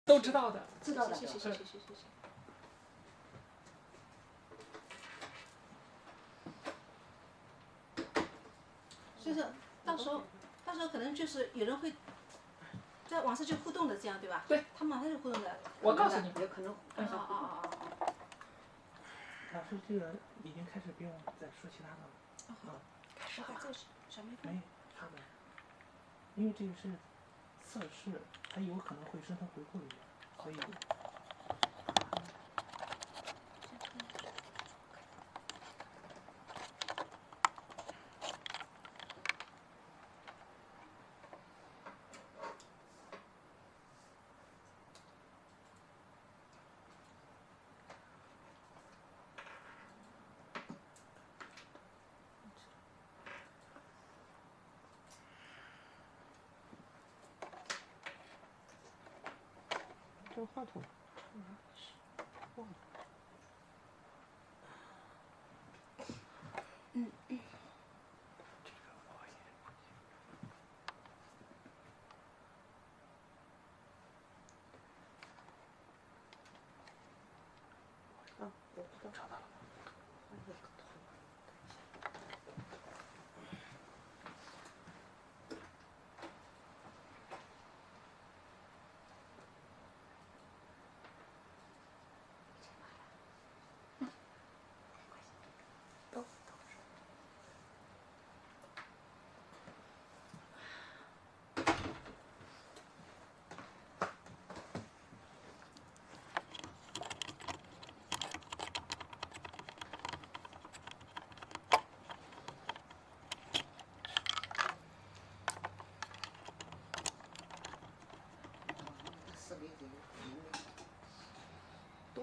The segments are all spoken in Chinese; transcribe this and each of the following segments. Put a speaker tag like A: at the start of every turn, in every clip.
A: 都知道的，
B: 知道的。
C: 谢谢。就是到时候可能就是有人会在网上就互动的，这样对吧？
A: 对，
C: 他马上就互动的。
A: 我告诉你，
B: 有可能。
D: 老师，这个已经开始不用再说其他的了。
C: 开始把这个小蜜蜂。
D: 没插的，因为这个是测试，它有可能会生成回复语言，所以。这个话筒，忘了。啊，我知道，找到了。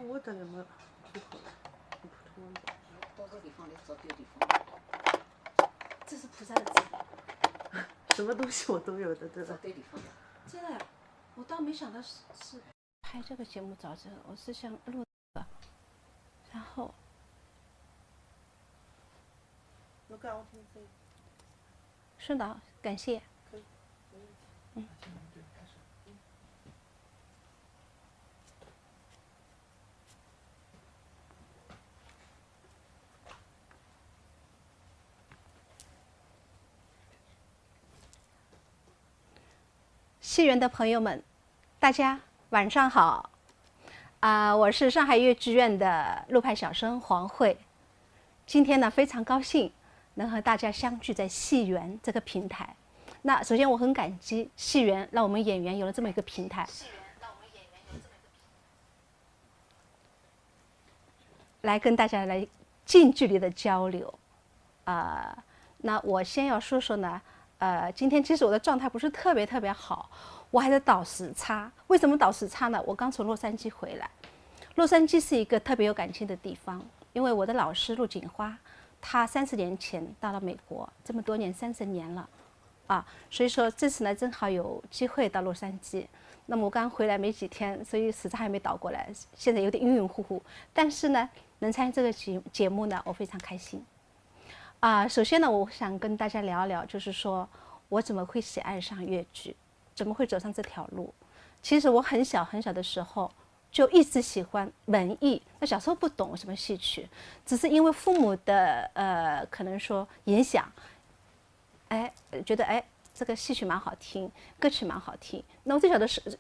D: 我这里没出口，你出门吧。
B: 到这地方来找对地方。
C: 这是菩萨的字。
D: 什么东西我都有的，对吧？
B: 找对地方。
C: 真的，我倒没想到是拍这个节目找这个，我是想录的，然后。
D: 我刚我听这。
C: 顺导，感谢。
D: 可以。开始。
C: 戏园的朋友们，大家晚上好。我是上海越剧院的陆派小生黄慧。今天呢，非常高兴能和大家相聚在戏园这个平台。那首先我很感激戏园让我们演员有了这么一个平台。来跟大家来近距离的交流。那我先要说说呢。今天其实我的状态不是特别好，我还在倒时差。为什么倒时差呢？我刚从洛杉矶回来。洛杉矶是一个特别有感情的地方，因为我的老师陆锦花，她30年前到了美国，这么多年30年了，所以说这次呢正好有机会到洛杉矶。那么我刚回来没几天，所以时差还没倒过来，现在有点晕晕乎乎。但是呢，能参与这个节目呢，我非常开心。首先呢，我想跟大家聊聊，就是说我怎么会喜爱上越剧，怎么会走上这条路。其实我很小的时候就一直喜欢文艺，那小时候不懂什么戏曲，只是因为父母的可能说影响，觉得这个戏曲蛮好听，歌曲蛮好听。那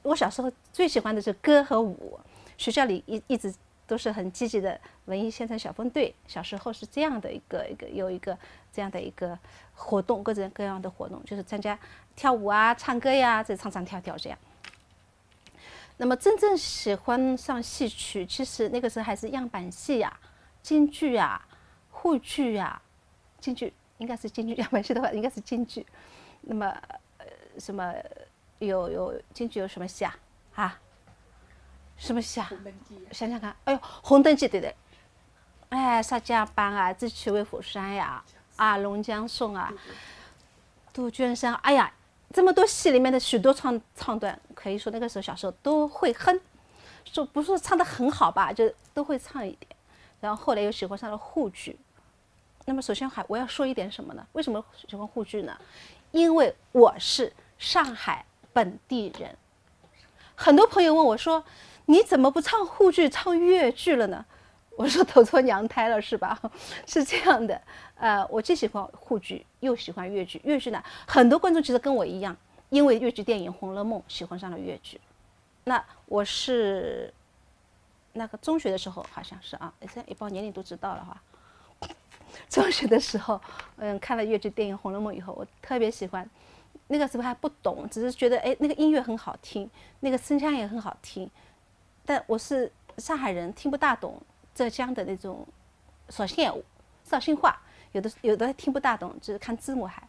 C: 我小时候最喜欢的是歌和舞，学校里一直都是很积极的文艺现场小分队，小时候是这样的有一个这样的一个活动，各种各样的活动，就是参加跳舞啊、唱歌呀，这唱唱跳跳这样。那么真正喜欢上戏曲，其实那个时候还是样板戏呀、京剧啊、沪剧啊，京剧应该是京剧，样板戏的话应该是京剧。那么什么有京剧有什么戏啊？什么戏啊？想想看，红灯记对的，杀家浜啊，智取威虎山呀，龙江颂啊，杜鹃山，这么多戏里面的许多唱段，可以说那个时候小时候都会哼，不是说唱得很好吧，就都会唱一点。然后后来又喜欢上了沪剧。那么首先我要说一点什么呢？为什么喜欢沪剧呢？因为我是上海本地人。很多朋友问我说：“你怎么不唱沪剧，唱粤剧了呢？”我说：“投错娘胎了是吧？”是这样的，我既喜欢沪剧，又喜欢粤剧。粤剧呢，很多观众其实跟我一样，因为粤剧电影《红楼梦》喜欢上了粤剧。那我是那个中学的时候，好像是啊，这一报年龄都知道了哈。中学的时候，看了粤剧电影《红楼梦》以后，我特别喜欢。那个时候还不懂，只是觉得哎，那个音乐很好听，那个声腔也很好听。但我是上海人，听不大懂浙江的那种绍兴话，有的听不大懂，只是看字幕还。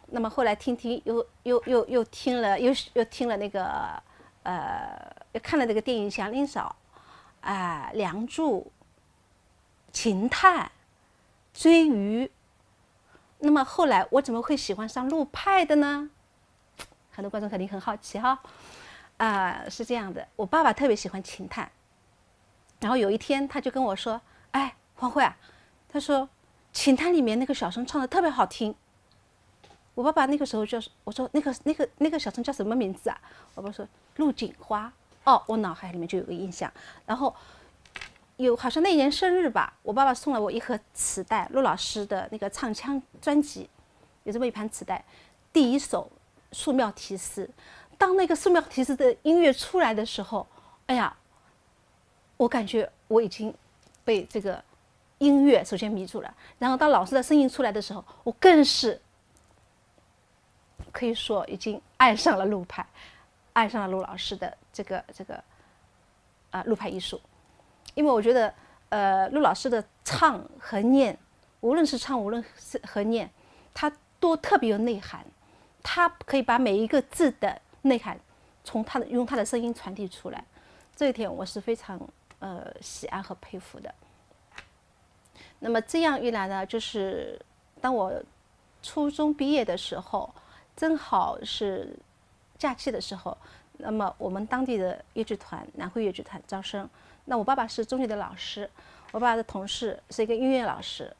C: 那么后来听又听了那个又看了那个电影《祥林嫂》梁祝》《秦探》《追鱼》。那么后来我怎么会喜欢上陆派的呢？很多观众肯定很好奇哈。是这样的，我爸爸特别喜欢秦探，然后有一天他就跟我说：“哎，黄慧啊，他说秦探里面那个小生唱的特别好听。”我爸爸那个时候就是我说那个小生叫什么名字啊？我爸爸说陆锦花。哦，我脑海里面就有个印象。然后好像那年生日吧，我爸爸送了我一盒磁带，陆老师的那个唱腔专辑，有这么一盘磁带，第一首《素描题诗》。当那个素描题诗的音乐出来的时候，哎呀，我感觉我已经被这个音乐首先迷住了，然后当老师的声音出来的时候，我更是可以说已经爱上了陆派，爱上了陆老师的这个陆派艺术。因为我觉得陆老师的唱和念，无论是唱无论是和念，他都特别有内涵，他可以把每一个字的内涵用他的声音传递出来，这一点我是非常喜爱和佩服的。那么这样一来呢，就是当我初中毕业的时候，正好是假期的时候，那么我们当地的粤剧团南汇粤剧团招生。那我爸爸是中学的老师，我爸爸的同事是一个音乐老师，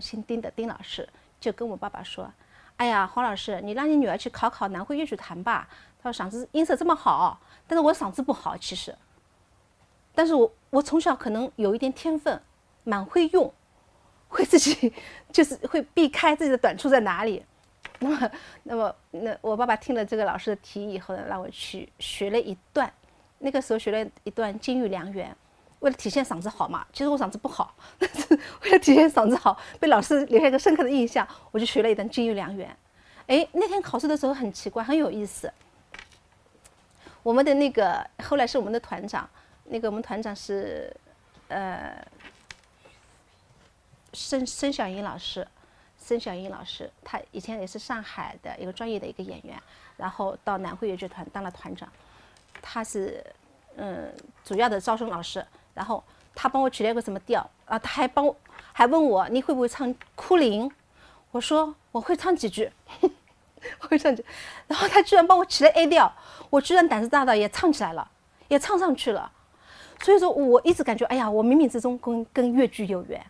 C: 姓丁的丁老师，就跟我爸爸说：“哎呀，黄老师，你让你女儿去考南汇粤剧团吧。”他说：“嗓子音色这么好，但是我嗓子不好，其实，但是我从小可能有一点天分，蛮会用，会自己就是会避开自己的短处在哪里。”那我爸爸听了这个老师的提议以后呢，让我去学了一段。那个时候学了一段金玉良缘，为了体现嗓子好嘛，其实我嗓子不好，但是为了体现嗓子好，被老师留下一个深刻的印象，我就学了一段金玉良缘。哎，那天考试的时候很奇怪，很有意思。我们的那个后来是我们的团长，我们团长是申小英老师，他以前也是上海的一个专业的一个演员，然后到南汇粤剧团当了团长。他是主要的招生老师，然后他帮我取了一个什么调啊？他还问我你会不会唱哭灵？我说我会唱几句，我会唱几句。然后他居然帮我起了 A 调，我居然胆子大到也唱起来了，也唱上去了。所以说我一直感觉，哎呀，我冥冥之中跟粤剧有缘，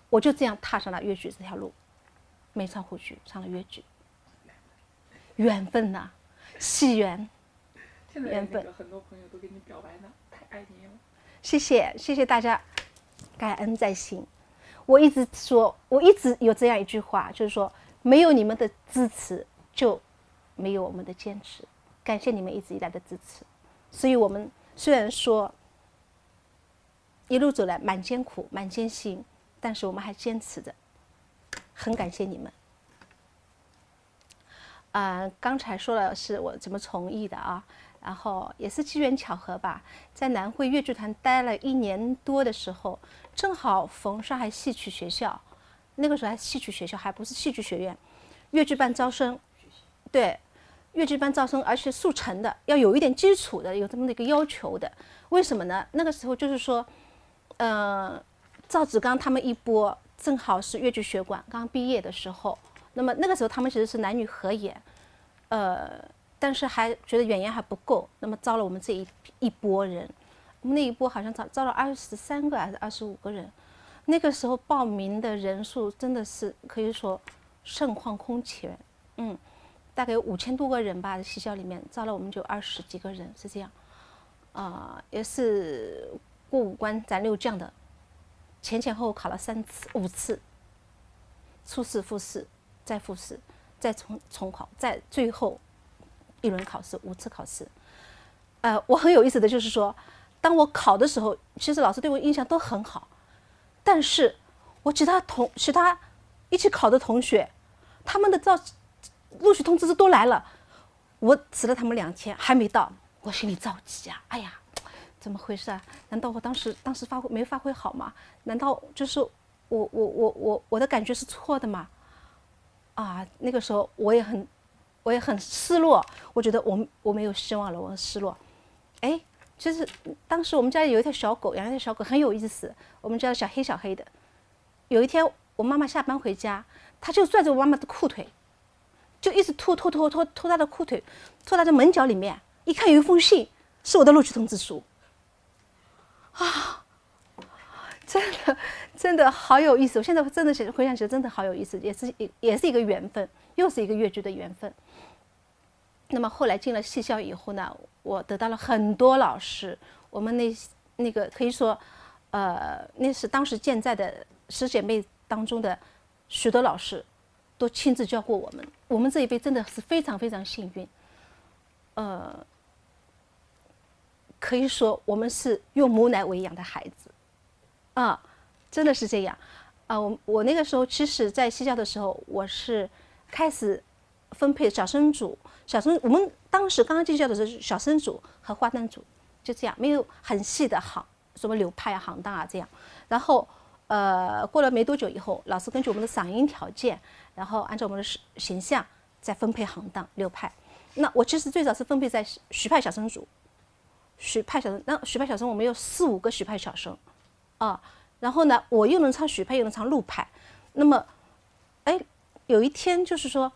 C: 我就这样踏上了粤剧这条路，没唱沪剧，唱了粤剧，缘分呐，戏缘。
A: 现在那个很多朋友都给你表白呢，太爱你了。
C: 谢谢大家，感恩在心。我一直有这样一句话，就是说，没有你们的支持，就没有我们的坚持。感谢你们一直以来的支持。所以我们虽然说一路走来蛮艰苦、蛮艰辛，但是我们还坚持着，很感谢你们。刚才说了是我怎么从艺的啊。然后也是机缘巧合吧，在南汇粤剧团待了1年多的时候，正好逢上海戏曲学校，那个时候还戏曲学校，还不是戏剧学院，粤剧班招生，对，粤剧班招生，而且速成的，要有一点基础的，有这么的一个要求的。为什么呢？那个时候就是说，赵子刚他们一波正好是粤剧学馆刚毕业的时候，那么那个时候他们其实是男女合演，但是还觉得演员还不够，那么招了我们这一波人，我们那一波好像招了23个还是25个人，那个时候报名的人数真的是可以说盛况空前，大概有5000多个人吧，在戏校里面招了我们就20几个人，是这样。也是过五关斩六将的，前后考了5次，初试、复试，再复试，再重考，再最后一轮考试，5次考试。我很有意思的就是说，当我考的时候，其实老师对我印象都很好，但是我其他一起考的同学，他们的录取通知书都来了，我迟了他们2天还没到，我心里着急啊！哎呀，怎么回事啊？难道我当时没发挥好吗？难道就是我的感觉是错的吗？那个时候我也很失落，我觉得我没有希望了，我很失落。就是当时我们家里有一条小狗，养了一条小狗很有意思，我们家小黑小黑的。有一天我妈妈下班回家，她就拽着我妈妈的裤腿，就一直拖她的裤腿，拖她的门角里面。一看有一封信，是我的录取通知书。真的好有意思！我现在真的回想起来，真的好有意思，也是一个缘分，又是一个越剧的缘分。那么后来进了戏校以后呢，我得到了很多老师，我们那个可以说，那是当时健在的10姐妹当中的许多老师，都亲自教过我们。我们这一辈真的是非常非常幸运，可以说我们是用母奶喂养的孩子，真的是这样。我那个时候其实在戏校的时候，我是开始分配小生组，我们当时刚刚进校的时候是小生组和花旦组，就这样，没有很细的什么流派啊、行当啊这样。然后过了没多久以后，老师根据我们的嗓音条件，然后按照我们的形象再分配行当流派。那我其实最早是分配在徐派小生组，徐派小生我们有4、5个徐派小生，然后呢，我又能唱徐派，又能唱陆派。那么，有一天就是说，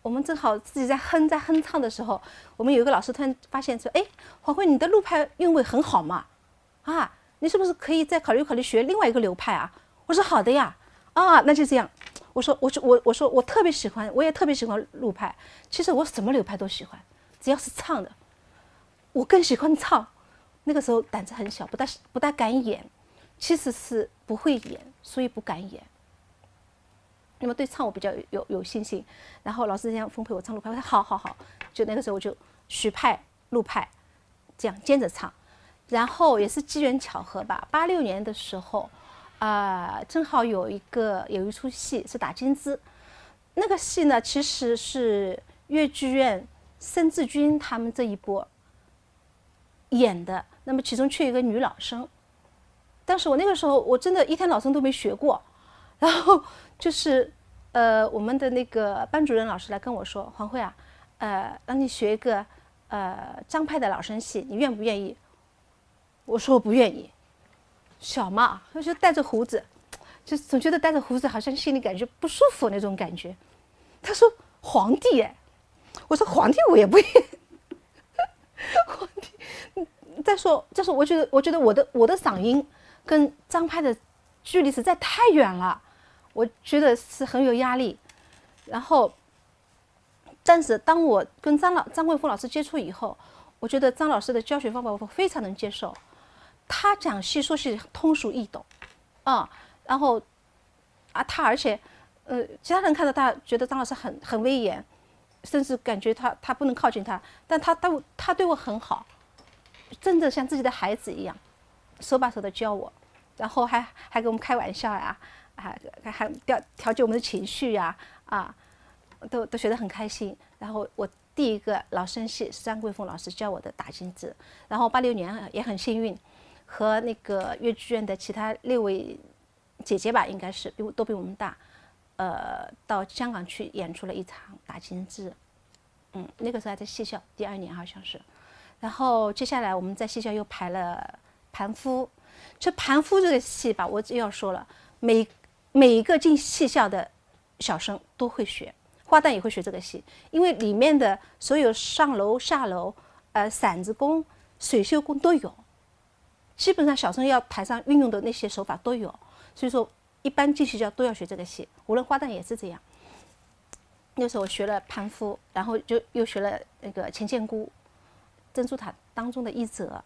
C: 我们正好自己在哼唱的时候，我们有一个老师突然发现说：“黄慧，你的陆派韵味很好嘛，你是不是可以再考虑学另外一个流派啊？”我说：“好的呀，那就这样。”我说我特别喜欢，我也特别喜欢陆派。其实我什么流派都喜欢，只要是唱的，我更喜欢唱。那个时候胆子很小，不大敢演。其实是不会演，所以不敢演。那么对唱我比较有信心，然后老师这样分配我唱陆派，我说好，就那个时候我就徐派、陆派这样兼着唱。然后也是机缘巧合吧，86年的时候，正好有一出戏是打金枝，那个戏呢其实是越剧院申志军他们这一波演的，那么其中缺一个女老生。但是我那个时候我真的一天老生都没学过，然后就是我们的那个班主任老师来跟我说：“黄慧啊，让你学一个张派的老生戏，你愿不愿意？”我说我不愿意，小嘛，我就带着胡子，就总觉得带着胡子好像心里感觉不舒服那种感觉。他说皇帝我说皇帝我也不愿意，皇帝。再说我觉得我的嗓音跟张派的距离实在太远了，我觉得是很有压力。然后，但是当我跟张桂凤老师接触以后，我觉得张老师的教学方法我非常能接受。他讲戏说戏通俗易懂，然后他而且其他人看到他觉得张老师很威严，甚至感觉他不能靠近他，但他对我很好，真的像自己的孩子一样，手把手的教我，然后还跟我们开玩笑呀，还调节我们的情绪呀，都学得很开心。然后我第一个老生戏是张桂凤老师教我的打金枝，然后86年也很幸运，和那个越剧院的其他6位姐姐吧，应该是都比我们大，到香港去演出了一场打金枝，那个时候还在戏校，第2年好像是。然后接下来我们在戏校又排了盘夫，这盘夫这个戏吧，我就要说了，每一个进戏校的小生都会学，花旦也会学这个戏，因为里面的所有上楼下楼，扇子功、水袖功都有，基本上小生要台上运用的那些手法都有，所以说一般进戏校都要学这个戏，无论花旦也是这样。那时候我学了盘夫，然后就又学了那个钱建姑、珍珠塔当中的一则，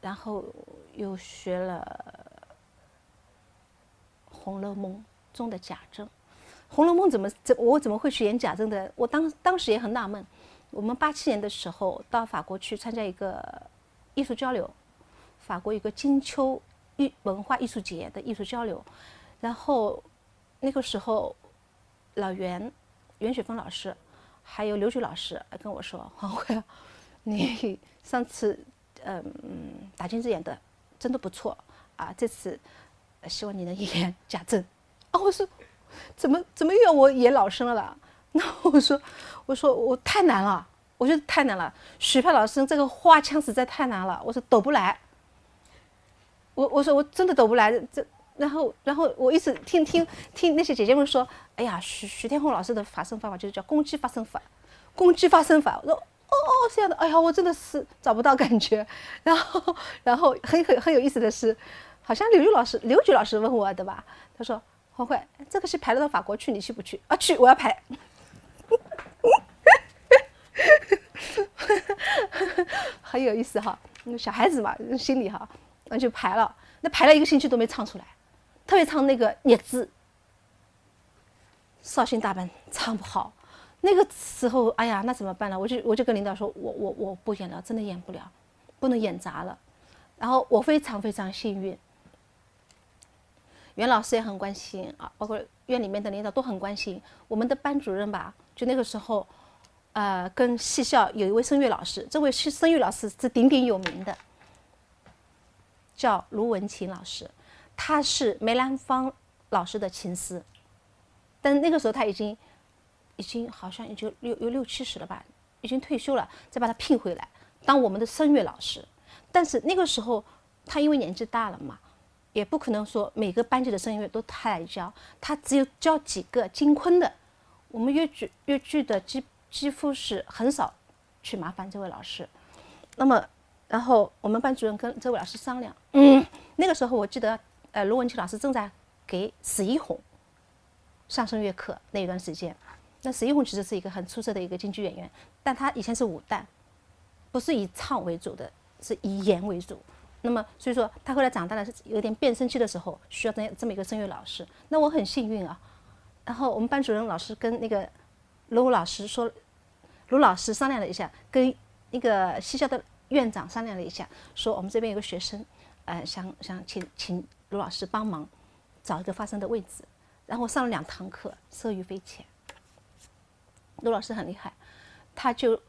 C: 然后又学了《红楼梦》中的贾政。《红楼梦》我怎么会去演贾政的？我当时也很纳闷。我们87年的时候到法国去参加一个艺术交流，法国一个金秋文化艺术节的艺术交流，然后那个时候老袁雪峰老师还有刘举老师跟我说：“黄慧啊，你上次打金枝演的真的不错啊，这次希望你能演贾政。”啊，我说怎么又要我演老生了啦？那我说我太难了，我觉得太难了。许派老师这个花腔实在太难了，我说抖不来。我说我真的抖不来。然后我一直听那些姐姐们说，哎呀，徐天红老师的法身方法就是叫攻击发声法，攻击发声法。我说哦这样的，哎呀，我真的是找不到感觉。然后很有意思的是，好像刘举老师问我的吧，他说。黄慧，这个戏排得到法国去，你去不去？啊，去，我要排。很有意思哈，小孩子嘛，心里哈，那就排了。那排了1个星期都没唱出来，特别唱那个孽字，绍兴大班唱不好。那个时候，哎呀，那怎么办呢？我就跟领导说，我不演了，真的演不了，不能演砸了。然后我非常非常幸运。袁老师也很关心啊，包括院里面的领导都很关心。我们的班主任吧，就那个时候，跟戏校有一位声乐老师，这位声乐老师是鼎鼎有名的，叫卢文琴老师，他是梅兰芳老师的琴师，但是那个时候他已经好像已经有60、70了吧，已经退休了，再把他聘回来当我们的声乐老师。但是那个时候他因为年纪大了嘛。也不可能说每个班级的声乐都他来教，他只有教几个京昆的。我们粤剧的几乎是很少去麻烦这位老师。那么，然后我们班主任跟这位老师商量，那个时候我记得，卢文琴老师正在给史一红上声乐课那一段时间。那史一红其实是一个很出色的一个京剧演员，但他以前是武旦，不是以唱为主的，是以演为主。那么，所以说他后来长大了，是有点变声期的时候，需要这么一个声乐老师。那我很幸运啊。然后我们班主任老师跟那个卢老师商量了一下，跟那个戏校的院长商量了一下，说我们这边有个学生，想请卢老师帮忙找一个发声的位置。然后我上了2堂课，受益匪浅。卢老师很厉害，他就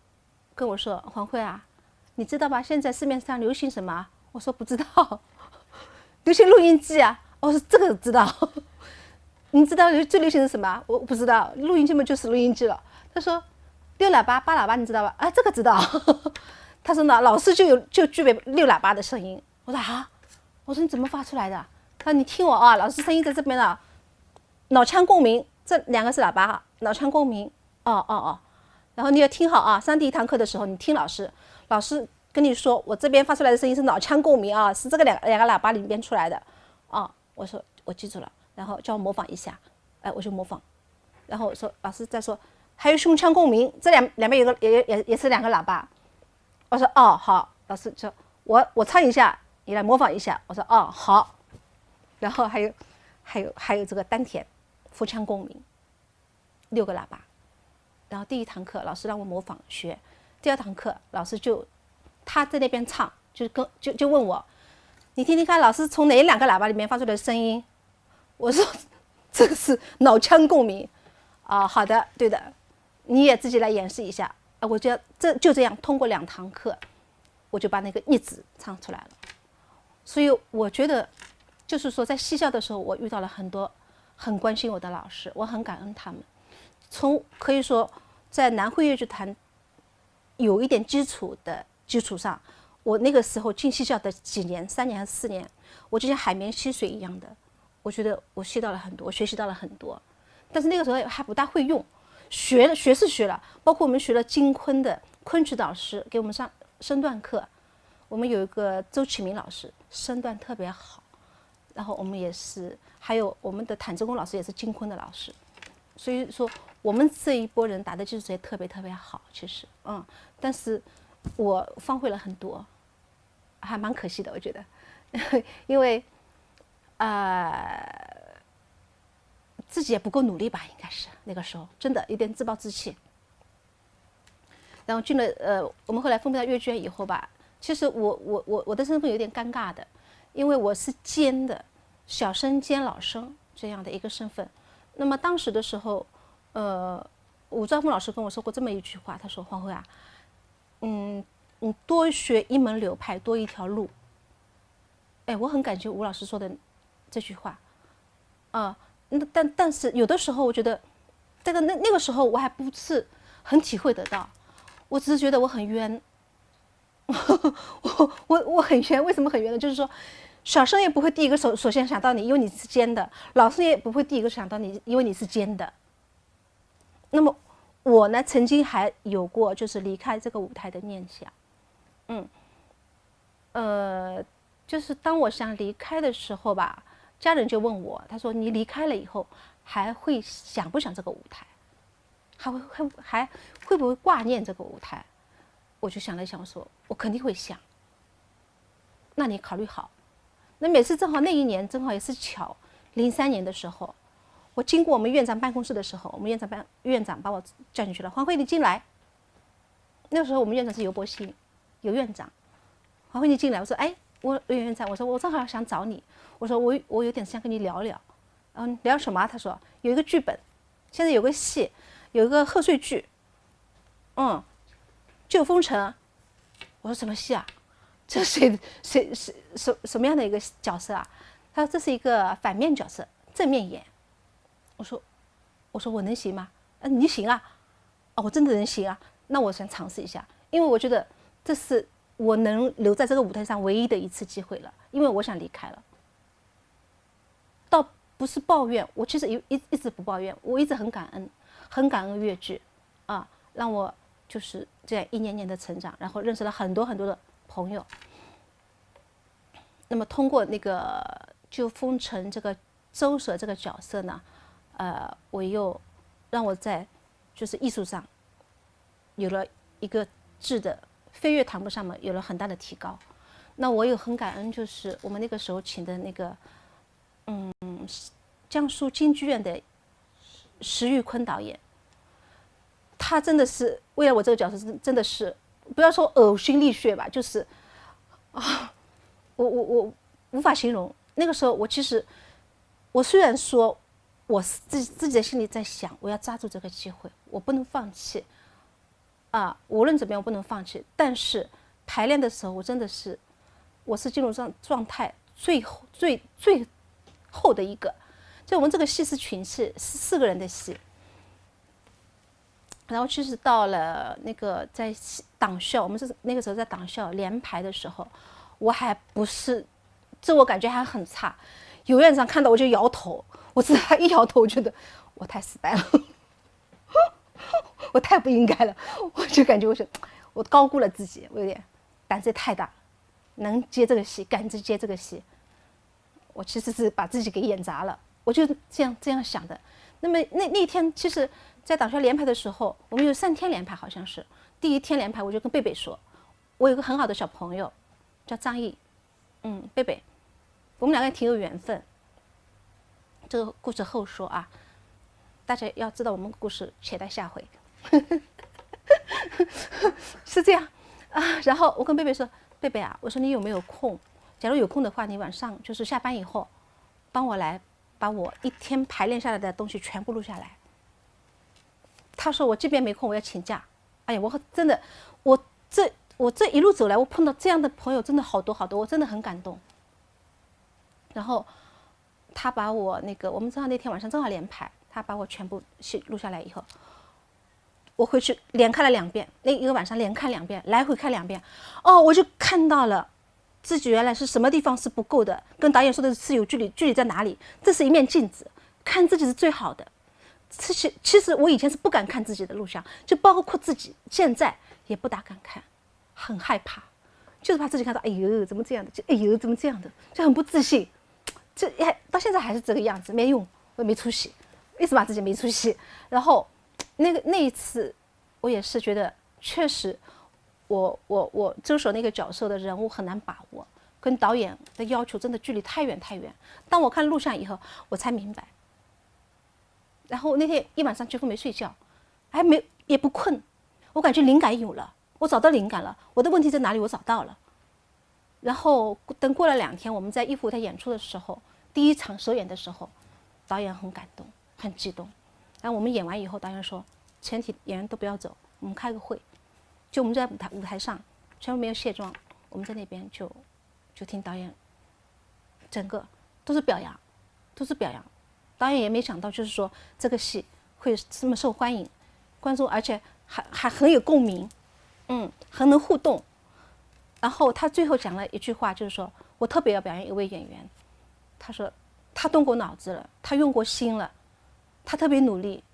C: 跟我说：“黄慧啊，你知道吧？现在市面上流行什么？”我说不知道，流行录音机啊。我说这个知道，你知道最流行是什么？我不知道，录音机嘛就是录音机了。他说6喇叭、8喇叭，你知道吧？啊，这个知道。他说呢，老师就具备6喇叭的声音。我说啊，我说你怎么发出来的？他说你听我啊，老师声音在这边呢，脑腔共鸣，这2个是喇叭，脑腔共鸣。哦，然后你要听好啊，上第1堂课的时候你听老师跟你说，我这边发出来的声音是脑腔共鸣啊，是这个两个喇叭里面出来的，我说我记住了，然后叫我模仿一下，我就模仿，然后我说老师再说，还有胸腔共鸣，这两边有个也是2个喇叭，我说哦好，老师说我唱一下，你来模仿一下，我说哦好，然后还有这个丹田，腹腔共鸣，6个喇叭，然后第1堂课老师让我模仿学，第2堂课老师他在那边唱，就问我，你听听看，老师从哪2个喇叭里面发出来的声音？我说这个是脑腔共鸣。好的，对的，你也自己来演示一下。我觉得就这样，通过2堂课，我就把那个逆子唱出来了。所以我觉得，就是说在戏校的时候，我遇到了很多很关心我的老师，我很感恩他们。可以说在南汇粤剧团有一点基础的基础上，我那个时候进戏校的几年，3年还是4年，我就像海绵吸水一样的，我觉得我吸到了很多，我学习到了很多。但是那个时候还不大会用，学是学了，包括我们学了京昆的昆曲导师给我们上身段课，我们有一个周启明老师，身段特别好，然后我们也是，还有我们的谭志功老师也是京昆的老师，所以说我们这一波人打的基础也特别特别好，其实但是我荒废了很多，还蛮可惜的，我觉得，因为自己也不够努力吧，应该是那个时候真的有点自暴自弃。然后进了我们后来分配到阅卷以后吧，其实我的身份有点尴尬的，因为我是监的，小生兼老生这样的一个身份。那么当时的时候，武兆峰老师跟我说过这么一句话，他说：“黄慧啊，你多学一门流派，多一条路。”哎，我很感谢吴老师说的这句话，但是有的时候我觉得，在那个时候我还不是很体会得到，我只是觉得我很冤，我很冤，为什么很冤呢？就是说，小生也不会第一个首先想到你，因为你是监的；老师也不会第一个想到你，因为你是监的。那么我呢，曾经还有过就是离开这个舞台的念想，就是当我想离开的时候吧，家人就问我，他说：“你离开了以后，还会想不想这个舞台？还会不会挂念这个舞台？”我就想了想，我说：“我肯定会想。”那你考虑好。那每次正好那一年正好也是巧，03年的时候，我经过我们院长办公室的时候，我们院长把我叫进去了，黄慧你进来。那个时候我们院长是尤伯兴，尤院长。黄慧你进来，我说：“哎。”我院长，我说我正好想找你，我说我有点想跟你聊聊，聊什么？他说有一个剧本，现在有个戏，有一个贺岁剧，救风尘。我说什么戏啊？这谁什么样的一个角色啊？他说这是一个反面角色，正面演。我说我能行吗？你行啊？我真的能行啊？那我想尝试一下，因为我觉得这是我能留在这个舞台上唯一的一次机会了，因为我想离开了。倒不是抱怨，我其实一直不抱怨，我一直很感恩越剧啊，让我就是这样一年年的成长，然后认识了很多很多的朋友。那么通过那个救风尘这个周舍这个角色呢，我又让我在就是艺术上有了一个质的飞跃堂步上面有了很大的提高。那我也很感恩，就是我们那个时候请的那个江苏京剧院的石玉坤导演，他真的是为了我这个角色真的是不要说呕心沥血吧，就是我无法形容。那个时候我虽然说我自己的心里在想，我要抓住这个机会，我不能放弃无论怎么样我不能放弃。但是排练的时候我是进入状态最后的一个。就我们这个戏是群戏，是4个人的戏。然后其实到了那个在党校，我们是那个时候在党校连排的时候，我还不是自我感觉还很差。有院长看到我就摇头，我知道他一摇头，我觉得我太失败了，我太不应该了，我就感觉我高估了自己，我有点胆子也太大，能接这个戏，敢接这个戏，我其实是把自己给演砸了。我就这样想的。那么那天其实，在党校连排的时候，我们有3天连排，好像是第1天连排，我就跟贝贝说，我有个很好的小朋友，叫张毅，贝贝，我们2个人挺有缘分。这个故事后说啊，大家要知道我们故事，且待下回。是这样然后我跟贝贝说，贝贝啊，我说你有没有空？假如有空的话，你晚上就是下班以后，帮我来把我1天排练下来的东西全部录下来。他说我这边没空，我要请假。哎呀，我真的，我这一路走来，我碰到这样的朋友真的好多好多，我真的很感动。然后他把我我们正好那天晚上正好连排，他把我全部录下来以后，我回去连看了2遍，那一个晚上连看2遍，来回看2遍。我就看到了自己原来是什么地方是不够的，跟导演说的是有距离在哪里？这是一面镜子，看自己是最好的。其实我以前是不敢看自己的录像，就包括自己现在也不大敢看，很害怕，就是怕自己看到，哎呦怎么这样的，哎呦怎么这样的，就很不自信。到现在还是这个样子，没用，我没出息，一直骂自己没出息。然后那一次，我也是觉得确实，我周手那个角色的人物很难把握，跟导演的要求真的距离太远太远。当我看录像以后，我才明白。然后那天一晚上几乎没睡觉，也不困，我感觉灵感有了，我找到灵感了，我的问题在哪里，我找到了。然后等过了2天，我们在一湖台演出的时候，第一场首演的时候，导演很感动，很激动。然后我们演完以后，导演说，全体演员都不要走，我们开个会。就我们在舞台上，全部没有卸妆，我们在那边就听导演，整个都是表扬，都是表扬。导演也没想到，就是说这个戏会这么受欢迎，观众而且还很有共鸣，很能互动。然后他最后讲了一句话，就是说我特别要表扬一位演员，他说他动过脑子了，他用过心了，他特别努力。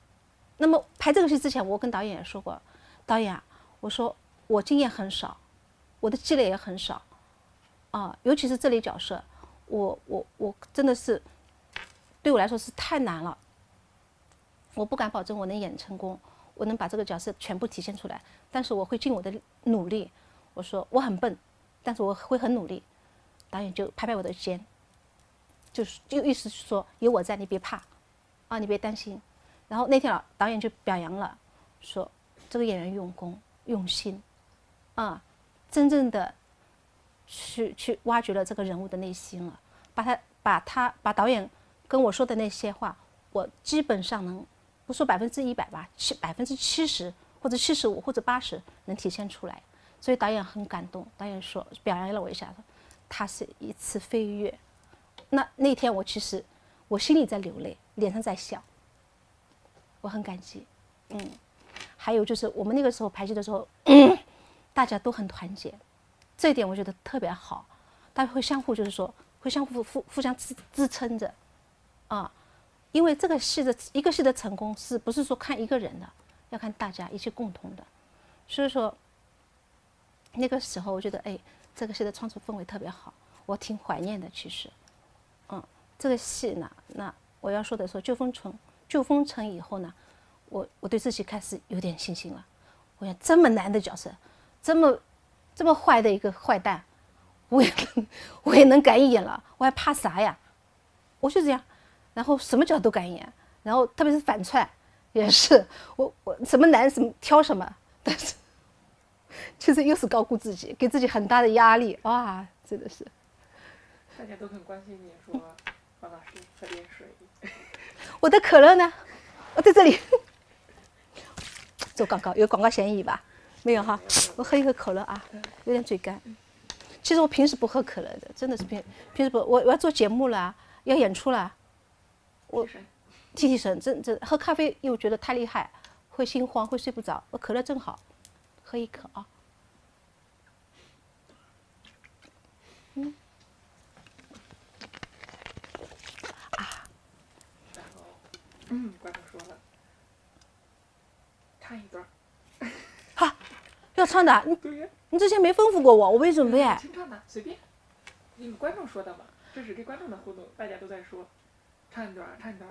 C: 那么拍这个戏之前，我跟导演也说过，导演啊，我说我经验很少，我的积累也很少，尤其是这类角色，我真的是对我来说是太难了，我不敢保证我能演成功，我能把这个角色全部体现出来，但是我会尽我的努力。我说我很笨，但是我会很努力。导演就拍拍我的肩，就意思是说有我在，你别怕，你别担心。然后那天导演就表扬了，说这个演员用功用心，真正的去挖掘了这个人物的内心了，把导演跟我说的那些话，我基本上能不说100%吧，70%或者75%或者80%能体现出来。所以导演很感动，导演说表扬了我一下，说他是一次飞跃。那天我其实我心里在流泪，脸上在笑，我很感激。还有就是我们那个时候排戏的时候，大家都很团结，这一点我觉得特别好，大家会相互就是说会相互互相支撑着，因为这个一个戏的成功是不是说看一个人的，要看大家一起共同的。所以说那个时候我觉得这个戏的创作氛围特别好，我挺怀念的。其实这个戏呢，那我要说的说旧风尘以后呢，我对自己开始有点信心了。我想这么难的角色，这么坏的一个坏蛋，我也能敢演了，我还怕啥呀？我就这样，然后什么角都敢演，然后特别是反串也是，我什么难什么挑什么，但是其实又是高估自己，给自己很大的压力。哇，真的是。
A: 大家都很关心你说，王老师喝点水。
C: 我的可乐呢？我在这里。做广告有广告嫌疑吧？没有哈，我喝一口可乐啊，有点嘴干。其实我平时不喝可乐的，真的是平时不，我要做节目了，要演出了，我提神，真喝咖啡又觉得太厉害，会心慌，会睡不着。我可乐正好，喝一口啊。
A: 然后，观众说了，唱一段。
C: 好，要唱的，你之前没吩咐过我，我没准备。
A: 清唱的，随便。你们观众说的嘛，这是跟观众的互动，大家都在说，唱一段，唱一段。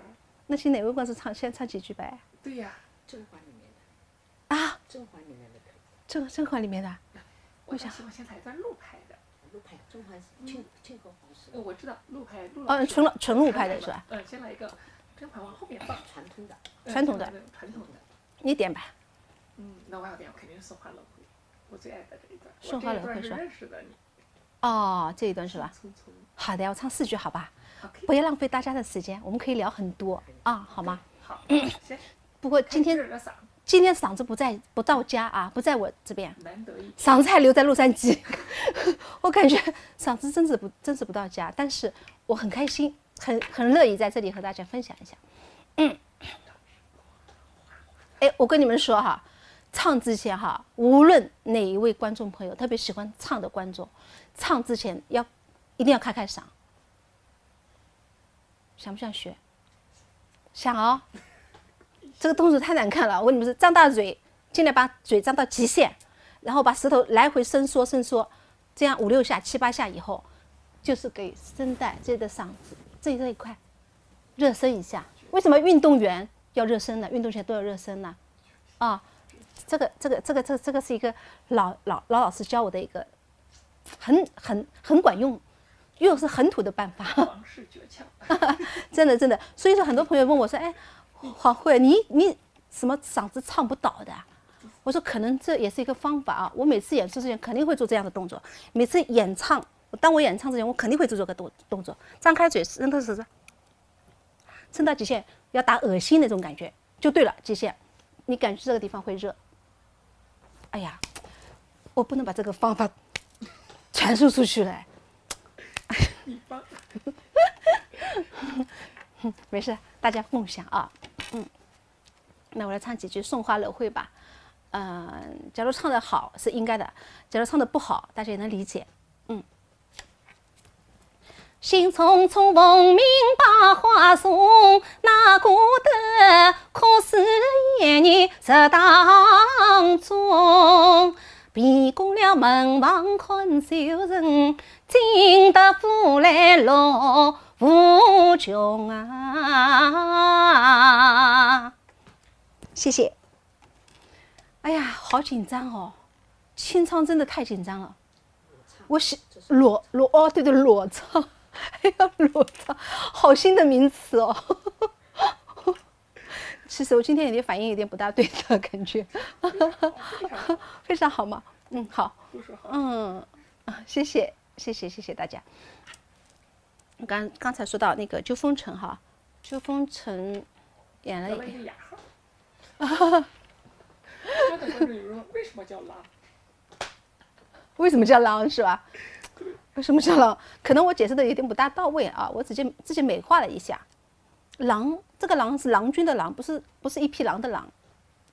C: 那请哪位观众先唱几句呗？
A: 对呀，
B: 甄嬛里面的。
C: 啊？
B: 甄嬛里面的可以。
C: 甄嬛里面的。
A: 我想先来一段陆拍的。
B: 陆拍，甄嬛是庆和皇室。
A: 我知道陆拍，
C: 纯陆拍的是吧？
A: 先来一个甄嬛往后面放，
B: 传统的。
C: 传统的。你点吧。
A: 那我要点，我肯定是送花楼会，我最爱的这一段。
C: 送花楼会是吧？
A: 认识的你。
C: 这一段是吧？好的，我唱4句好吧？Okay. 不要浪费大家的时间，我们可以聊很多好吗？
A: 好，行。
C: 不过今天嗓子不到家啊，不在我这边，嗓子还留在洛杉矶。我感觉嗓子真是不到家，但是我很开心，很乐意在这里和大家分享一下。我跟你们说哈，唱之前哈，无论哪一位观众朋友，特别喜欢唱的观众，唱之前一定要开嗓。想不想学？想哦。这个动作太难看了，我跟你们说，张大嘴，尽量把嘴张到极限，然后把舌头来回伸缩，这样5、6下、7、8下以后，就是给声带这里的嗓子这一块热身一下。为什么运动员要热身呢？运动前都要热身呢？这个是一个老师教我的一个很管用，又是很土的办法。
A: 皇室诀窍。
C: 真的，所以说很多朋友问我说，哎，黄慧，你什么嗓子唱不倒的啊？我说可能这也是一个方法啊。我每次演出之前肯定会做这样的动作，每次演唱，当我演唱之前，我肯定会做这个动作，张开嘴，伸到手指，撑到极限，要打恶心那种感觉就对了，极限，你感觉这个地方会热。哎呀，我不能把这个方法传授出去了。
A: 你帮。
C: 没事，大家共享啊。那我来唱几句《送花楼会》吧。假如唱得好是应该的，假如唱得不好，大家也能理解。兴匆匆奉命把花送，哪顾得可是夜年十当中。闭过了门房看旧人，进得府来落无穷啊！谢谢。哎呀，好紧张哦，清唱真的太紧张了。我喜裸哦，对，裸唱，哎呀，裸唱，好新的名词哦。其实我今天有点反应有点不大对的感觉。非常好吗？好。谢谢大家。刚才说到那个鸠风尘哈，鸠风尘演了
A: 一个雅号。刚才观众有人问为什么叫狼？
C: 为什么叫狼是吧？为什么叫狼？可能我解释的有点不大到位啊，我自己美化了一下。狼，这个狼是郎君的狼，不是一匹狼的狼。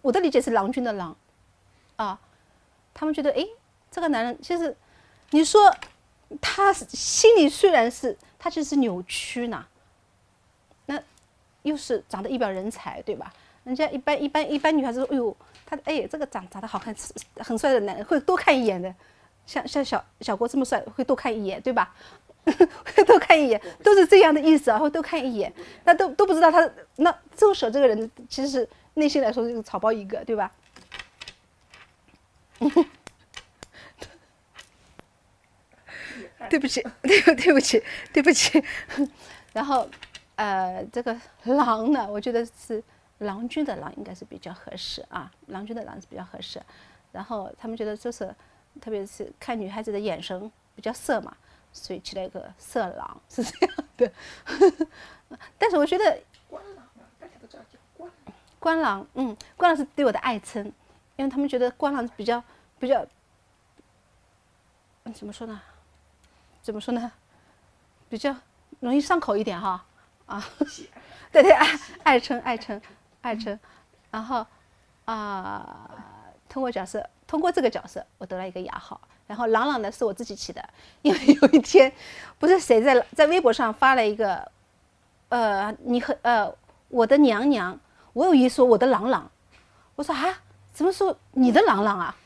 C: 我的理解是郎君的狼，啊，他们觉得哎，这个男人其实，你说他心里虽然是他其实是扭曲呢，那又是长得一表人才，对吧？人家一般女孩子说，哎呦，他这个长得好看，很帅的男人会多看一眼的，像小郭这么帅会多看一眼，对吧？会多看一眼，都是这样的意思啊，会多看一眼，那都不知道他那周舍这个人其实内心来说就是草包一个，对吧？对不起。然后这个狼呢，我觉得是郎君的郎应该是比较合适啊，郎君的郎是比较合适。然后他们觉得就是特别是看女孩子的眼神比较色嘛，所以起了一个色狼，是这样的。但是我觉得
A: 官郎啊，大家都知道叫官郎。
C: 官郎，官郎是对我的爱称，因为他们觉得官郎比较，怎么说呢？比较容易上口一点哈，啊，对，爱称，然后通过这个角色，我得了一个雅号。然后郎朗呢是我自己起的，因为有一天不是谁在微博上发了一个，我的娘娘，我有一说我的郎朗，我说啊，怎么说你的郎朗啊？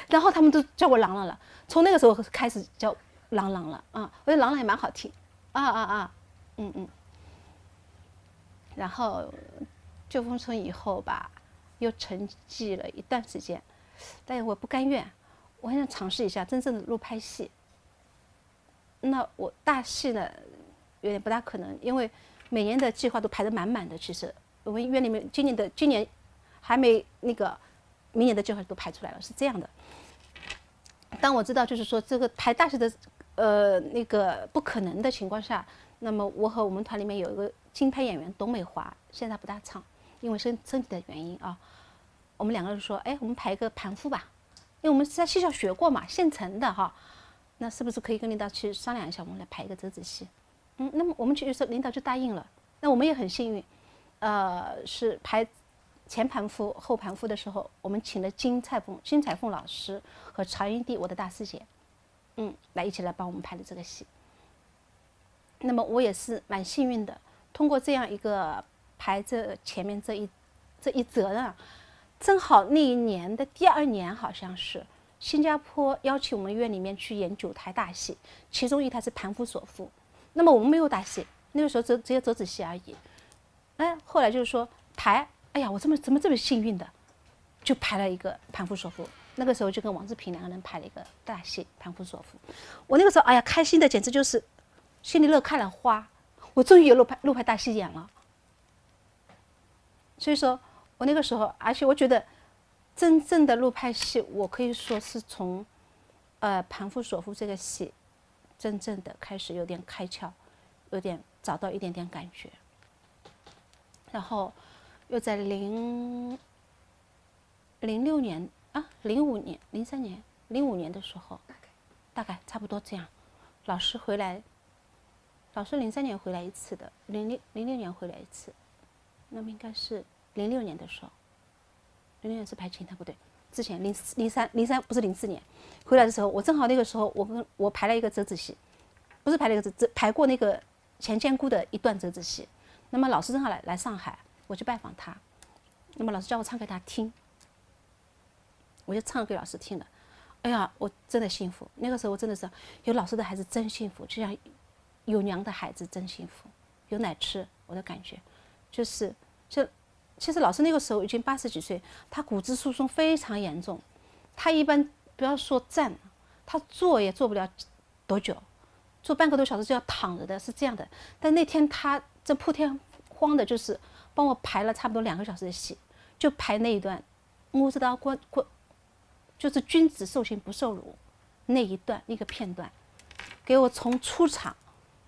C: 然后他们都叫我郎朗了，从那个时候开始叫郎朗了啊，我觉得郎朗也蛮好听然后旧风尘以后吧，又沉寂了一段时间，但是我不甘愿。我很想尝试一下真正的录拍戏。那我大戏呢，有点不大可能，因为每年的计划都排得满满的。其实我们院里面今年还没那个，明年的计划都排出来了，是这样的。当我知道就是说这个排大戏的那个不可能的情况下，那么我和我们团里面有一个金牌演员董美华，现在不大唱，因为身体的原因啊。我们两个人说，哎，我们排一个盘夫吧。因为我们是在戏校学过嘛，现成的哈，那是不是可以跟领导去商量一下，我们来排一个折子戏？那么我们去说，领导就答应了。那我们也很幸运，是排前盘夫、后盘夫的时候，我们请了金彩凤老师和曹云娣，我的大师姐，一起来帮我们拍的这个戏。那么我也是蛮幸运的，通过这样一个排这前面这一折呢。正好那一年的第2年，好像是新加坡邀请我们院里面去演9台大戏，其中1台是盘夫索夫。那么我们没有大戏，那个时候只有折子戏而已。后来就是说排，哎呀，我怎么这么幸运的？就排了一个《盘夫索夫》，那个时候就跟王志平两个人排了一个大戏《盘夫索夫》。我那个时候哎呀开心的简直就是心里乐开了花，我终于有陆派大戏演了。所以说我那个时候，而且我觉得真正的陆派戏，我可以说是从《盘夫索夫》这个戏真正的开始有点开窍，有点找到一点点感觉。然后又在06年啊05年03年05年的时候，大概差不多这样，老师回来，老师03年回来一次的，06年回来一次，那么应该是06年的时候，06年是排秦探不对，之前03不是04年回来的时候，我正好那个时候我排了一个折子戏，不是排了一个排过那个钱监姑的一段折子戏，那么老师正好来上海，我去拜访他，那么老师叫我唱给他听，我就唱给老师听了，哎呀，我真的幸福，那个时候我真的是有老师的孩子真幸福，就像有娘的孩子真幸福，有奶吃，我的感觉其实老师那个时候已经80几岁，他骨质疏松非常严重，他一般不要说站，他坐也坐不了多久，坐半个多小时就要躺着的，是这样的。但那天他这破天荒的，就是帮我排了差不多2个小时的戏，就排那一段，我知道就是君子受刑不受辱那一段一个片段，给我从出场，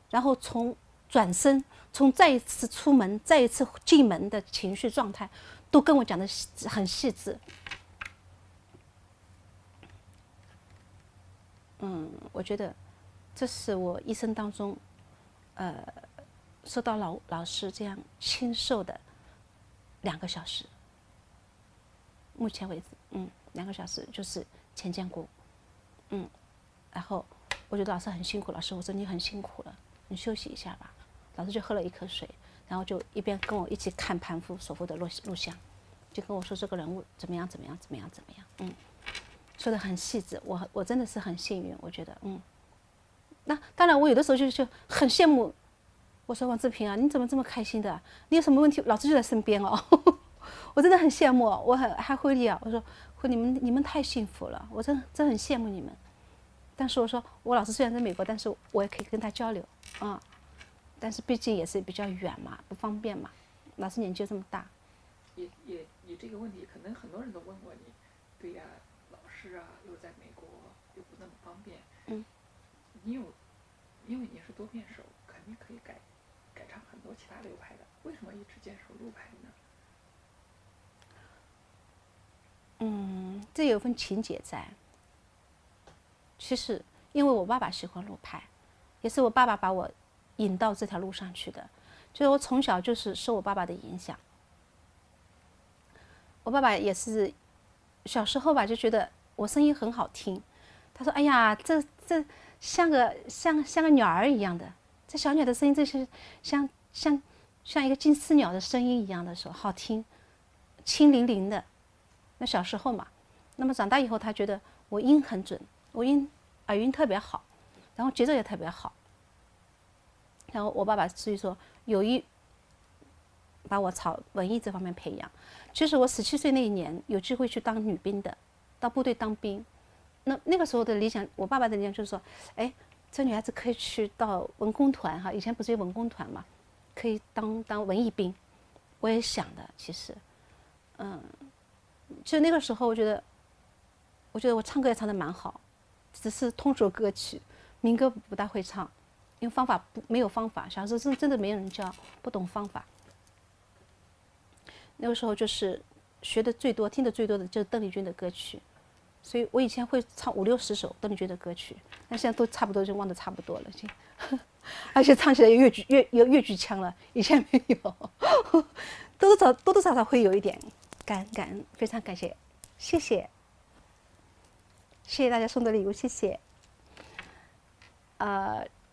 C: 然后从转身，从再一次出门，再一次进门的情绪状态，都跟我讲的很细致。我觉得这是我一生当中，受到老师这样亲授的2个小时。目前为止，2个小时就是钱监姑，然后我觉得老师很辛苦，老师我说你很辛苦了，你休息一下吧。老师就喝了一口水，然后就一边跟我一起看盘夫索夫的录像，就跟我说这个人物怎么样，说的很细致，我真的是很幸运，我觉得那当然我有的时候就很羡慕，我说王志平啊，你怎么这么开心的？你有什么问题，老师就在身边哦。我真的很羡慕，我还慧丽啊，我说你们太幸福了，我真很羡慕你们。但是我说我老师虽然在美国，但是我也可以跟他交流但是毕竟也是比较远嘛，不方便嘛。老师年纪又这么大，
A: 也这个问题，可能很多人都问过你。对呀，老师啊，又在美国，又不那么方便。因为你是多面手，肯定可以改唱很多其他流派的。为什么一直坚守陆派呢？
C: 这有份情节在。其实因为我爸爸喜欢陆派，也是我爸爸把我引到这条路上去的，就是我从小就是受我爸爸的影响。我爸爸也是小时候吧，就觉得我声音很好听，他说：“哎呀，这像个鸟儿一样的，这小鸟的声音，这是像一个金丝鸟的声音一样的，说好听，轻灵灵的。”那小时候嘛，那么长大以后，他觉得我音很准，我耳音特别好，然后节奏也特别好。然后我爸爸所以说有意把我朝文艺这方面培养。其实我17岁那一年有机会去当女兵的，到部队当兵。那个时候的理想，我爸爸的理想就是说，哎，这女孩子可以去到文工团哈，以前不是有文工团嘛，可以当文艺兵。我也想的，其实，就那个时候我觉得我唱歌也唱得蛮好，只是通俗歌曲，民歌不大会唱。因为没有方法，小时候真的没有人教，不懂方法。那个时候就是学的最多、听的最多的就是邓丽君的歌曲，所以我以前会唱50、60首邓丽君的歌曲，但现在都差不多就忘得差不多了，已经，而且唱起来有粤剧腔了，以前没有，多多少少会有一点。感恩，非常感谢，谢谢大家送的礼物，谢谢。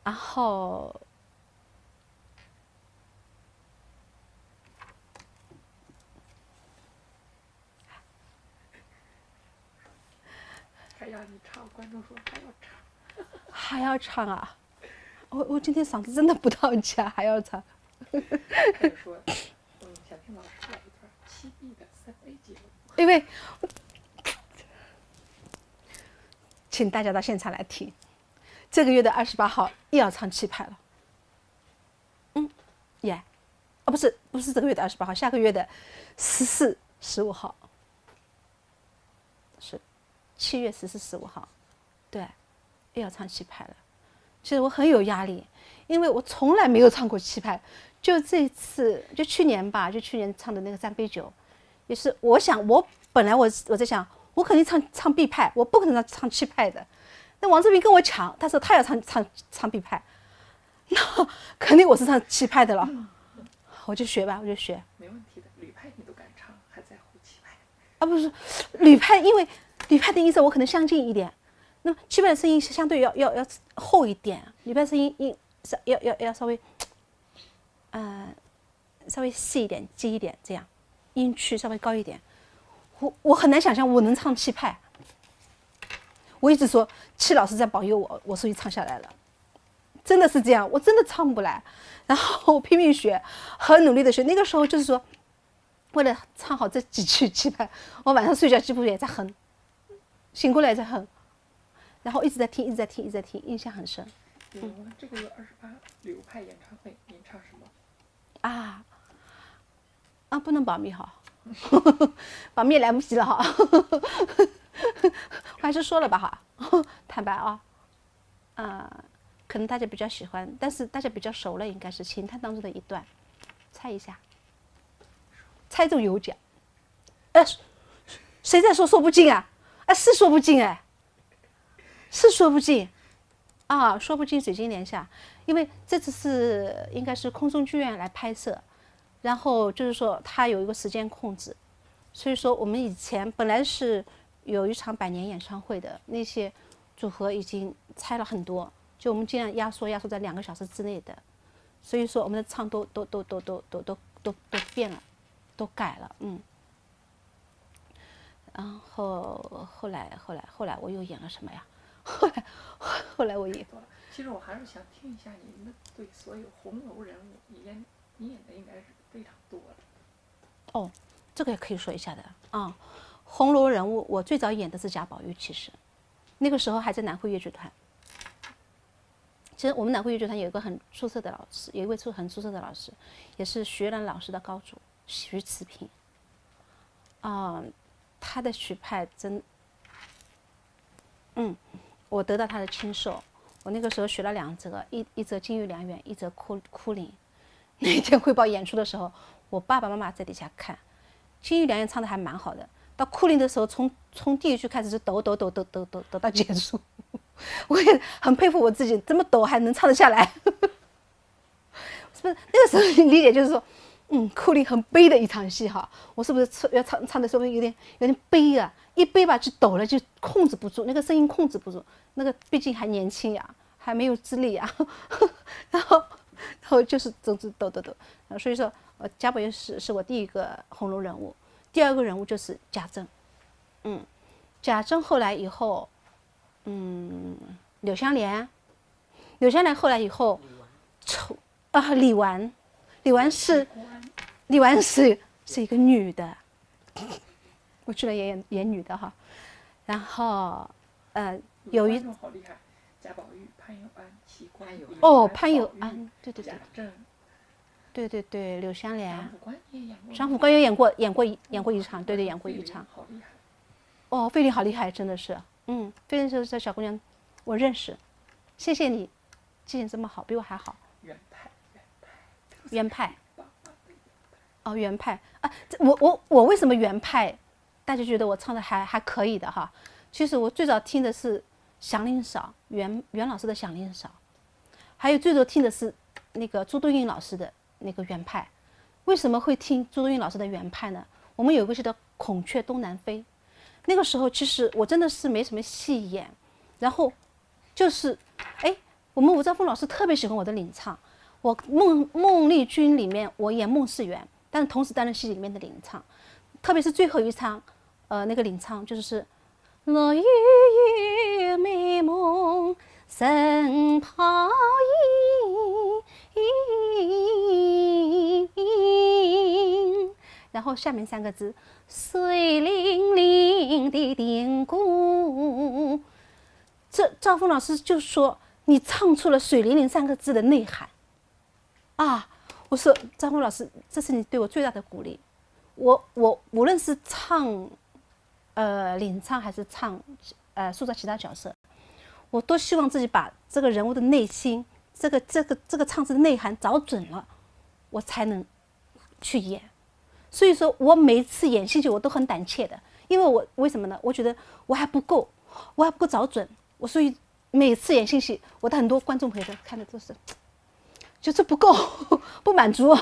C: 然后
A: 还要你唱，观众说还要唱，
C: 还要唱啊！我今天嗓子真的不到家，还要唱。
A: 他就说，想听老师来一段7B的3A 节目。
C: 因为请大家到现场来听，这个月的28号又要唱气派了。不是这个月的28号，下个月的14、15号，是7月14、15号，对，又要唱气派了。其实我很有压力，因为我从来没有唱过气派，就这一次，就去年吧，就去年唱的那个3杯酒，也是我想，我本来我在想，我肯定唱 B 派，我不可能唱气派的。那王志平跟我抢，他说他要唱 B 派，那肯定我是唱气派的了。我就学吧，我就学。
A: 没问题的，吕派你都敢唱，还在乎气派？
C: 啊，不是吕派，因为吕派的音色我可能相近一点，那么气派的声音相对要厚一点，吕派声音要稍微，稍微细一点、低一点，这样音区稍微高一点。我很难想象我能唱气派。我一直说戚老师在保佑我，我所以唱下来了。真的是这样，我真的唱不来，然后拼命学，很努力的学。那个时候就是说，为了唱好这几句气派，我晚上睡觉几乎也在哼，醒过来也在哼，然后一直在听，印象很深。
A: 这个月28柳派演唱会，您唱什么？
C: 不能保密哈，保密来不及了哈，我还是说了吧哈，坦白啊，可能大家比较喜欢，但是大家比较熟了，应该是情探当中的一段，猜一下，猜中有奖。谁在说不尽啊？是说不尽哎，是说不尽啊，说不尽水晶帘下，因为这次是应该是空中剧院来拍摄，然后就是说它有一个时间控制，所以说我们以前本来是有一场100年演唱会的那些组合已经拆了很多。就我们尽量压缩在2个小时之内的，所以说我们的唱都变了，都改了，然后后来我又演了什么呀？后来我演。
A: 其实我还是想听一下您的对所有红楼人物，你演的应该是非常多的。
C: 这个也可以说一下的啊。红楼人物，我最早演的是贾宝玉，其实那个时候还在南汇粤剧团。其实我们南汇粤剧团有一个很出色的老师，有一位很出色的老师，也是学兰老师的高祖徐慈平。他的曲派我得到他的亲授。我那个时候学了2则，一则金玉良缘，一则哭灵。那一天汇报演出的时候，我爸爸妈妈在底下看，金玉良缘唱的还蛮好的，到哭灵的时候，从第一句开始是抖到结束。我也很佩服我自己，这么抖还能唱得下来。是不是那个时候理解就是说，哭灵很悲的一场戏哈，我是不是要唱的时候有点悲啊？一悲吧就抖了，就控制不住，那个声音控制不住，那个毕竟还年轻呀，还没有资历呀。然后就是总之抖。所以说，贾宝玉是我第一个红楼人物，第二个人物就是贾政。贾政后来以后。柳湘莲后来以后，李纨是一个女的，我居然也演女的哈。然后有一
A: 好厉害，贾宝玉、潘有安、齐官
C: 潘有安，对，
A: 贾政，
C: 对，柳湘莲，
A: 张府官也演过，
C: 张府官也演过一场，对，演过一场。
A: 好厉害。
C: 费玲好厉害，真的是。费玲这小姑娘，我认识，谢谢你，记性这么好，比我还好。原派。原派啊！我为什么原派？大家觉得我唱的还可以的哈。其实我最早听的是祥林嫂，袁老师的祥林嫂，还有最早听的是那个朱冬英老师的那个原派。为什么会听朱冬英老师的原派呢？我们有一个戏叫《孔雀东南飞》。那个时候其实我真的是没什么戏演，然后就是我们吴兆峰老师特别喜欢我的领唱，我孟丽君里面我演孟世元，但是同时担任戏里面的领唱，特别是最后一场那个领唱就是落雨雨美梦深泡影，然后下面3个字水灵灵的叮咕，这赵峰老师就说你唱出了水灵灵3个字的内涵啊！我说赵峰老师，这是你对我最大的鼓励。我无论是唱领唱还是唱塑造其他角色，我都希望自己把这个人物的内心，这个唱词的内涵找准了，我才能去演。所以说我每一次演戏剧我都很胆怯的，因为我为什么呢？我觉得我还不够找准。我所以每次演戏剧，我的很多观众朋友看的都是就是不够不满足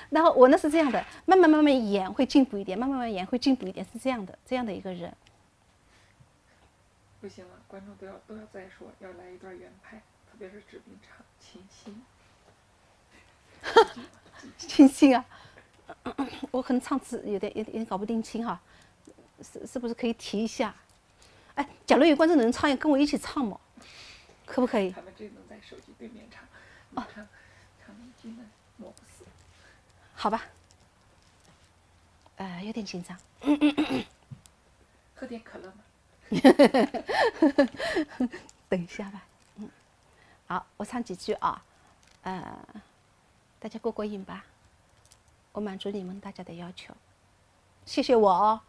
C: 然后我呢是这样的，慢慢演会进步一点，慢慢演会进步一点，是这样的一个人。
A: 不行了，观众都要再说，要来一段原拍，特别是志斌唱清新。
C: 清新啊，我可能唱词有点搞不定清哈，是不是可以提一下？哎，假如有观众能唱，跟我一起唱嘛，可不可以？
A: 他们真能在手机对面唱，你唱一句呢，摸不死。
C: 好吧，有点紧张。
A: 喝点可乐吗？
C: 等一下吧，好，我唱几句啊，大家过瘾吧，我满足你们大家的要求，谢谢我哦。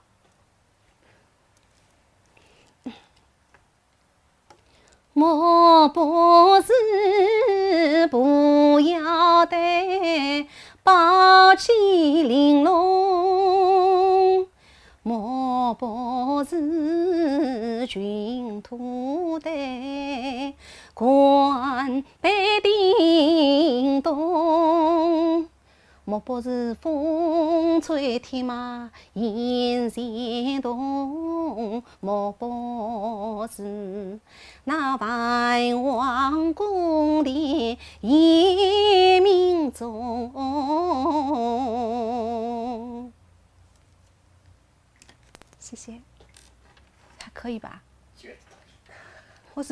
C: 莫不是不要得宝气玲珑，莫不是君图的冠北叮咚，莫不是风吹天马引线动，莫不是那万王宫的夜明钟。谢谢，还可以吧？我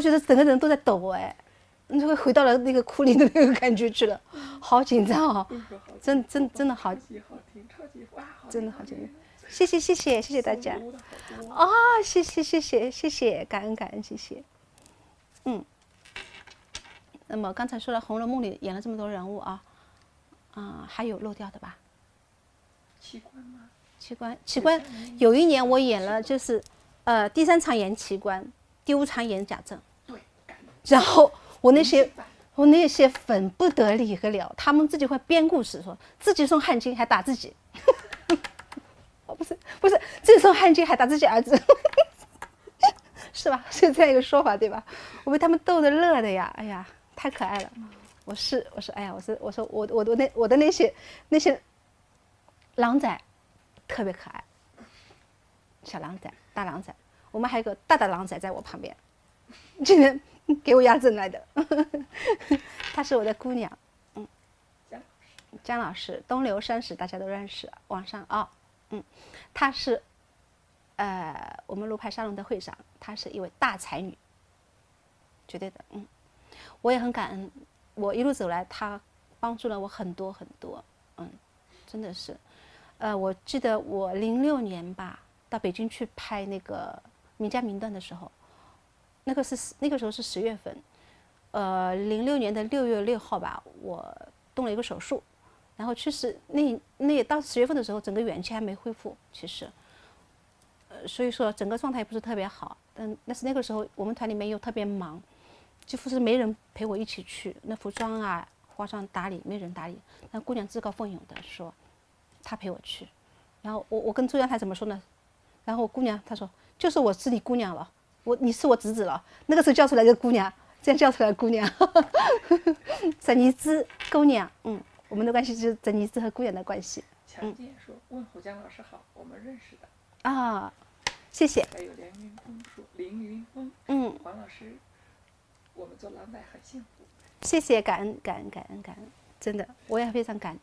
C: 觉得整个人都在抖哎，你就会回到了那个哭灵的那个感觉去了，好紧张啊！真的好，真的好紧张。谢谢大家啊！谢谢，感恩，谢谢。那么刚才说了《红楼梦》里演了这么多人物啊，还有漏掉的吧？
A: 奇观吗？
C: 奇观，有一年我演了，就是第3场演奇观，第5场演贾政。
A: 对。
C: 然后我那些粉不得了，他们自己会编故事，说自己送汗巾还打自己。哦，不是，自己送汗巾还打自己儿子，是吧？是这样一个说法，对吧？我被他们逗得乐的呀，哎呀，太可爱了。我说，哎呀，我的那些狼崽特别可爱，小狼崽、大狼崽，我们还有个大狼崽在我旁边，今天给我压阵来的。她是我的姑娘，姜老师，东流山史大家都认识，网上啊，她是我们卢牌沙龙的会长，她是一位大才女，绝对的，我也很感恩，我一路走来，她帮助了我很多，真的是。我记得我06年吧，到北京去拍那个《名家名段》的时候，那个时候是10月份，06年的6月6号吧，我动了一个手术，然后其实那到10月份的时候，整个元气还没恢复，其实，所以说整个状态也不是特别好，但是那个时候我们团里面又特别忙，几乎是没人陪我一起去，那服装啊、化妆打理没人打理，那姑娘自告奋勇的说。他陪我去，然后我跟中央台怎么说呢？然后我姑娘她说，就是我是你姑娘了，你是我侄子了。那个时候叫出来的姑娘，这样叫出来的姑娘，整妮子姑娘，我们的关系就是整妮子和姑娘的关系。
A: 强健说：“问候姜老师好，我们认识的。”
C: 啊，谢谢。
A: 还有凌云峰说：“凌云峰，黄老师，我们做狼崽很幸福。”
C: 谢谢，感恩，真的，我也非常感恩。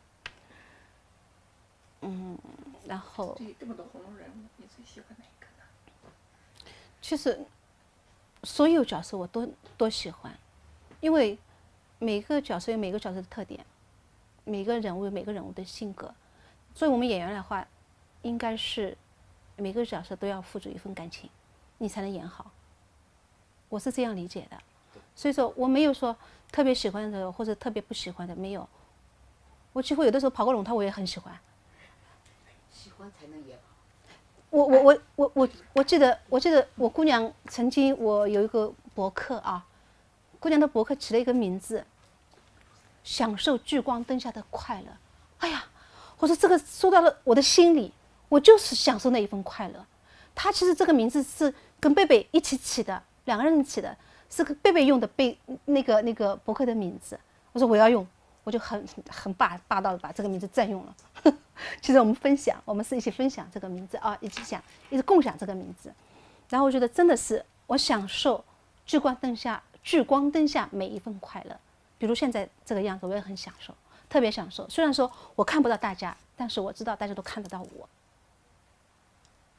C: 然后
A: 这么多红楼人物，你最喜欢哪一个呢？
C: 其实所有角色我都喜欢，因为每个角色有每个角色的特点，每个人物有每个人物的性格。作为我们演员的话，应该是每个角色都要付出一份感情，你才能演好。我是这样理解的，所以说我没有说特别喜欢的或者特别不喜欢的，没有。我几乎有的时候跑个龙套我也很喜欢。
B: 喜欢才能演好。
C: 我记得我姑娘曾经我有一个博客啊，姑娘的博客起了一个名字，享受聚光灯下的快乐。哎呀，我说这个说到了我的心里，我就是享受那一份快乐。她其实这个名字是跟贝贝一起起的，两个人起的，是个贝贝用的那个博客的名字。我说我要用，我就很霸道的把这个名字占用了。其实我们分享，我们是一起分享这个名字啊，一起共享这个名字。然后我觉得真的是我享受聚光灯下每一份快乐。比如现在这个样子，我也很享受，特别享受。虽然说我看不到大家，但是我知道大家都看得到我，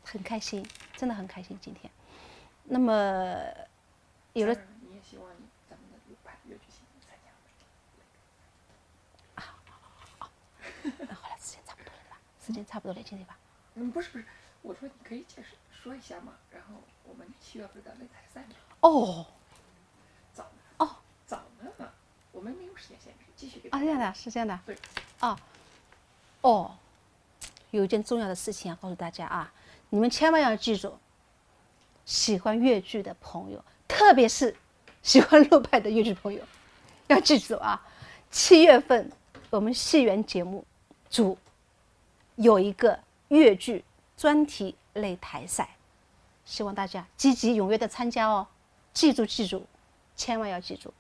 C: 很开心，真的很开心今天。那么有了，
A: 你也希望咱们的鲁派越剧系参加。
C: 那好了，时间差不多了吧？时间差不多了，今天吧。
A: 不是，我说你可以解释说一下嘛，然后我们7月份的擂台赛嘛。
C: 哦，
A: 早呢。
C: 哦，
A: 早呢，我们没有时间限制，继续给。
C: 啊，这样的，是这样的。
A: 对。
C: 哦，有一件重要的事情要告诉大家啊，你们千万要记住，喜欢越剧的朋友，特别是喜欢陆派的越剧朋友，要记住啊，7月份我们戏园节目组有一个越剧专题擂台赛，希望大家积极踊跃的参加哦，记住，千万要记住。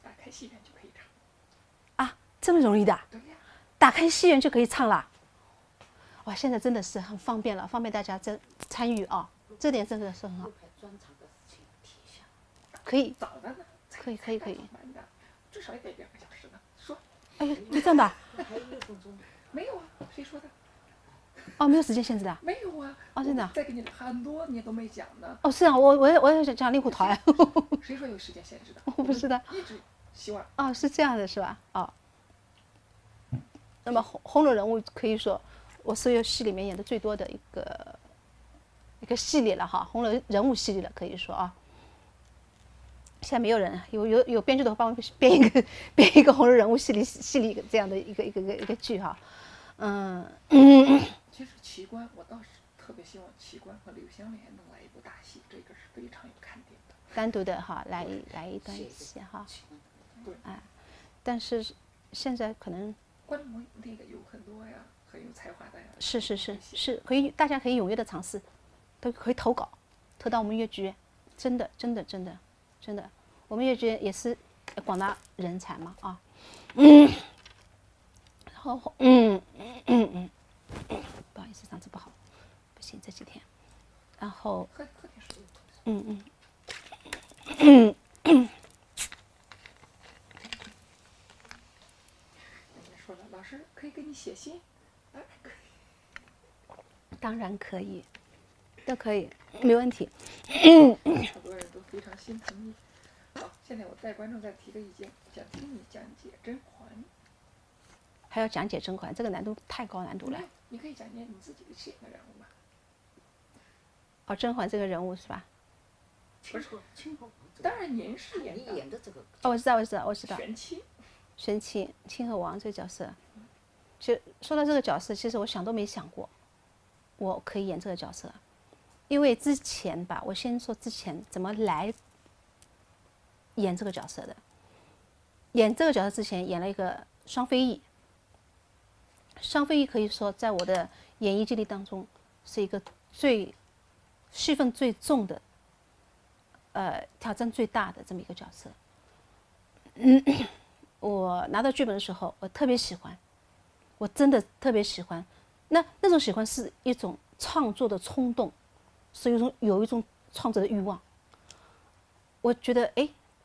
A: 打开戏园就可以唱。
C: 啊，这么容易的？
A: 对呀。
C: 打开戏园就可以唱了。哇，现在真的是很方便了，方便大家参与啊，这点真的是很好。可以。
A: 早的呢。
C: 可以。
A: 至少也得2个小时呢。说。
C: 哎呀，就这样的。
B: 还有6分钟。
A: 没有啊，谁说的？
C: 哦，没有时间限制的。
A: 没有啊。
C: 哦，真的。
A: 再给你很多你都没讲呢。
C: 哦，是啊，我也讲令狐桃呀。
A: 谁说有时间限制的？
C: 我不知道。
A: 一直希望。
C: 哦，是这样的，是吧？哦。那么红楼人物可以说我所有戏里面演的最多的一个系列了哈，红楼人物系列了，可以说啊。现在没有人有编剧的话帮我编一个红楼人物系列这样的一个剧哈。
A: 其实奇观我倒是特别希望奇观和柳湘莲能来一部大戏，这个是非常有看点的。
C: 单独的哈，来一段戏哈。
A: 对。
C: 但是现在可能。
A: 观众那个有很多呀，很有才华的呀。
C: 是，大家可以踊跃的尝试，都可以投稿，投到我们越剧院，真的，我们越剧院也是广大人才嘛啊。然后不好意思，嗓子不好，不行这几天。然后
A: 喝点水。说了，老师可以给你写信，
C: 当然可以，都可以，没问题。
A: 好多人都非常心疼你。好，现在我带观众再提个意见，想听你讲解甄嬛。
C: 还要讲解甄嬛，这个难度太高难度了。
A: 你可以讲解你自己写的人物吗？
C: 哦，甄嬛这个人物是吧？
A: 不是，当然您是
B: 演的这个。
C: 哦，我知道。玄清清河王这个角色，就说到这个角色，其实我想都没想过，我可以演这个角色，因为之前吧，我先说之前怎么来演这个角色的。演这个角色之前，演了一个双飞翼。双飞翼可以说在我的演艺经历当中是一个戏份最重的，挑战最大的这么一个角色。我拿到剧本的时候，我特别喜欢，我真的特别喜欢。那种喜欢是一种创作的冲动，是有一种创作的欲望。我觉得，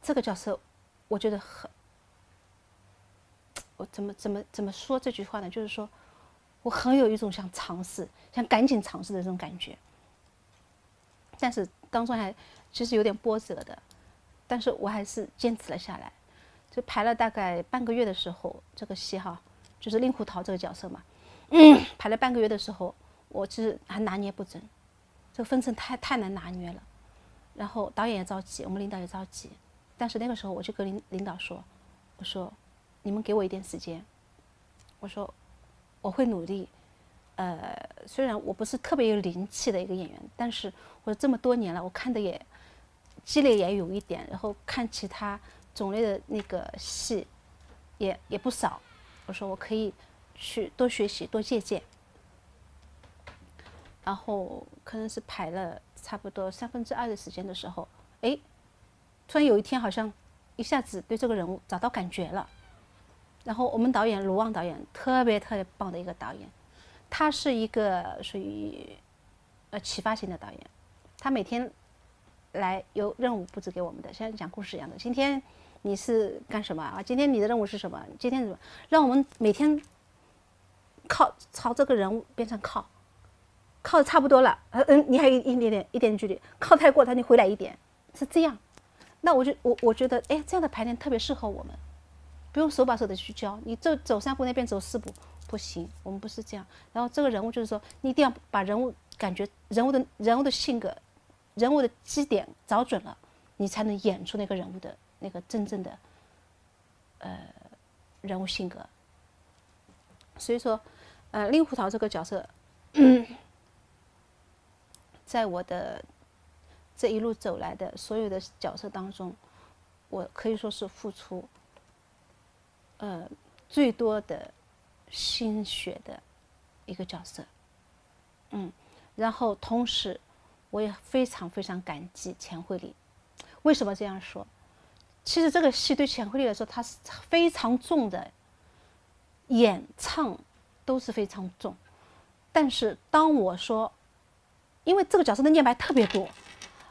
C: 这个角色，我觉得我怎么说这句话呢？就是说，我很有一种想赶紧尝试的这种感觉。但是当中其实有点波折的，但是我还是坚持了下来。就排了大概半个月的时候，这个戏哈就是令狐桃这个角色嘛。排了半个月的时候，我其实还拿捏不准，这个分寸太难拿捏了。然后导演也着急，我们领导也着急。但是那个时候我就跟领导说，我说你们给我一点时间，我说我会努力。虽然我不是特别有灵气的一个演员，但是我这么多年了，我看的也积累也有一点，然后看其他种类的那个戏也不少。我说我可以去多学习多借鉴。然后可能是排了差不多2/3的时间的时候，哎，突然有一天好像一下子对这个人物找到感觉了。然后我们导演卢旺导演特别棒的一个导演，他是一个属于启发型的导演，他每天来有任务布置给我们的，像讲故事一样的。今天你是干什么啊？今天你的任务是什么？今天怎么？让我们每天朝这个人物边上靠的差不多了，你还有一点距离，靠太过，你回来一点，是这样。那我觉得，哎，这样的排练特别适合我们，不用手把手的去教，你走3步那边走4步不行，我们不是这样。然后这个人物就是说，你一定要把人物感觉人物的性格、人物的基点找准了，你才能演出那个人物的那个真正的人物性格。所以说，令狐桃这个角色。在我的这一路走来的所有的角色当中，我可以说是付出最多的心血的一个角色。然后同时我也非常感激钱慧丽。为什么这样说？其实这个戏对钱慧丽来说，它是非常重的，演唱都是非常重。但是当我说，因为这个角色的念白特别多，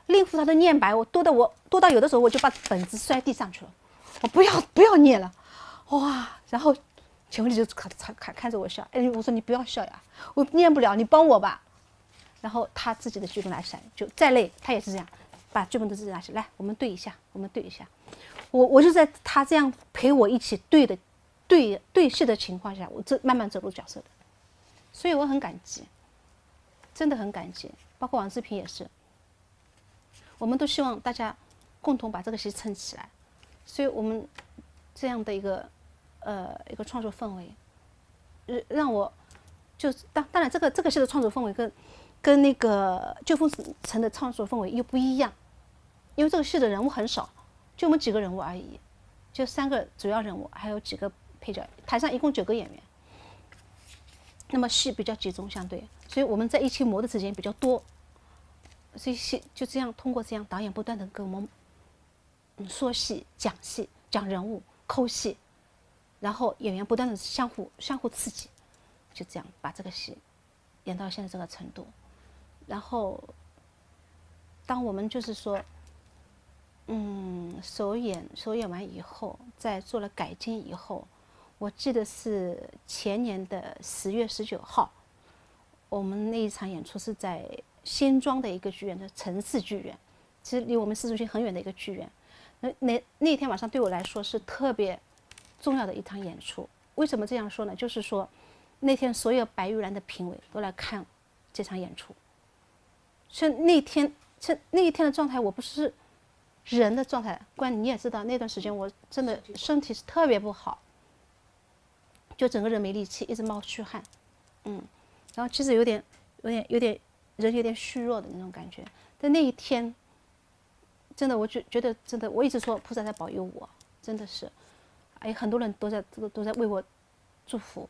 C: 令狐桃的念白我多到有的时候我就把本子摔地上去了，我不要念了，哇！然后钱慧丽就看着我笑，哎，我说你不要笑呀，我念不了，你帮我吧。然后他自己的剧本拿起来，就再累他也是这样，把剧本都自己拿起来，来我们对一下。我就在他这样陪我一起对戏的情况下，我慢慢走入角色的，所以我很感激。真的很感激，包括王志平也是，我们都希望大家共同把这个戏撑起来，所以我们这样的一个创作氛围，让我就当然这个戏的创作氛围跟那个旧风城的创作氛围又不一样，因为这个戏的人物很少，就我们几个人物而已，就3个主要人物，还有几个配角，台上一共9个演员。那么戏比较集中，相对，所以我们在一起磨的时间比较多，所以戏就这样通过这样导演不断的跟我们说戏、讲人物、抠戏，然后演员不断的相互刺激，就这样把这个戏演到现在这个程度。然后当我们就是说首演完以后，在做了改进以后，我记得是前年的10月19号，我们那一场演出是在新庄的一个剧院的城市剧院，其实离我们市中心很远的一个剧院。那天晚上对我来说是特别重要的一场演出。为什么这样说呢？就是说那天所有白玉兰的评委都来看这场演出，所以那一天的状态，我不是人的状态。关你也知道，那段时间我真的身体是特别不好。就整个人没力气，一直冒虚汗，然后其实有点人有点虚弱的那种感觉。但那一天，真的我觉得真的，我一直说菩萨在保佑我，真的是，哎，很多人都在为我祝福。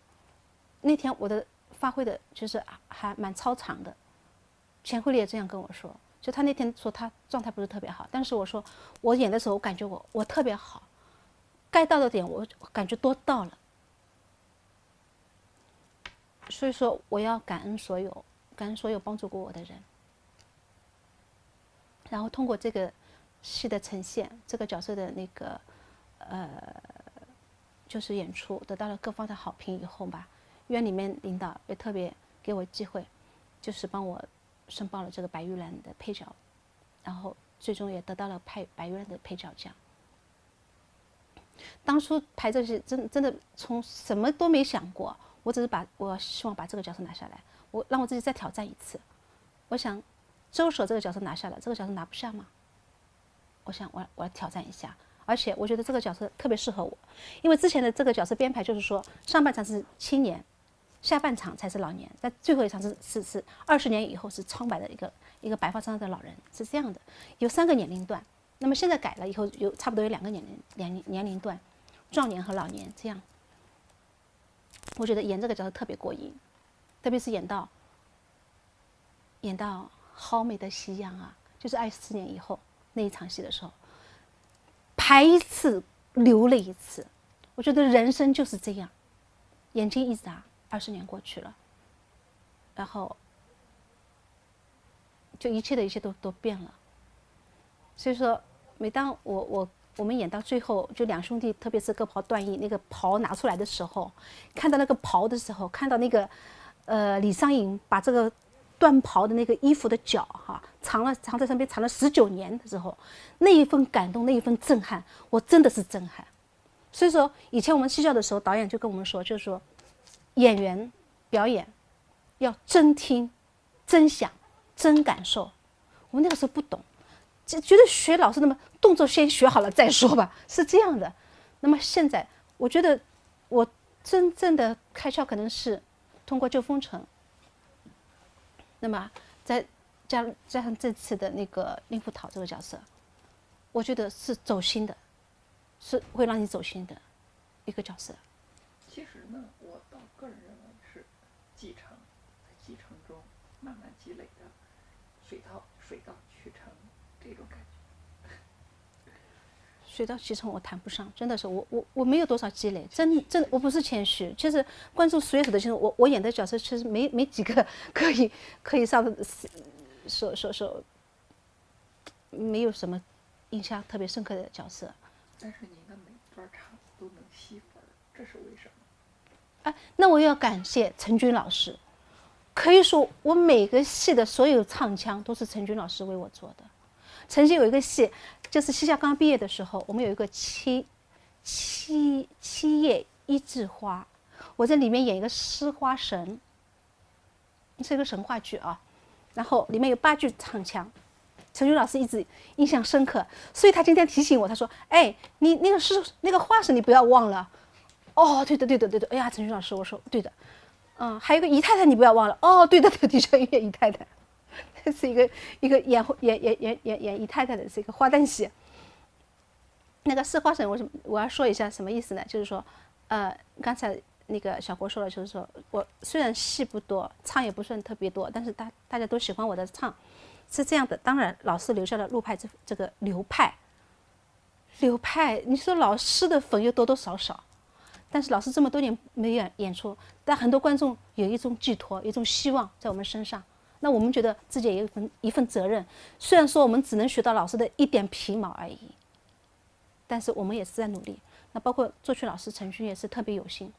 C: 那天我的发挥的就是还蛮超常的，钱慧丽也这样跟我说，就他那天说他状态不是特别好，但是我说我演的时候我感觉我特别好，该到的点我感觉都到了。所以说我要感恩所有帮助过我的人，然后通过这个戏的呈现，这个角色的那个就是演出得到了各方的好评以后吧，院里面领导也特别给我机会，就是帮我申报了这个白玉兰的配角，然后最终也得到了白玉兰的配角奖。当初拍这些真的从什么都没想过，我只是我希望把这个角色拿下来，我让我自己再挑战一次。我想周舍这个角色拿下来，这个角色拿不下吗？我想我要挑战一下，而且我觉得这个角色特别适合我，因为之前的这个角色编排就是说上半场是青年，下半场才是老年，在最后一场是20年以后是苍白的一个白发苍苍的老人，是这样的，有3个年龄段。那么现在改了以后，差不多有2个年龄段，壮年和老年这样。我觉得演这个角色特别过瘾，特别是演到好美的夕阳啊，就是24年以后那一场戏的时候，拍一次流泪一次。我觉得人生就是这样，眼睛一眨，20年过去了，然后就一切都变了。所以说，每当我们演到最后，就2兄弟，特别是各袍断义那个袍拿出来的时候，看到那个袍的时候，看到那个李商隐把这个断袍的那个衣服的角藏在上面藏了19年的时候，那一份感动，那一份震撼，我真的是震撼。所以说，以前我们戏校的时候，导演就跟我们说，就是说，演员表演要真听、真想、真感受。我们那个时候不懂。觉得学老师那么动作先学好了再说吧，是这样的。那么现在我觉得我真正的开窍可能是通过《救风尘》，那么再加上这次的那个令狐桃这个角色，我觉得是走心的，是会让你走心的一个角色。
A: 其实呢，我倒个人认为是继承，在继承中慢慢积累的水到渠成这种感觉。
C: 水到渠成我谈不上，真的是我没有多少积累，真我不是谦虚。其实观众所有的清楚，我演的角色其实没几个可以上的说没有什么印象特别深刻的角色。
A: 但是您的每段场都能吸粉，这是为什么？
C: 哎，那我要感谢陈军老师，可以说我每个戏的所有唱腔都是陈军老师为我做的。曾经有一个戏，就是戏校刚毕业的时候，我们有一个七叶一枝花，我在里面演一个施花神，是一个神话剧啊。然后里面有8句唱腔，陈军老师一直印象深刻，所以他今天提醒我，他说：“哎，你那个花神你不要忘了。”哦，对的。哎呀，陈军老师，我说对的。还有一个姨太太你不要忘了。哦，对的，的确演姨太太。这是一个演姨太太的是一个花旦戏。那个施花神，我要说一下什么意思呢？就是说，刚才那个小郭说了，就是说我虽然戏不多，唱也不算特别多，但是大家都喜欢我的唱，是这样的。当然，老师留下了陆派这个流派，你说老师的粉有多少？但是老师这么多年没演出，但很多观众有一种寄托，一种希望在我们身上。那我们觉得自己也有一份责任，虽然说我们只能学到老师的一点皮毛而已，但是我们也是在努力。那包括作曲老师陈勋也是特别有心，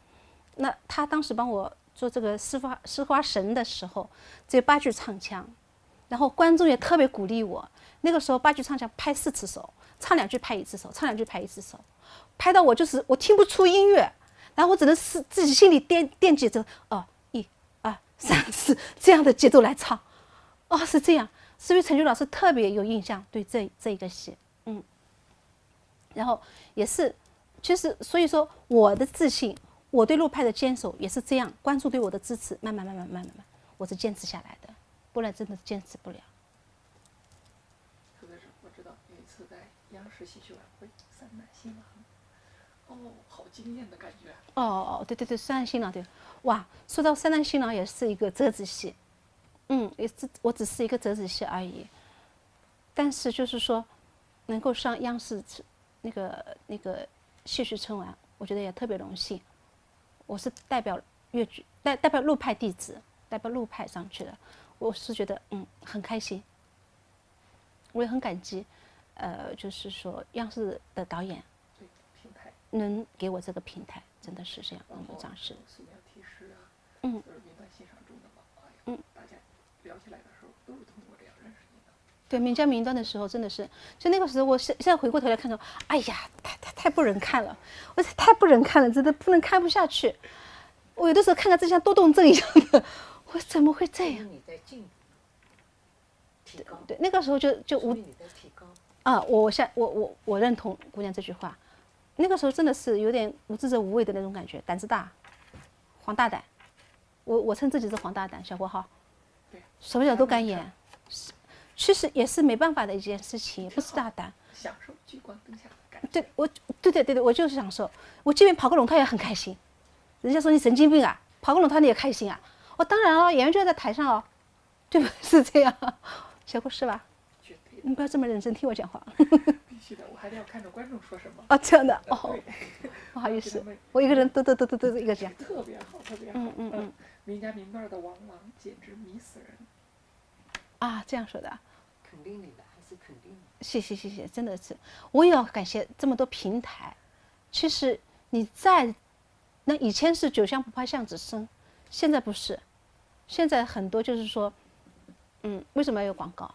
C: 那他当时帮我做这个施花神的时候，只有8句唱腔，然后观众也特别鼓励我。那个时候8句唱腔拍4次手，唱2句拍1次手，唱2句拍1次手，拍到我就是我听不出音乐，然后我只能是自己心里惦记着1、2、3、4这样的节奏来唱。是这样，所以陈军老师特别有印象对这一个戏。然后也是，其实所以说我的自信，我对陆派的坚守也是这样，观众对我的支持，慢慢，我是坚持下来的，不然真的坚持不了。
A: 特别是我知道有一次在央视戏曲晚会，三代新郎，好惊艳的感觉。
C: 对，三代新郎对，哇，说到三代新郎也是一个折子戏，我只是一个折子戏而已，但是就是说，能够上央视那个戏曲春晚，我觉得也特别荣幸。我是代表粤剧，代表陆派弟子，代表陆派上去的，我是觉得很开心，我也很感激，就是说央视的导演
A: 平台
C: 能给我这个平台，真的是这样，能够展示。
A: 素描题诗啊，就是名段欣赏中的嘛，大家聊起来的时候都是通过这样认识你的。
C: 对，名家名段的时候，真的是，就那个时候，我现在回过头来看说，哎呀，太不忍看了，我太不忍看了，真的不能看不下去。我有的时候看看这像多动症一样的，我怎么会这样？
B: 你在进步，提高。
C: 对，那个时候就
B: 说明你在提高。
C: 啊，我认同姑娘这句话。那个时候真的是有点无知者无畏的那种感觉，胆子大，黄大胆。我称自己是黄大胆，小国豪，什么叫都敢演。其实也是没办法的一件事情，也不是大胆。
A: 享受聚光灯下的感觉。
C: 对，对，我就是享受。我即便跑个龙套也很开心。人家说你神经病啊，跑个龙套你也开心啊？我当然了，演员就在台上哦，对吧？是这样，小郭是吧？
A: 绝对的。
C: 你不要这么认真听我讲话。
A: 必须的，我还得要看着观众说什么。
C: 哦，这样的哦，
A: 对，
C: 不好意思，我一个人都一个讲。
A: 特别好，特别好。名家名段的王朗简直迷死人。
C: 啊，这样说的啊。
B: 肯定你的，还是肯定你。
C: 谢谢，真的是，我也要感谢这么多平台。其实你在那以前是酒香不怕巷子深，现在不是，现在很多就是说，为什么要有广告？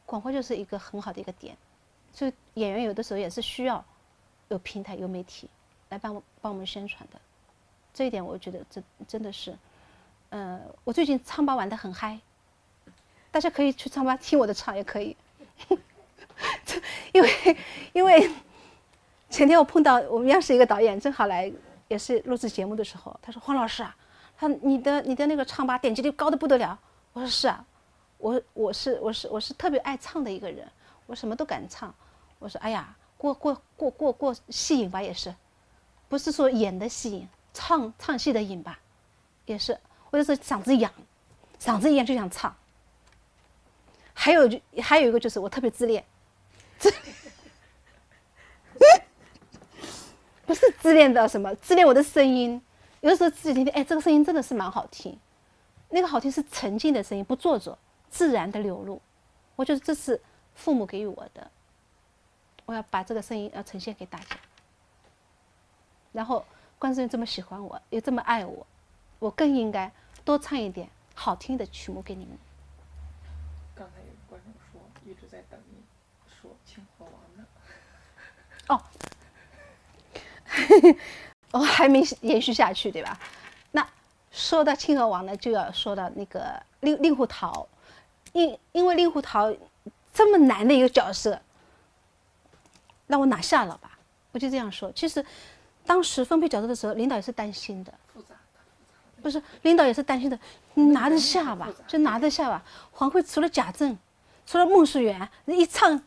C: 广告就是一个很好的一个点，所以演员有的时候也是需要有平台、有媒体来帮我们宣传的。这一点我觉得真的是，我最近唱吧玩得很嗨，大家可以去唱吧听我的唱也可以。因为前天我碰到我们央视一个导演，正好来也是录制节目的时候，他说黄老师啊，他你的那个唱吧点击率高的不得了。我说是啊，我是特别爱唱的一个人，我什么都敢唱。我说哎呀，过戏瘾吧也是，不是说演的戏瘾，唱戏的瘾吧，也是。我就是嗓子痒一痒就想唱。还有一个就是我特别自恋，不是自恋的什么，自恋我的声音。有的时候自己听听，哎，这个声音真的是蛮好听。那个好听是沉静的声音，不做作，自然的流露。我觉得这是父母给予我的，我要把这个声音要呈现给大家。然后观众又这么喜欢我，又这么爱我，我更应该多唱一点好听的曲目给你们。
A: 刚才有个观众说一直在等你说清河王呢。
C: 哦，还没延续下去，对吧？那说到清河王呢，就要说到那个令狐桃，因为令狐桃这么难的一个角色，让我拿下了吧？我就这样说。其实当时分配角色的时候，领导也是担心的。不是，领导也是担心的，你拿得下吧？就拿得下吧。黄慧除了贾政，除了孟素媛，一唱，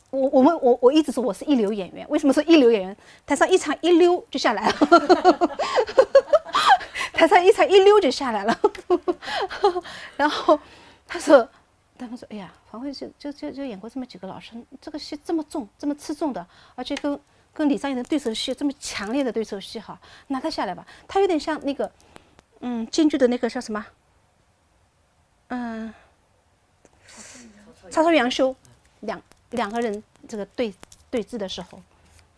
C: 我一直说我是一流演员。为什么说一流演员？台上一唱一溜就下来了，台上一唱一溜就下来了。然后他们说，哎呀，黄慧就演过这么几个老生，这个戏这么重，这么吃重的，而且跟李商隐的对手戏这么强烈的对手戏，哈，拿他下来吧。他有点像那个。京剧的那个叫什么？曹操杨修，两个人这个对峙的时候，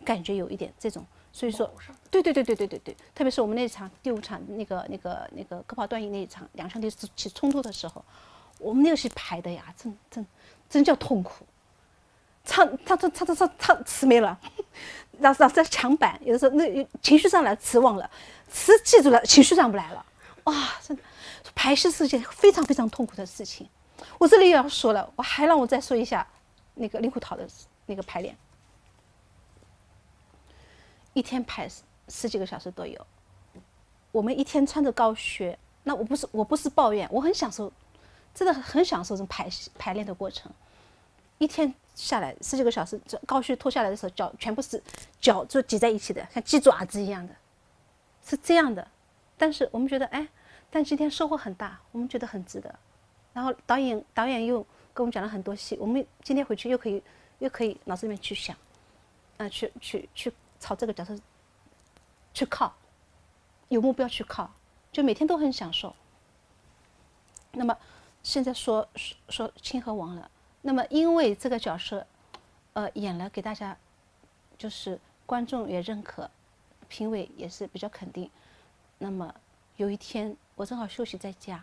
C: 感觉有一点这种，所以说，对，特别是我们那场第5场那个各跑断翼那一场，两兄弟起冲突的时候，我们那个戏排的呀，真叫痛苦，唱词没了，老在抢板，有的时候那情绪上来词忘了，词记住了，情绪上不来了。哇，真的，排戏是件非常非常痛苦的事情。我这里也要说了，我还让我再说一下那个令狐桃的那个排练，一天排10几个小时都有。我们一天穿着高靴，那我不是抱怨，我很享受，真的很享受这种排练的过程。一天下来10几个小时，高靴脱下来的时候，全部是脚就挤在一起的，像鸡爪子一样的，是这样的。但是我们觉得，哎，但今天收获很大，我们觉得很值得。然后导演又跟我们讲了很多戏，我们今天回去又可以脑子里面去想，去朝这个角色去靠，有目标去靠，就每天都很享受。那么现在说清河王了，那么因为这个角色，演了给大家，就是观众也认可，评委也是比较肯定。那么有一天我正好休息在家，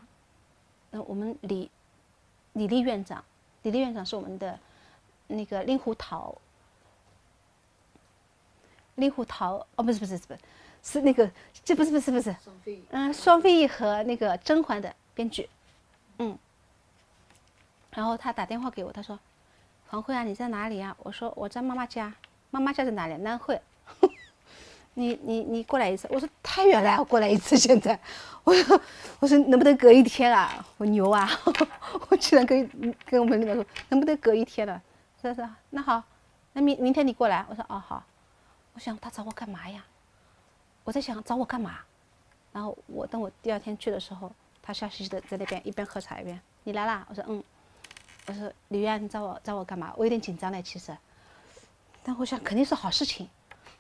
C: 我们李丽院长是我们的那个令狐桃令狐桃哦，不是，是那个这不是，
A: 双飞翼，
C: 双飞翼和那个甄嬛的编剧，然后他打电话给我，他说：“黄慧啊，你在哪里啊？”我说：“我在妈妈家。”妈妈家在哪里？南汇。你过来一次。我说太远了，我过来一次。现在，我说能不能隔一天啊？我牛啊！我居然跟我们领导说能不能隔一天了？是那好，那明天你过来。我说哦好。我想他找我干嘛呀？我在想找我干嘛？然后等我第二天去的时候，他笑嘻嘻的在那边一边喝茶一边，你来啦？我说嗯。我说李媛，你找我干嘛？我有点紧张嘞，其实。但我想肯定是好事情，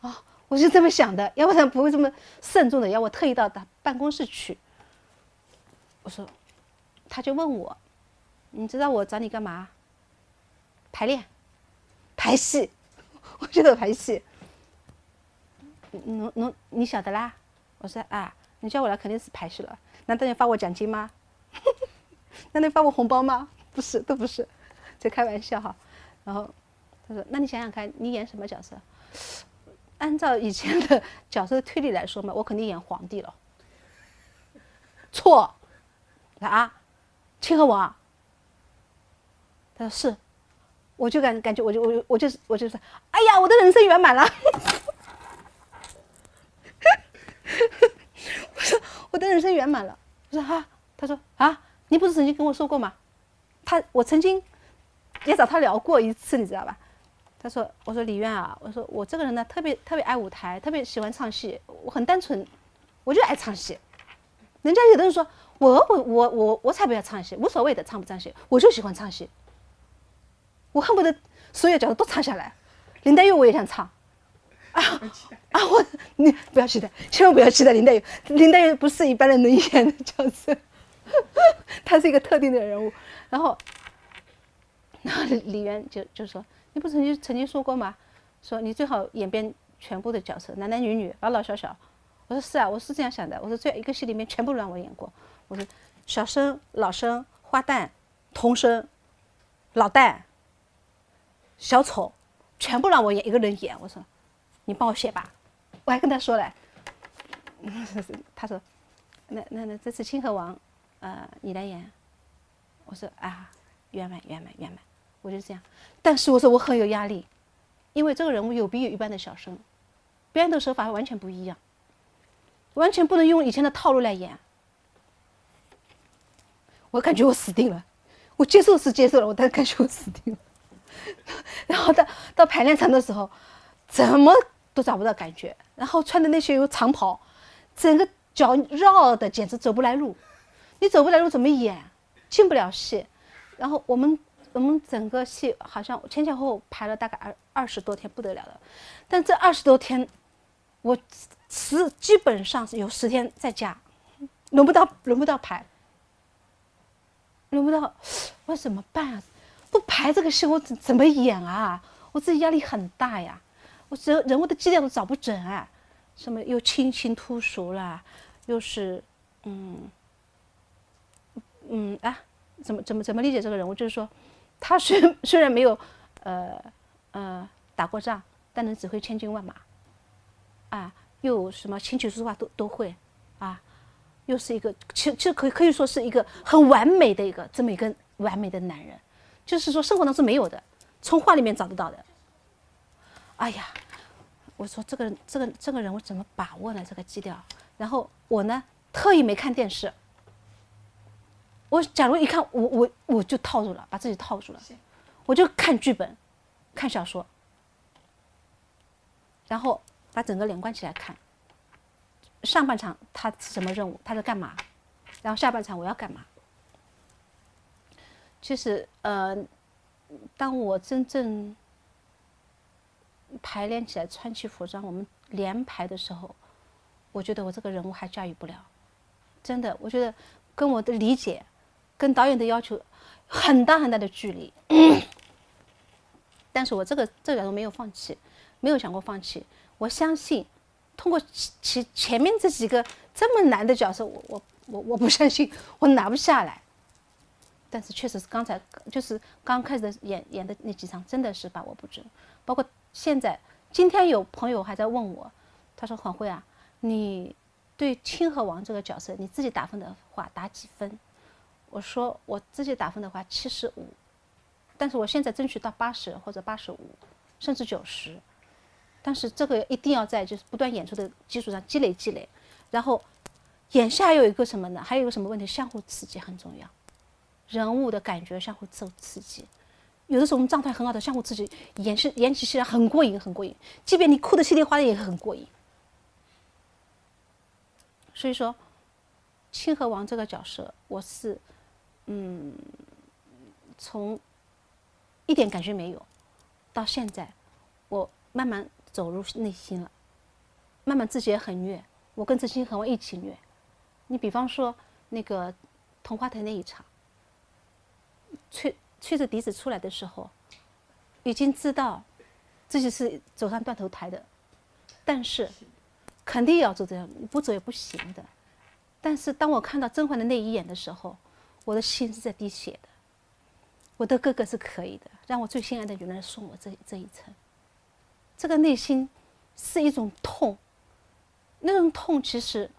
C: 啊，我是这么想的，要不然不会这么慎重的要我特意到他办公室去。我说，他就问我，你知道我找你干嘛？排练，排戏，我觉得排戏。你晓得啦？我说啊，你叫我来肯定是排戏了，难道你发我奖金吗？难道你发我红包吗？不是，都不是，在开玩笑哈。然后他说：“那你想想看，你演什么角色？按照以前的角色推理来说嘛，我肯定演皇帝了。错，啊，清河王。他说是，我就感觉我就是，哎呀，我的人生圆满了。我说我的人生圆满了。我说啊，他说啊，你不是曾经跟我说过吗？我曾经也找他聊过一次，你知道吧？”我说李媛啊，我说我这个人呢，特别爱舞台，特别喜欢唱戏，我很单纯，我就爱唱戏。人家有的人说我才不要唱戏，无所谓的唱不唱戏，我就喜欢唱戏。我恨不得所有角色都唱下来。林黛玉我也想唱，你不要期待，千万不要期待林黛玉。林黛玉不是一般人能演的角色，她是一个特定的人物。然后李媛就说。你不曾经说过吗？说你最好演遍全部的角色，男男女女，老老小小。我说是啊，我是这样想的。我说这一个戏里面全部让我演过。我说小生、老生、花旦、童生、老旦、小丑，全部让我一个人演。我说你帮我写吧。我还跟他说嘞，他说那这次清河王，你来演。我说啊，圆满。我就这样，但是我说我很有压力，因为这个人物有别于一般的小生，表演的手法完全不一样，完全不能用以前的套路来演。我感觉我死定了，我接受是接受了，但感觉我死定了。然后到排练场的时候，怎么都找不到感觉，然后穿的那些长袍，整个脚绕的简直走不来路，你走不来路怎么演？进不了戏。然后我们整个戏好像前后排了大概20多天，不得了了。但这20多天，我基本上有10天在家，轮不到排，轮不到，我怎么办啊？不排这个戏我怎么演啊？我自己压力很大呀，我人物的基调都找不准啊，什么又清新脱俗啦，又是怎么理解这个人物？就是说，他虽然没有打过仗，但能指挥千军万马，啊，又什么琴棋书画都会，啊，又是一个其实可以说是一个很完美的这么一个完美的男人，就是说生活当中没有的，从画里面找得到的。哎呀，我说这个人我怎么把握呢？这个基调。然后我呢特意没看电视。我假如一看，我就套住了，把自己套住了，我就看剧本，看小说，然后把整个连贯起来看。上半场他是什么任务，他在干嘛，然后下半场我要干嘛。其实当我真正排练起来，穿起服装，我们连排的时候，我觉得我这个人物还驾驭不了，真的，我觉得跟我的理解。跟导演的要求很大的距离，但是我这个角度没有放弃，没有想过放弃。我相信，通过前面这几个这么难的角色，我不相信我拿不下来。但是确实是刚开始的演的那几场真的是把握不准，包括现在今天有朋友还在问我，他说：“黄慧啊，你对清河王这个角色，你自己打分的话打几分？”我说我自己打分的话75，但是我现在争取到80或者85，甚至90。但是这个一定要在就是不断演出的基础上积累，然后眼下有一个什么呢？还有一个什么问题？相互刺激很重要，人物的感觉相互刺激。有的时候我们状态很好的相互刺激，演起戏来很过瘾，即便你哭得稀里哗啦也很过瘾。所以说，清河王这个角色，我是从一点感觉没有，到现在，我慢慢走入内心了，慢慢自己也很虐，我跟着清河王一起虐。你比方说那个桐花藤那一场，吹着笛子出来的时候，已经知道自己是走上断头台的，但是肯定要走这样，不走也不行的。但是当我看到甄嬛的那一眼的时候，我的心是在滴血的。我的哥哥是可以的，让我最心爱的女人送我这一程。这个内心是一种痛，那种痛其实，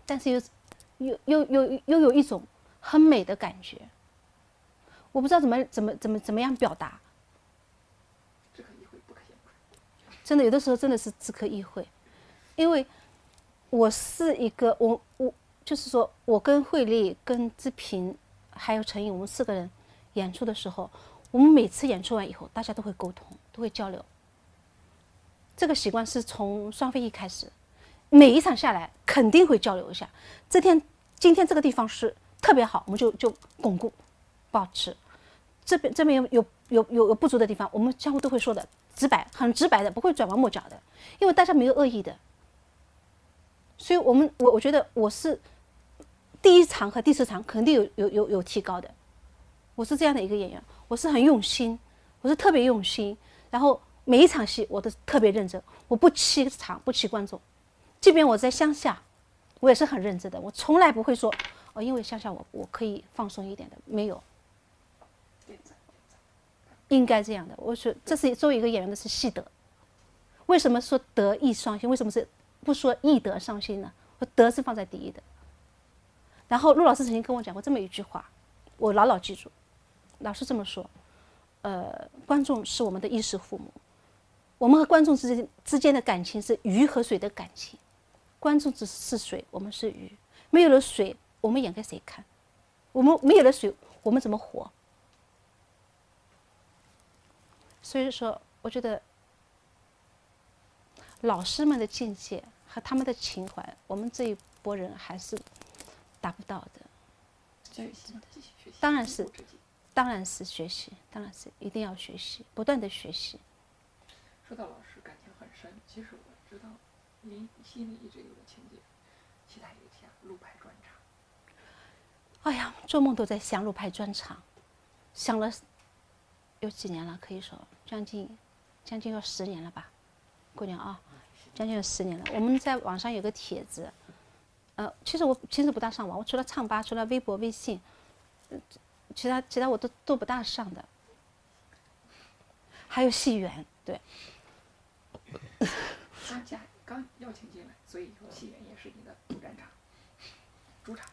C: 但是又有一种很美的感觉。我不知道怎么样表达。
A: 只可意会不可言传。
C: 真的有的时候真的是只可意会，因为我是一个我就是说我跟慧丽、跟志平还有陈颖，我们4个人演出的时候，我们每次演出完以后，大家都会沟通，都会交流。这个习惯是从双飞翼开始，每一场下来肯定会交流一下。今天这个地方是特别好，我们就巩固保持。这边有不足的地方，我们相互都会说的，很直白的，不会转弯抹角的，因为大家没有恶意的。所以我觉得我是第1场和第4场肯定有提高的。我是这样的一个演员，我是很用心，我是特别用心，然后每一场戏我都特别认真，我不欺场不欺观众。即便我在乡下，我也是很认真的，我从来不会说因为乡下我可以放松一点的，没有。应该这样的，我说这是作为一个演员的是戏德。为什么说德艺双馨？为什么是不说艺德双馨呢？我德是放在第一的。然后陆老师曾经跟我讲过这么一句话，我牢牢记住。老师这么说，观众是我们的衣食父母，我们和观众之间的感情是鱼和水的感情。观众只是水，我们是鱼，没有了水，我们演给谁看？我们没有了水，我们怎么活？所以说，我觉得老师们的境界和他们的情怀，我们这一波人还是达不到的。
A: 学习，继续学习。
C: 当然是学习，当然是一定要学习，不断的学习。
A: 说到老师感情很深，其实我知道您心里一直有个情节，期待有一天录拍专场。
C: 哎呀，做梦都在想录拍专场，想了有几年了，可以说将近要10年了吧，姑娘啊，将近有10年了。我们在网上有个帖子，其实我平时不大上网，我除了唱吧，除了微博、微信，其他我都不大上的。还有戏园，对。
A: 刚邀请进来，所以以后戏园也是你的主场。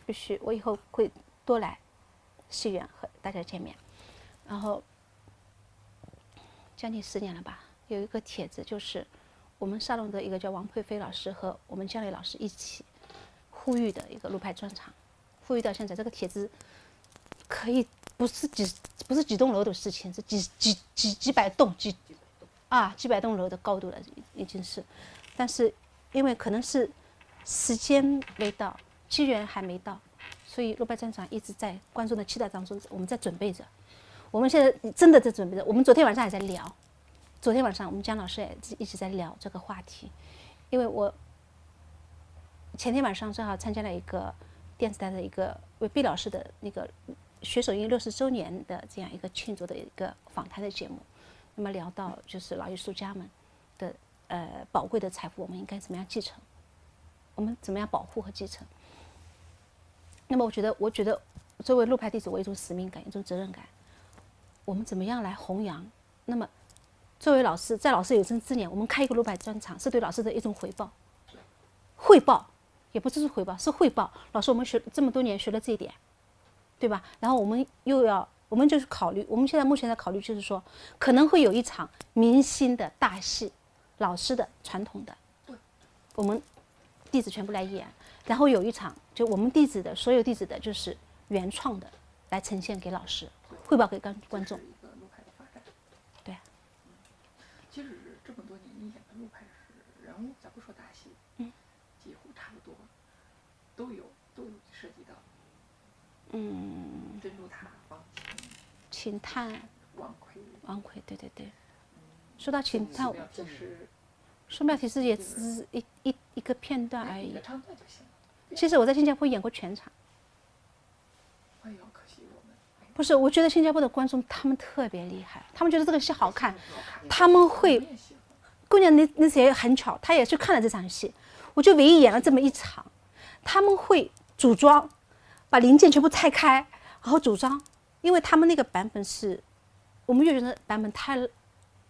C: 必须，我以后会多来戏园和大家见面。然后将近10年了吧，有一个帖子就是我们沙龙的一个叫王佩飞老师和我们姜磊老师一起呼吁的一个录拍专场，呼吁到现在，这个帖子可以不是几栋楼的事情，是几百栋几百栋楼的高度了，已经是。但是因为可能是时间没到，机缘还没到，所以录拍专场一直在观众的期待当中，我们在准备着。我们现在真的在准备着。我们昨天晚上还在聊，昨天晚上我们姜老师也一直在聊这个话题，因为我前天晚上正好参加了一个电视台的一个为毕老师的那个学手艺60周年的这样一个庆祝的一个访谈的节目。那么聊到就是老艺术家们的宝贵的财富，我们应该怎么样继承？我们怎么样保护和继承？那么我觉得作为录拍弟子，我有一种使命感，一种责任感。我们怎么样来弘扬？那么作为老师，在老师有生之年，我们开一个路牌专场，是对老师的一种回报。汇报也不只是回报，是汇报。老师，我们学这么多年学了这一点，对吧？然后我们就是考虑，我们现在目前在考虑，就是说可能会有一场明星的大戏，老师的传统的，我们弟子全部来演，然后有一场就我们弟子的所有弟子的就是原创的来呈现给老师，汇报给观众。
A: 一个路牌的发展。
C: 对。
A: 其实这么多年你演的路牌是人物，咱不说大戏，几乎差不多都有涉及到。珍珠塔、王
C: 秦探、
A: 王魁，
C: 对对对。说到秦探，
A: 是
C: 素描提示也只是一个片段而已。
A: 一个唱段就行了。
C: 其实我在新加坡演过全场。
A: 哎呦，可惜我们
C: 不是，我觉得新加坡的观众他们特别厉害，他们觉得这个戏好看，他们会。姑娘那些很巧，她也去看了这场戏，我就唯一演了这么一场，他们会组装，把零件全部拆开，然后组装，因为他们那个版本是，我们粤语的版本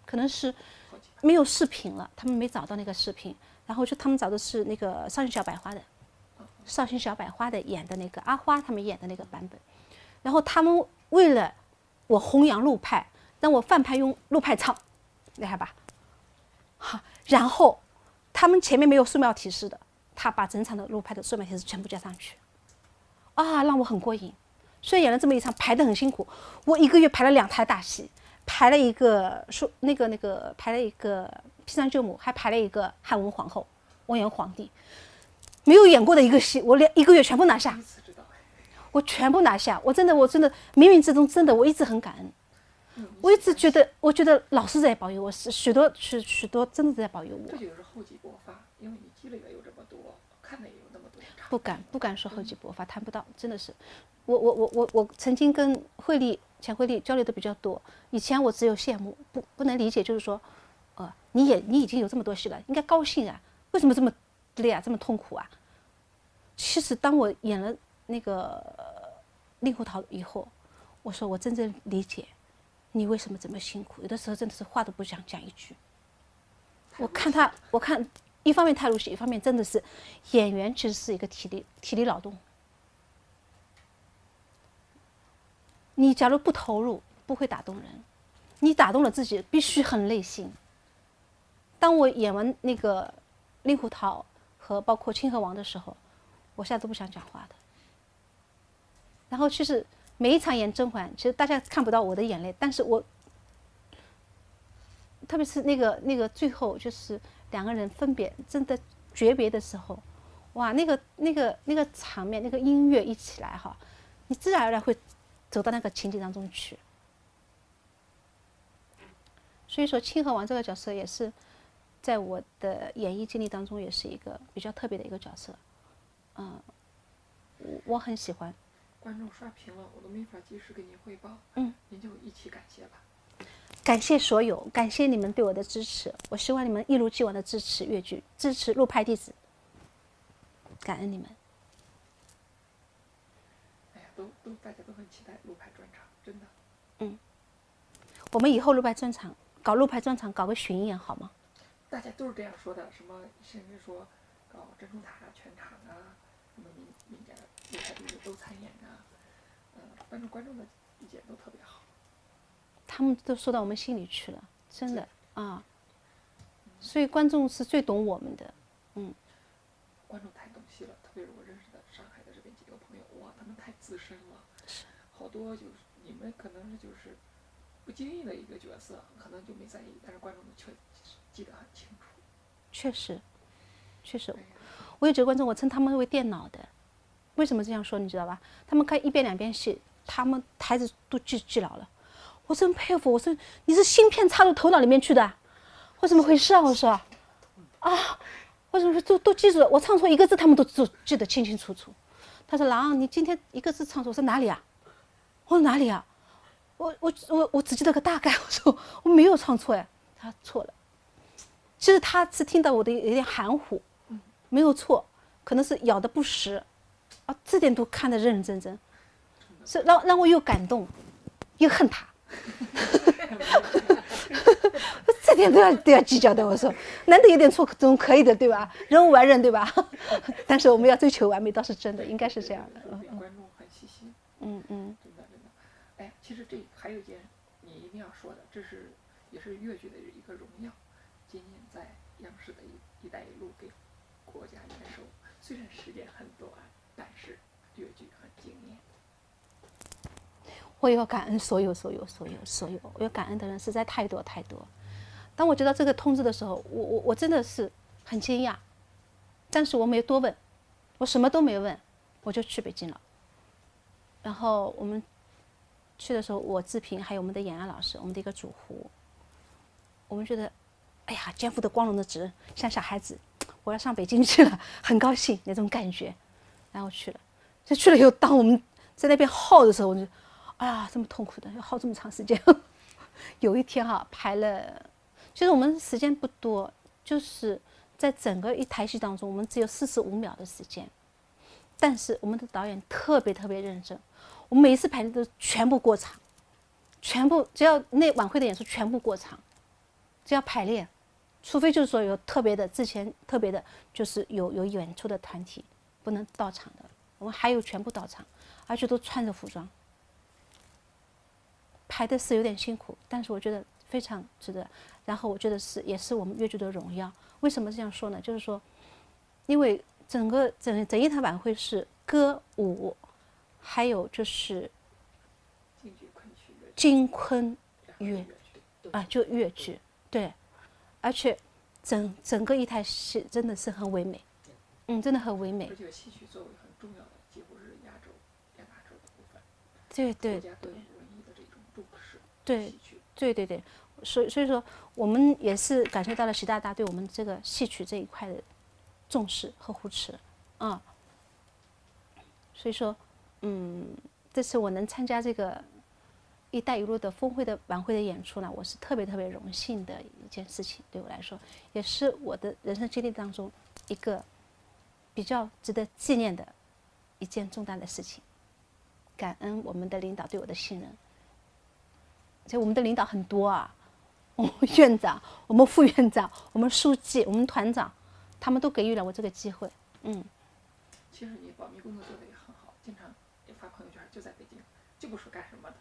C: 可能是没有视频了，他们没找到那个视频，然后就他们找的是那个少星小百花的演的那个阿花他们演的那个版本，然后他们为了我弘扬路派，让我翻拍用路派唱，厉害吧？好，然后他们前面没有素描提示的，他把整场的路派的素描提示全部加上去，让我很过瘾。所以演了这么一场，排得很辛苦。我1个月排了2台大戏，排了一个排了一个披上舅母，还排了一个汉文皇后，我演皇帝。没有演过的一个戏，我连1个月全部拿下，我全部拿下。我真的冥冥之中真的我一直很感恩。我一直觉得，我觉得老师在保佑我，是许多真的在保佑我。
A: 这就是厚积薄发，因为你积累了有这么多，看的也有那么多。
C: 不敢说厚积薄发，谈不到，真的是。我曾经跟钱慧丽交流的比较多，以前我只有羡慕，不能理解，就是说，你已经有这么多戏了，应该高兴啊，为什么这么累啊，这么痛苦啊？其实当我演了那个令狐桃以后，我说我真正理解。你为什么这么辛苦？有的时候真的是话都不想讲一句。我看一方面太入戏，一方面真的是演员其实是一个体力劳动。你假如不投入，不会打动人；你打动了自己，必须很内心。当我演完那个令狐桃和包括清河王的时候，我现在都不想讲话的。然后其实。每一场演甄嬛，其实大家看不到我的眼泪，但是我，特别是那个最后就是2个人分别真的诀别的时候，哇，那个场面，那个音乐一起来哈，你自然而然会走到那个情景当中去。所以说，清河王这个角色也是在我的演艺经历当中也是一个比较特别的一个角色，我很喜欢。
A: 观众刷屏了，我都没法及时给您汇报。您就一起感谢吧。
C: 感谢所有，感谢你们对我的支持。我希望你们一如既往的支持粤剧，支持路派弟子。感恩你们。
A: 哎呀，大家都很期待路派专场，真的。
C: 我们以后路派专场搞个巡演好吗？
A: 大家都是这样说的，什么甚至说搞珍珠塔全场啊，什么民间路派弟子都参演啊。反正观众的意见都特别好，
C: 他们都说到我们心里去了，真的啊。所以观众是最懂我们的，
A: 观众太懂戏了，特别是我认识的上海的这边几个朋友，哇，他们太资深了，好多就是你们可能是就是不经意的一个角色，可能就没在意，但是观众却记得很清楚。确实，我有几个观众，我称他们为电脑的。为什么这样说？你知道吧？他们看1遍2遍戏，他们台词都记牢了。我真佩服。我说你是芯片插入头脑里面去的，我怎么回事啊？我说为什么都记住了？我唱错1个字，他们都记得清清楚楚。他说：“郎，你今天1个字唱错，我说哪里啊？我说哪里啊？我只记得个大概。我说我没有唱错呀。他错了。其实他是听到我的有点含糊，没有错，可能是咬的不实。这点都看得认认真真，是让我又感动，又恨他。
C: 这点都要计较的。我说，难得有点错总可以的，对吧？人无完人，对吧？但是我们要追求完美，倒是真的，应该是这样的。
A: 对观众很细心。
C: 嗯嗯。
A: 真的。哎，其实这还有一件你一定要说的，这是也是粤剧的一个荣耀。今年在央视的一带一路给国家元首，虽然时间很短，但是粤剧很惊艳。
C: 我要感恩所有，我要感恩的人实在太多。当我接到这个通知的时候，我真的是很惊讶，但是我没多问，我什么都没问，我就去北京了。然后我们去的时候，我志平还有我们的演员老师，我们的一个主胡，我们觉得，哎呀，肩负的光荣的责任，像小孩子，我要上北京去了，很高兴那种感觉，然后去了。就去了以后，当我们在那边耗的时候，我就，哎呀，这么痛苦的，要耗这么长时间。有一天哈，排了，其实我们时间不多，就是在整个一台戏当中，我们只有45秒的时间，但是我们的导演特别认真，我们每一次排练都全部过场，全部只要那晚会的演出全部过场，只要排练，除非就是说有特别的，之前特别的，就是有演出的团体不能到场的，我们还有全部到场，而且都穿着服装。排的是有点辛苦，但是我觉得非常值得。然后我觉得也是我们粤剧的荣耀。为什么这样说呢？就是说，因为整一场晚会是歌舞，还有就是京昆粤啊，就粤剧，对，而且整个一台戏真的是很唯美，真的很唯美。
A: 而且戏曲作为很重要的，几乎是亚洲的部分，
C: 对，
A: 国家对文艺的这种重视，
C: 对，所以说我们也是感受到了习大大对我们这个戏曲这一块的重视和扶持啊。所以说，这次我能参加这个“一带一路”的峰会的晚会的演出呢，我是特别荣幸的一件事情，对我来说，也是我的人生经历当中一个比较值得纪念的一件重大的事情。感恩我们的领导对我的信任。就我们的领导很多啊，我们院长、我们副院长、我们书记、我们团长，他们都给予了我这个机会。
A: 其实你保密工作做得也很好，经常也发朋友圈，就在北京，就不说干什么的。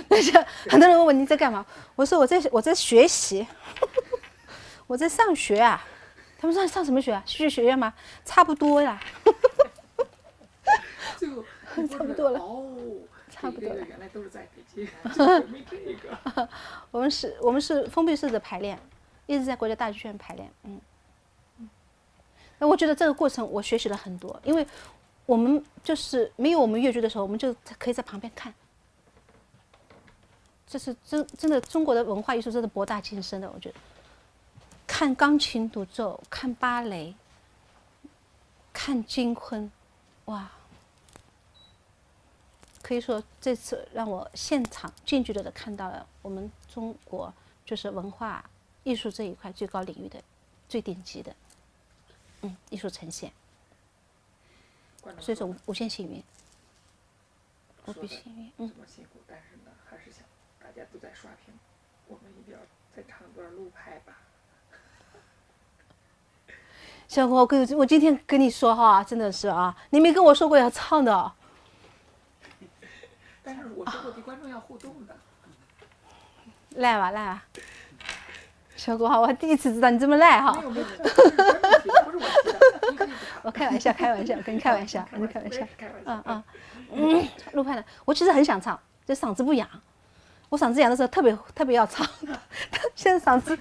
C: 但是很多人问我你在干嘛，我说我在学习，我在上学啊。他们说你上什么学啊？戏剧学院吗？差不多呀。
A: 最后
C: 差不多了。
A: 差不多了。原来都是在北京，没这个。
C: 我们是封闭式的排练，一直在国家大剧院排练。那我觉得这个过程我学习了很多，因为我们就是没有我们粤剧的时候，我们就可以在旁边看。这是真的，中国的文化艺术真的博大精深的，我觉得。看钢琴独奏，看芭蕾，看京昆，哇！可以说这次让我现场近距离的看到了我们中国就是文化艺术这一块最高领域的最顶级的艺术呈现，所以说无限幸运，无比幸运。
A: 这么辛苦，但是呢，还是想大家都在刷屏，我们一定要再唱一段路拍吧。
C: 小郭，我今天跟你说哈，真的是啊，你没跟我说过要唱的哦。
A: 但是我说过，对观众要互动的。
C: 赖吧，小郭哈，我第一次知道你这么赖哈。
A: 没有，不是我提的，你可以
C: 我开玩笑，跟你开玩笑，跟你开玩笑。录拍的，我其实很想唱，就嗓子不痒。我嗓子痒的时候特别要唱，现在嗓子。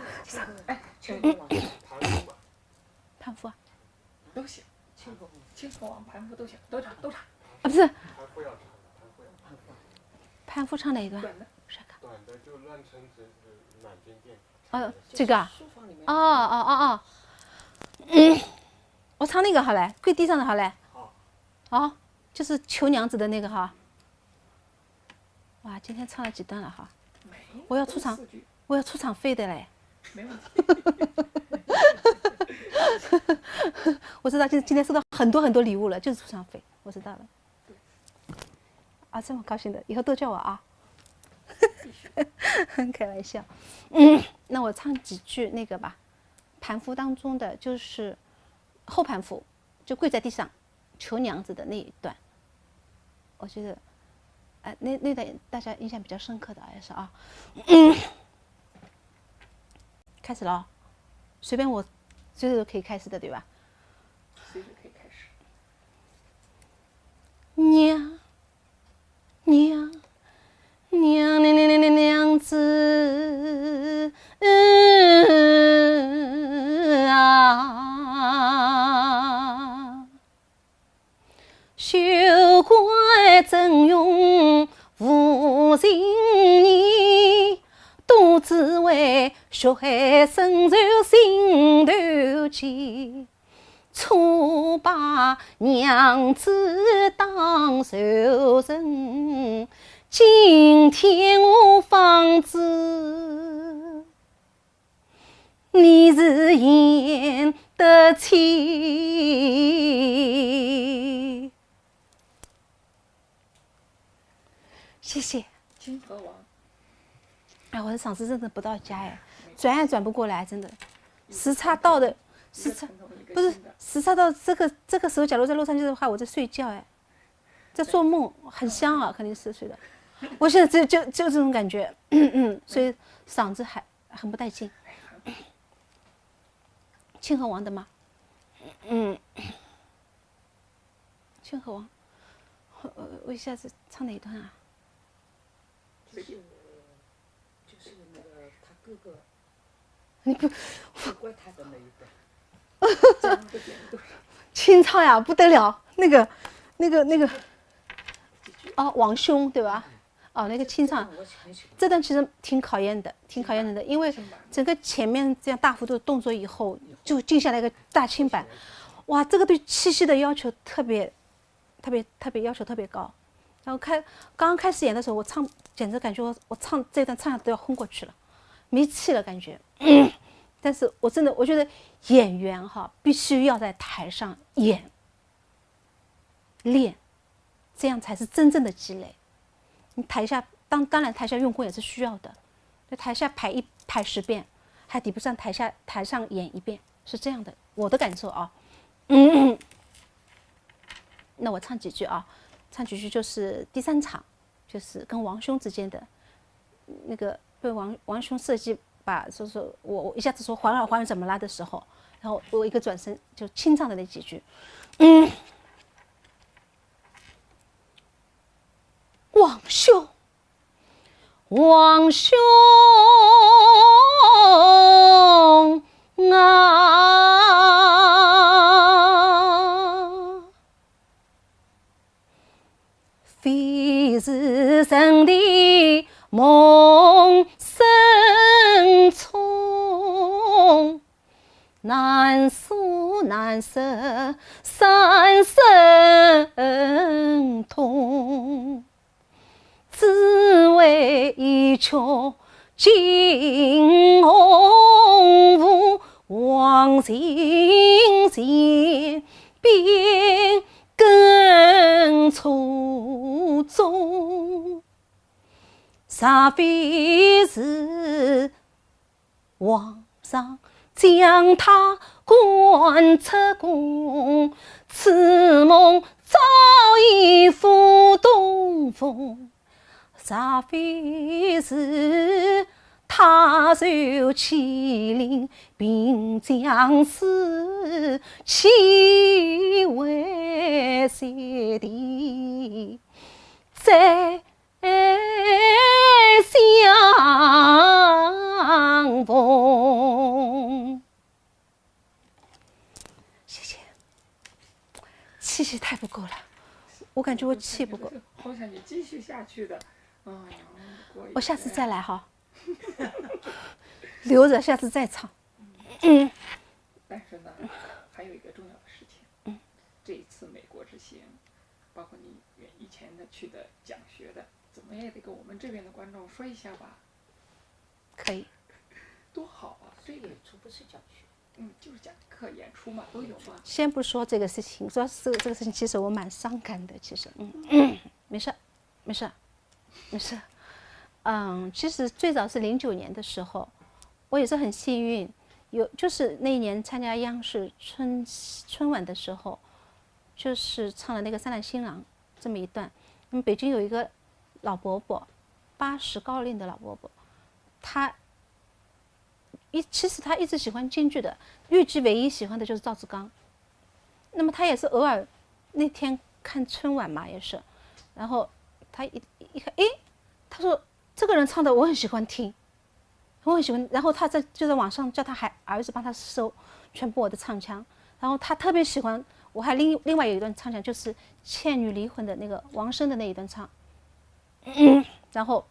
C: 盘夫啊，
A: 都行，清河王、盘夫都行，都唱。
C: 啊，不是。盘夫唱哪一段？
A: 短的
E: 就乱称之满军殿。
C: 这个啊？哦。我唱那个好嘞，跪地上的好嘞。好。就是求娘子的那个哈。哇，今天唱了几段了哈？我要出场费的嘞。
A: 没问题。
C: 我知道，今天收到很多礼物了，就是出场费，我知道了。啊，这么高兴的，以后都叫我啊。
A: 继续。
C: 开玩笑。那我唱几句那个吧，盘符当中的就是后盘符，就跪在地上求娘子的那一段，我觉得，那段大家印象比较深刻的也是啊。开始了哦，随便我，随时都可以开始的，对吧？
A: 随时可以开始。
C: 娘子啊，休怪真用无情意，多只为血海深仇心头结。错把娘子当仇人，今天我方知你是演得起。谢谢。
A: 金河王，
C: 哎，我的嗓子真的不到家哎，转也转不过来，真的，时差到的。时差不是时差到这个时候，假如在洛杉矶的话，我在睡觉哎，在做梦，很香啊，肯定是睡的。我现在就这种感觉，所以嗓子还很不带劲。清河王的吗？清河王，我一下子唱哪一段啊？
B: 就是那个他哥哥，
C: 你不
B: 怪他的那一段。
C: 清唱呀，不得了，那个，哦，王兄对吧？哦，那个清唱，这段其实挺考验的，因为整个前面这样大幅度的动作以后，就进下来一个大清版，哇，这个对气息的要求特别要求特别高。然后刚刚开始演的时候，我唱简直感觉我唱这段唱下都要昏过去了，没气了感觉。但是我觉得演员哈必须要在台上练，这样才是真正的积累。你台下当然台下用功也是需要的，在台下排10遍，还抵不上台上演1遍，是这样的，我的感受啊。那我唱几句啊，唱几句就是第3场，就是跟王兄之间的那个被王兄设计。说我一下子说环儿怎么啦的时候，然后我一个转身就清唱的那几句，王兄啊，非是神的梦深重，难舍三生痛，只为一曲惊鸿舞，望情前边更错综。煞非是皇上将他关出宫，此梦早已付东风。煞非是他受欺凌并将死，岂为谁的在相逢。谢谢，气太不够了，我感觉我气不够，
A: 好想你继续下去的。
C: 我下次再来哈，留着下次再唱。
A: 但是呢，还有一个重要的事情，这一次美国之行，包括你以前的去的讲学的，怎么也得跟我们这边的观众说一下吧。
C: 可以。
A: 多好啊！这个
B: 演出不是讲学，
A: 就是讲课、演出嘛，都有嘛。
C: 先不说这个事情，说这个事情，其实我蛮伤感的。其实，没事。其实最早是09年的时候，我也是很幸运，就是那一年参加央视春晚的时候，就是唱了那个《三代新郎》这么一段。北京有一个老伯伯，80高龄的老伯伯，其实他一直喜欢京剧的，豫剧唯一喜欢的就是赵志刚。那么他也是偶尔那天看春晚嘛，也是，然后他一看，他说这个人唱的我很喜欢听，我很喜欢。然后他就在网上叫他儿子帮他搜全部我的唱腔，然后他特别喜欢。我还另外有一段唱腔，就是《倩女离魂》的那个王声的那一段唱。然后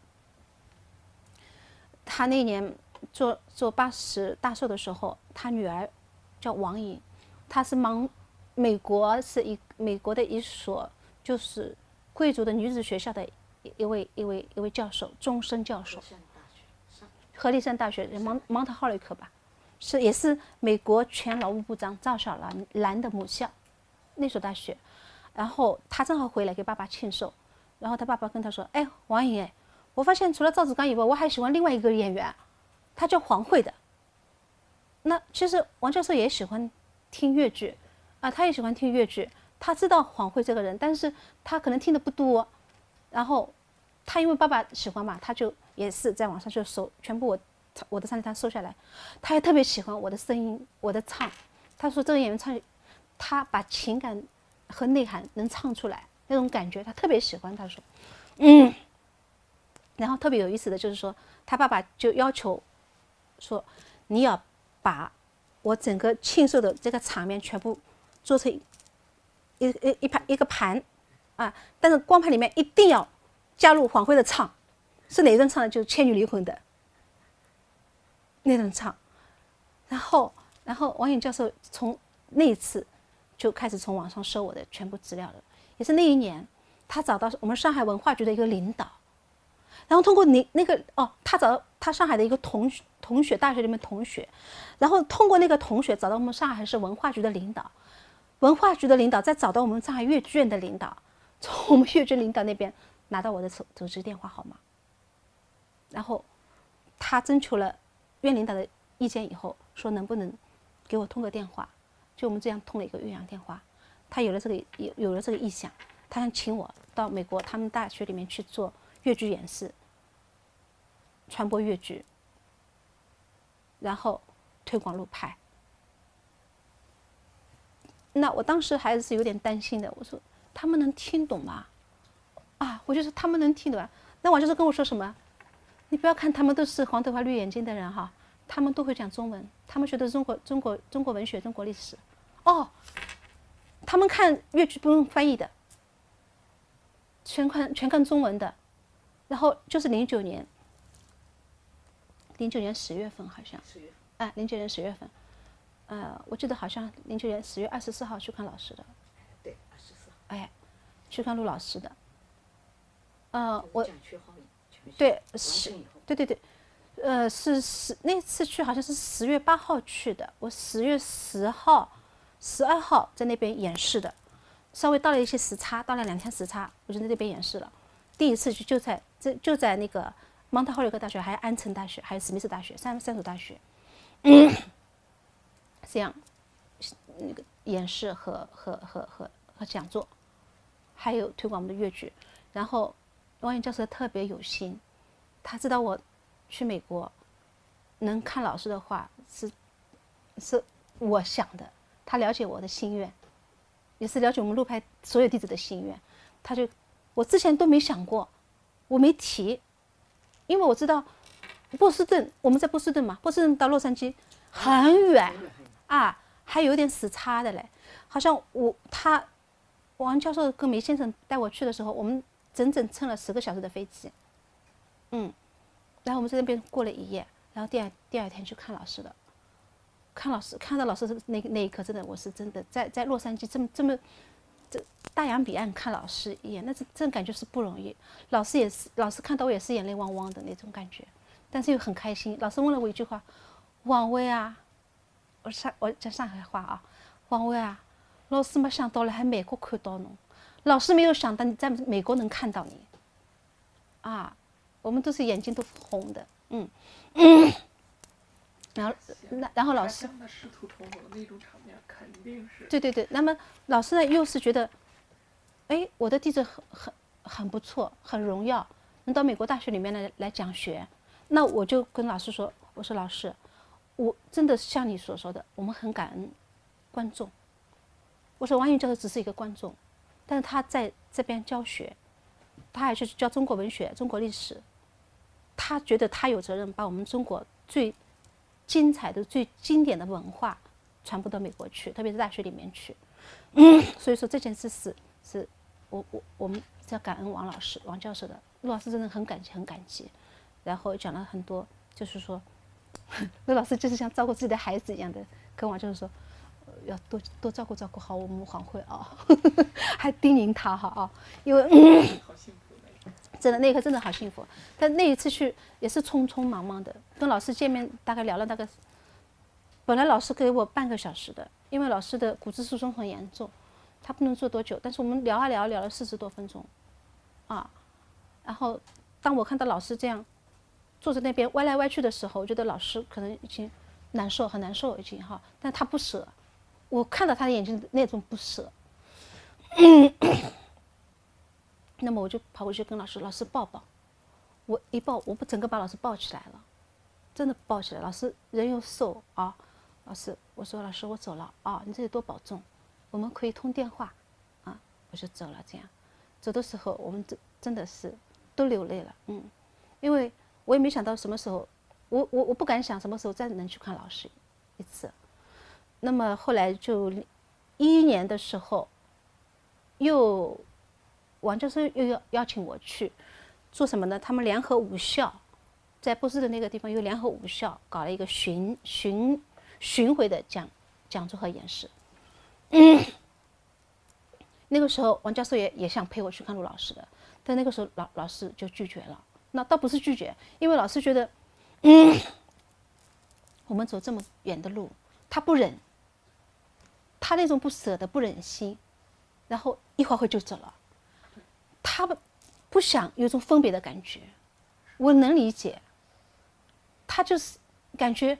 C: 他那年做80大寿的时候，他女儿叫王颖，她是美国的一所就是贵族的女子学校的一位教授，终身教授，何立山大学蒙特浩里克吧，也是美国前劳务部长赵小兰的母校。那所大学，然后他正好回来给爸爸庆寿，然后他爸爸跟他说：“哎，王颖，我发现除了赵志刚以外，我还喜欢另外一个演员，他叫黄慧的。”那其实王教授也喜欢听粤剧啊，他也喜欢听粤剧，他知道黄慧这个人，但是他可能听的不多。然后他因为爸爸喜欢嘛，他就也是在网上就搜全部我的唱他搜下来，他也特别喜欢我的声音，我的唱。他说这个演员唱。他把情感和内涵能唱出来，那种感觉他特别喜欢。他说，然后特别有意思的就是说，他爸爸就要求说，你要把我整个庆寿的这个场面全部做成一个盘啊，但是光盘里面一定要加入黄慧的唱，是哪一段唱的？就是《倩女离魂》的那段唱。然后王颖教授从那一次。就开始从网上收我的全部资料了，也是那一年，他找到我们上海文化局的一个领导，然后通过他找到他上海的一个同学，大学里面同学，然后通过那个同学找到我们上海市文化局的领导，文化局的领导再找到我们上海粤剧院的领导，从我们粤剧领导那边拿到我的手机电话号码，然后他征求了院领导的意见以后，说能不能给我通个电话。就我们这样通了一个岳阳电话，他有了这个意向，他想请我到美国他们大学里面去做粤剧演示，传播粤剧，然后推广路派。那我当时还是有点担心的，我说他们能听懂吗？我就说他们能听懂啊。那我就是跟我说什么，你不要看他们都是黄头发绿眼睛的人哈，他们都会讲中文，他们学的中国文学、中国历史。他们看粤剧不用翻译的，全看中文的。然后就是09年10月份好像，09年10月份，我记得好像09年10月24号去看老师的。
B: 对，24号。
C: 去看陆老师的。
B: 我
C: 对那次去好像是10月8号去的，我10月10号、12号在那边演示的，稍微到了一些时差，到了2天时差，我就在那边演示了。第一次去就在那个蒙特霍利克大学，还有安城大学，还有史密斯大学，三所大学，这样那个演示和讲座，还有推广我们的粤剧。然后王颖教授特别有心，他知道我去美国能看老师的话是我想的，他了解我的心愿，也是了解我们路派所有弟子的心愿。我之前都没想过，我没提，因为我知道波士顿，我们在波士顿嘛，波士顿到洛杉矶很远啊，还有点时差的嘞。好像王教授跟梅先生带我去的时候，我们整整乘了10个小时的飞机，然后我们在那边过了一夜，然后第二天去看老师的。看到老师的那一刻，真的我是真的在洛杉矶这大洋彼岸看老师一眼，那这感觉是不容易。老师看到我也是眼泪汪汪的那种感觉，但是又很开心。老师问了我一句话：“王薇啊，我讲上海话啊，王薇啊，老师没想到了，还美国看到侬，老师没有想到你在美国能看到你，啊，我们都是眼睛都红的，然后老师
A: 他们师徒同盟那种场面肯定是
C: 对，那么老师呢又是觉得，哎，我的弟子很不错，很荣耀，能到美国大学里面来讲学，那我就跟老师说，我说老师，我真的像你所说的，我们很感恩观众。我说王云教授只是一个观众，但是他在这边教学，他还去教中国文学、中国历史，他觉得他有责任把我们中国最精彩的、最经典的文化传播到美国去，特别是大学里面去。所以说这件事是我们是要感恩王老师、王教授的。陆老师真的很感激，然后讲了很多，就是说，陆老师就是像照顾自己的孩子一样的，跟王教授说，要多照顾好我们黄慧啊，还叮咛他哈啊，因为
A: 好幸福的。
C: 真的那一刻真的好幸福。但那一次去也是匆匆忙忙的，跟老师见面大概聊了本来老师给我半个小时的，因为老师的骨质疏松很严重，他不能坐多久，但是我们聊了40多分钟，啊，然后当我看到老师这样坐在那边歪来歪去的时候，我觉得老师可能已经很难受已经哈，但他不舍，我看到他的眼睛那种不舍。那么我就跑过去跟老师抱，我一抱，我整个把老师抱起来了，真的抱起来。老师人又瘦啊，老师，我说老师我走了啊，你这里多保重，我们可以通电话啊，我就走了。这样走的时候，我们真的是都流泪了，因为我也没想到什么时候，我不敢想什么时候再能去看老师一次。那么后来就2011年的时候，王教授又邀请我去做什么呢？他们联合武校，在波士顿那个地方又联合武校搞了一个巡回的讲座和演示。那个时候王教授也想陪我去看陆老师的，但那个时候老师就拒绝了。那倒不是拒绝，因为老师觉得，我们走这么远的路，他不忍，他那种不舍得、不忍心，然后一会儿就走了。他不想有种分别的感觉，我能理解。他就是感觉，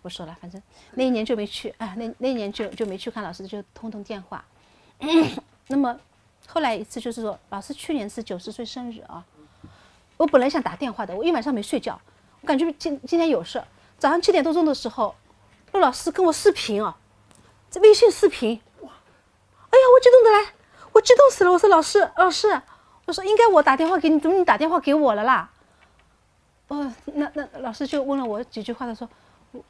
C: 不说了，反正那一年就没去啊，那一年就没去看老师，就通电话。那么后来一次就是说，老师去年是90岁生日啊，我本来想打电话的，我一晚上没睡觉，我感觉今天有事。早上7点多钟的时候，陆老师跟我视频啊，这微信视频，哇，哎呀，我激动的来，我激动死了。我说老师，我说应该我打电话给你，怎么你打电话给我了啦？那老师就问了我几句话，他说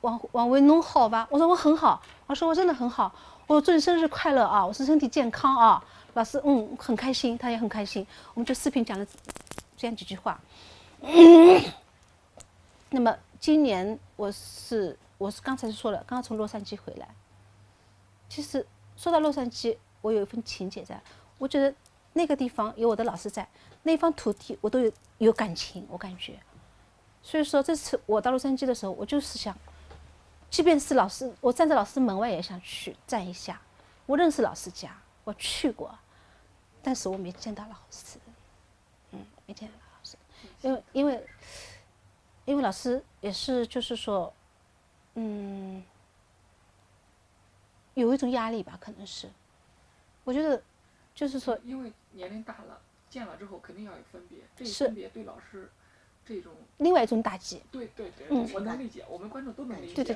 C: 王维侬好吧？我说我很好，我说我真的很好，我说祝你生日快乐啊，我说身体健康啊。老师很开心，他也很开心，我们就视频讲了这样几句话。那么今年我是刚才说了，刚刚从洛杉矶回来。其实说到洛杉矶，我有一份情结在，我觉得那个地方有我的老师在，那方土地我都有感情，我感觉。所以说这次我到洛杉矶的时候，我就是想，即便是老师，我站在老师门外也想去站一下。我认识老师家，我去过，但是我没见到老师，没见到老师，因为老师也是就是说，有一种压力吧，可能是，我觉得就是说，
A: 因为年龄大了，见了之后肯定要有分别，这一分别对老师这种
C: 另外一种打击。
A: 对，我能理解，我们观众都能理解。
C: 对，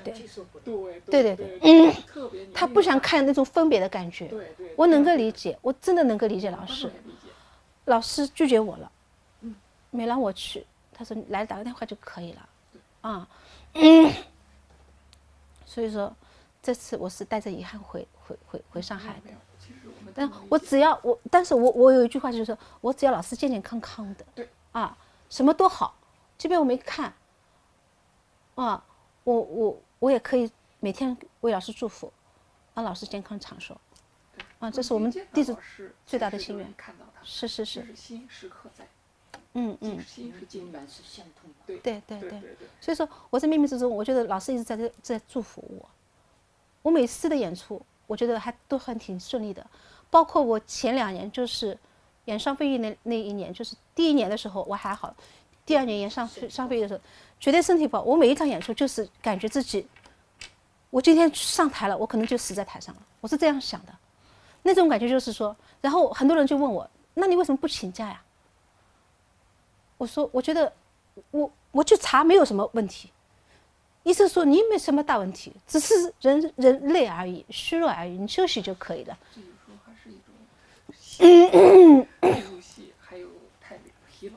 A: 特别
C: 他不想看那种分别的感觉。
A: 对，
C: 我能够理解，我真的能够理解老师。老师拒绝我了，没让我去，他说来打个电话就可以了，啊，所以说这次我是带着遗憾回上海的。但但是我有一句话就是说，我只要老师健健康康的，
A: 对
C: 啊，什么都好，即便我没看，啊，我也可以每天为老师祝福，让老师健康长寿，啊，这是我们弟子最大的心愿。是，
A: 心时刻在，心是静然是相通的。
C: 对，所以说我在冥冥之中，我觉得老师一直在祝福我。我每次的演出，我觉得还都很挺顺利的，包括我前2年就是演上飞翼那一年，就是第1年的时候我还好，第2年演上飞翼的时候，绝对身体不好。我每一场演出就是感觉自己，我今天上台了，我可能就死在台上了，我是这样想的。那种感觉就是说，然后很多人就问我，那你为什么不请假呀？我说，我觉得我去查没有什么问题，医生说你没什么大问题，只是人累而已，虚弱而已，你休息就可以了。
A: 这有时候还是一种太入戏，还有太疲劳。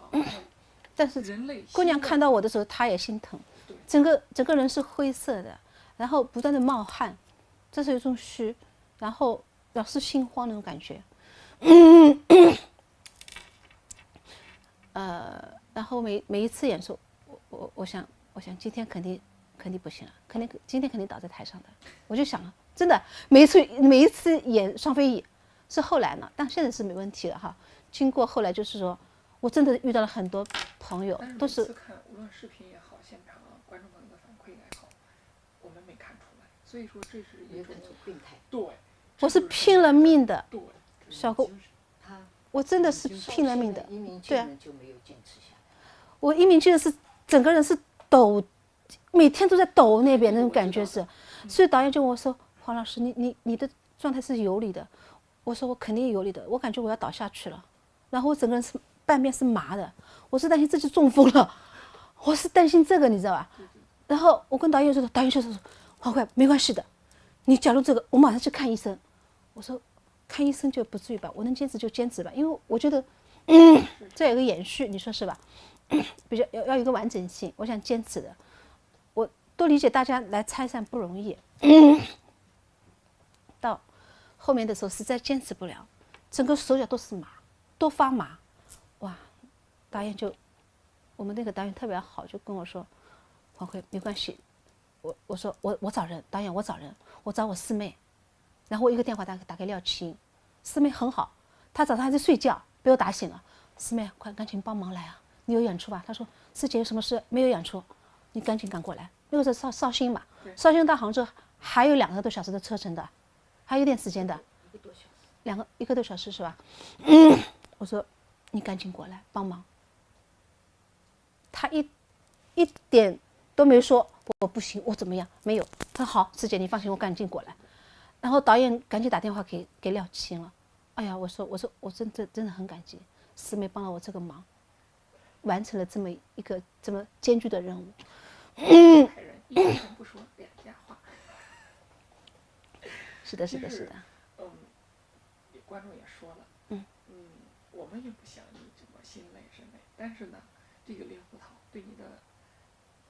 C: 但是
A: 人类
C: 姑娘看到我的时候，她也心疼，整个人是灰色的，然后不断的冒汗，这是一种虚，然后老是心慌那种感觉。然后每一次演出，我想今天肯定不行了，今天肯定倒在台上的。我就想了，真的每一次演双飞翼是后来呢，但现在是没问题了哈。经过后来就是说，我真的遇到了很多朋友，都是
A: 每次看无论视频也好，现场观众朋友的反馈也好，我们没看出来。所以说这是一种
B: 病态。
A: 对，
C: 我是拼了命的。
A: 对，
C: 小郭，我真的是拼了命的。对啊，
B: 就没有坚持下来。
C: 我一鸣惊人是整个人是抖，每天都在抖那边那种感觉是，所以导演就跟我说，黄老师，你的状态是有理的。我说我肯定有理的，我感觉我要倒下去了，然后我整个人是半边是麻的，我是担心自己中风了，我是担心这个你知道吧？然后我跟导演说，导演就说黄慧没关系的，你假如这个我马上去看医生。我说看医生就不至于吧，我能坚持就坚持吧，因为我觉得这有个延续，你说是吧？比较要有一个完整性，我想坚持的。我都理解大家来拆散不容易，到后面的时候实在坚持不了，整个手脚都是麻，都发麻。哇，导演就我们那个导演特别好，就跟我说，黄慧没关系，我说我找人，导演我找人，我找我师妹，然后我一个电话打给廖青，师妹很好，她早上还在睡觉，被我打醒了，师妹快赶紧帮忙来啊！你有演出吧？他说师姐有什么事？没有演出，你赶紧赶过来。那个是绍兴嘛，绍兴到杭州还有2个多小时的车程的，还有点时间的，1个多小时是吧？我说你赶紧过来帮忙。他一点都没说我不行，我怎么样？没有。他说好，师姐你放心，我赶紧过来。然后导演赶紧打电话给廖青了。哎呀，我说我真的很感激师妹帮了我这个忙。完成了这么一个这么艰巨的任务。
A: 一个人不说2家话。
C: 是的，是的，是的。
A: 观众也说了，我们也不想你这么心累身累，但是呢，这个令狐桃对你的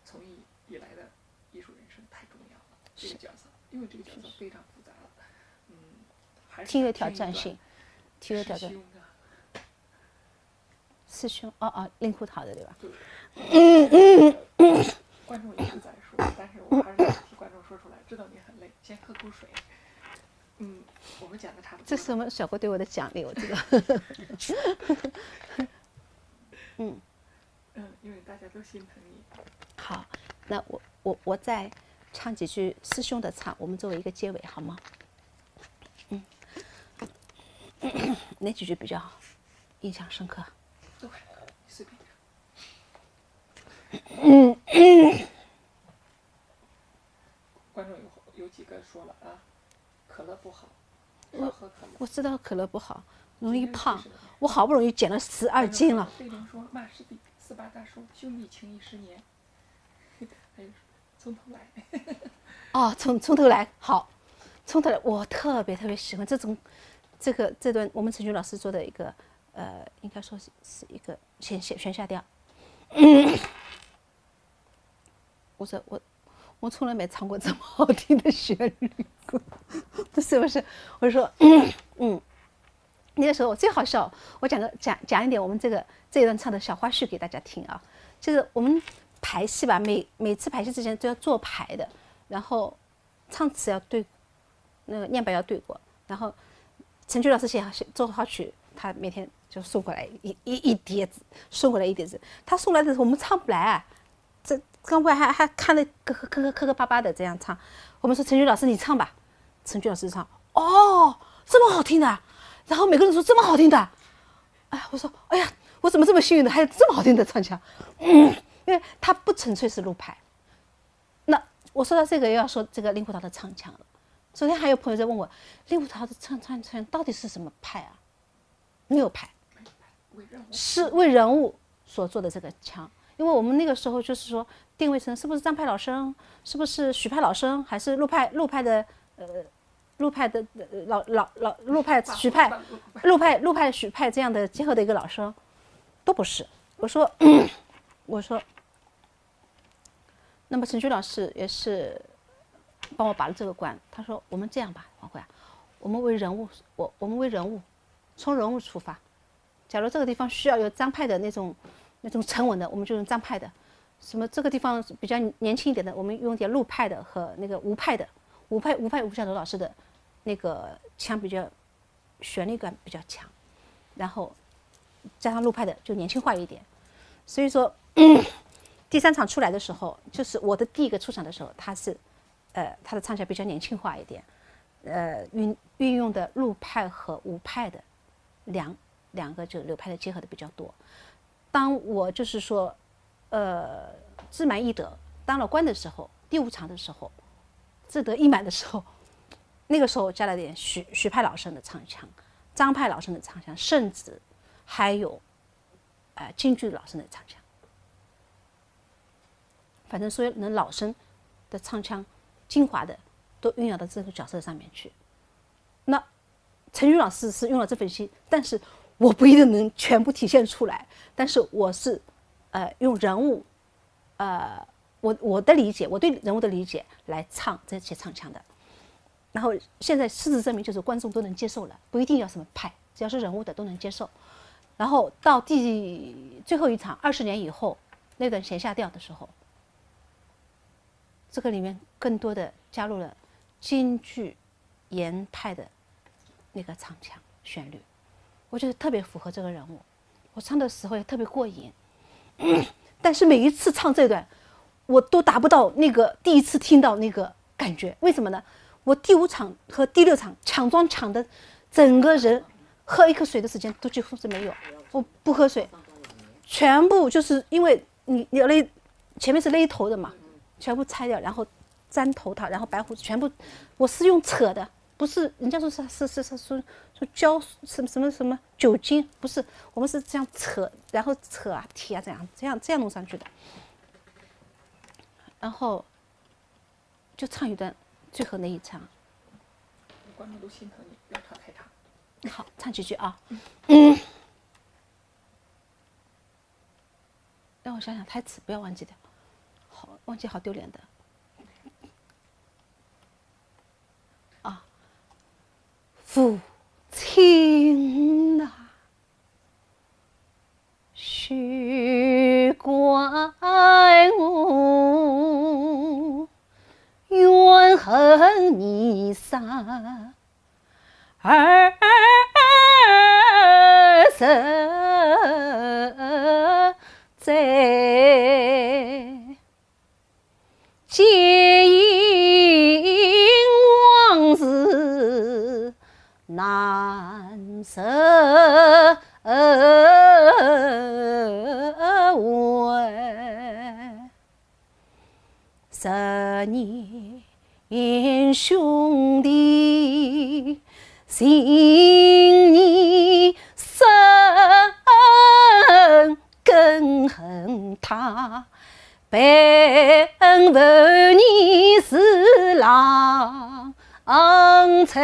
A: 从艺以来的艺术人生太重要了。这个角色，因为这个角色非常复杂了，还是
C: 挺有挑战性，挺有挑战。师兄令狐桃的对吧？
A: 观众一直在说，但是我还是想替观众说出来，知道你很累，先喝口水。我们讲的差不多。
C: 这是我们小郭对我的奖励，我知道。
A: 因为大家都心疼你。好，
C: 那我再唱几句师兄的唱，我们作为一个结尾好吗？哪几句比较印象深刻？
A: 对，随便唱。观众有几个说了啊，可乐不好，少喝可乐。
C: 我知道可乐不好，容易胖。我好不容易减了12斤了。
A: 费玲说骂师弟，4八大叔兄弟情谊10年。还有从头来。
C: 从头来好，从头来，我特别喜欢这段我们陈军老师做的一个应该说是一个弦下调。我说我从来没唱过这么好听的旋律过，是不是？我说那个时候我最好笑，我讲一点我们这一段唱的小花絮给大家听啊，就是我们排戏吧，每次排戏之前都要做排的，然后唱词要对，那个念白要对过，然后陈军老师做好曲，他每天就送过来一叠子，送过来一叠子，他送来的时候我们唱不来，这刚不还看得磕巴巴的这样唱，我们说陈军老师你唱吧，陈军老师唱，这么好听的，然后每个人说这么好听的，哎，我说哎呀，我怎么这么幸运的，还有这么好听的唱腔？因为它不纯粹是陆派。那我说到这个，又要说这个令狐桃的唱腔了。昨天还有朋友在问我，令狐桃的唱到底是什么派啊？没有派，是为人物所做的这个腔。因为我们那个时候就是说定位成是不是张派老生，是不是许派老生，还是陆派的陆派许派陆派许派这样的结合的一个老生，都不是。我说那么陈菊老师也是帮我把了这个关。他说我们这样吧，黄慧啊，我们为人物，我们为人物，从人物出发。假如这个地方需要有张派的那种沉稳的，我们就用张派的；什么这个地方比较年轻一点的，我们用点陆派的和那个吴派的。吴小楼老师的那个腔比较旋律感比较强，然后加上陆派的就年轻化一点。所以说第3场出来的时候，就是我的第一个出场的时候，他的唱腔比较年轻化一点，运用的陆派和吴派的两个就流派的结合的比较多。当我就是说志满意得当了官的时候，第5场的时候，志得意满的时候，那个时候加了点许派老生的唱腔，张派老生的唱腔，甚至还有京剧老生的唱腔。反正所有能老生的唱腔精华的都运用到这个角色上面去。那陈菊老师是用了这份心，但是我不一定能全部体现出来。但是我是用人物我的理解，我对人物的理解来唱这些唱腔的。然后现在事实证明，就是观众都能接受了，不一定要什么派，只要是人物的都能接受。然后到最后一场20年以后那段弦下调的时候，这个里面更多的加入了京剧严派的那个唱腔旋律，我觉得特别符合这个人物。我唱的时候也特别过瘾，但是每一次唱这段我都达不到那个第一次听到那个感觉。为什么呢？我第5场和第6场抢妆抢的整个人喝一口水的时间都几乎是没有，我不喝水，全部就是因为你勒前面是勒头的嘛，全部拆掉，然后粘头套，然后白胡子全部，我是用扯的，不是人家说说胶什么酒精，不是，我们是这样扯，然后扯啊提啊这样弄上去的。然后就唱一段最后那一场，
A: 观众都心疼你，不要唱太长。
C: 好，唱几句啊。让我想想台词，不要忘记掉，好，忘记好丢脸的。啊，父亲呐，许怪我怨恨你3儿身在，皆因往事难舍问，10年兄弟心你深，更恨他本为你是郎才。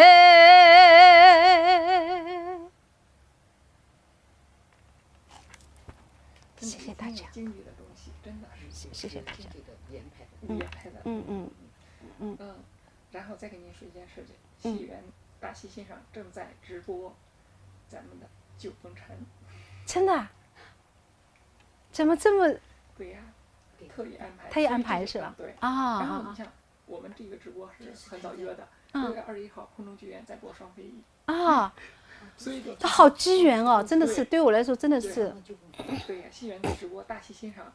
C: 谢谢大家。
A: 京剧的东西真的是
C: 谢谢大家。
A: 严派的。然后再跟您说一件事情，戏园大戏欣赏正在直播咱们的《九风尘》。
C: 真的？怎么这么？
A: 对呀，特意安排。
C: 特意安排是吧？
A: 对。
C: 啊。
A: 然后你像我们这个直播是很早约的，6月21号空中剧院在播《双飞翼》。
C: 啊。
A: 所以
C: 它好机缘哦，真的是对我来说真的是。
A: 对呀，戏园的直播大戏欣赏。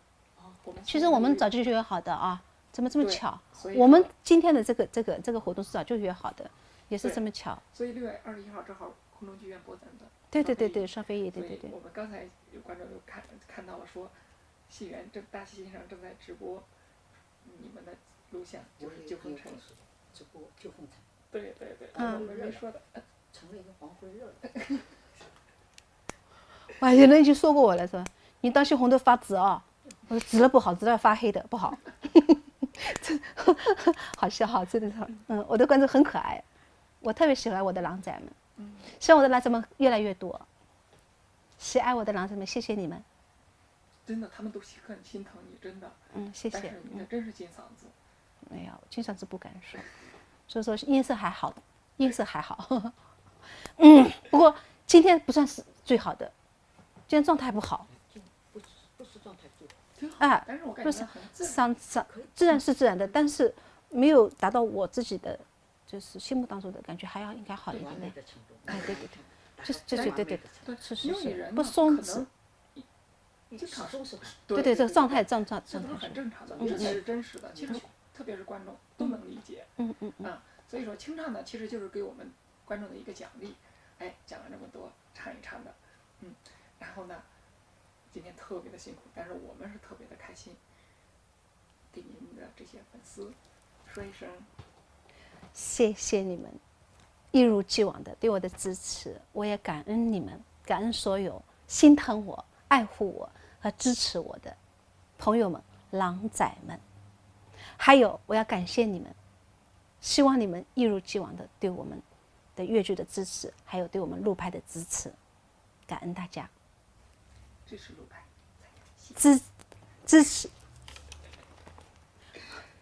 C: 其实我们早就约好的啊，怎么这么巧？我们今天的这个活动是早就约好的，也是这么巧。
A: 所以6月21号正好空空中剧院播咱的。
C: 对，双飞翼，对。
A: 我们刚才有观众有看到了说，戏园大戏欣赏正在直播你们的录像，就是旧凤城
B: 直播旧凤城。
A: 对，我们没说的。
B: 成了一个黄昏热了。
C: 哇，有人已经说过我了，说你当心红豆发紫啊！我说紫了不好，紫了发黑的不好。好笑哈，真的是，我的观众很可爱，我特别喜欢我的狼仔们，希望我的狼仔们越来越多。喜爱我的狼仔们，谢谢你们。
A: 真的，他们都很心疼你，真的。
C: 谢谢。
A: 但是你的真是金嗓子。
C: 哎呀，金嗓子不敢说，所以说音色还好，音色还好。不过今天不算是最好的，今天状态不好。
B: 不是状态最好。
C: 啊，
A: 但是我感觉很
C: 自然是自然的，但是没有达到我自己的就是心目当中的感觉，还要应该好一点的。哎，对，对，是，不松弛。
B: 就始终是
C: 对，这个状态
A: 这都很正常的，这才是真实的。其实特别是观众都能理解。所以说清唱呢，其实就是给我们观众的一个奖励。哎，讲了这么多，唱一唱的，然后呢，今天特别的辛苦，但是我们是特别的开心。给您的这些粉丝说一声，
C: 谢谢你们一如既往的对我的支持，我也感恩你们，感恩所有心疼我、爱护我和支持我的朋友们、狼仔们，还有我要感谢你们，希望你们一如既往的对我们的粤剧的支持，还有对我们陆派的支持，感恩大家。
A: 支持陆派，
C: 支持。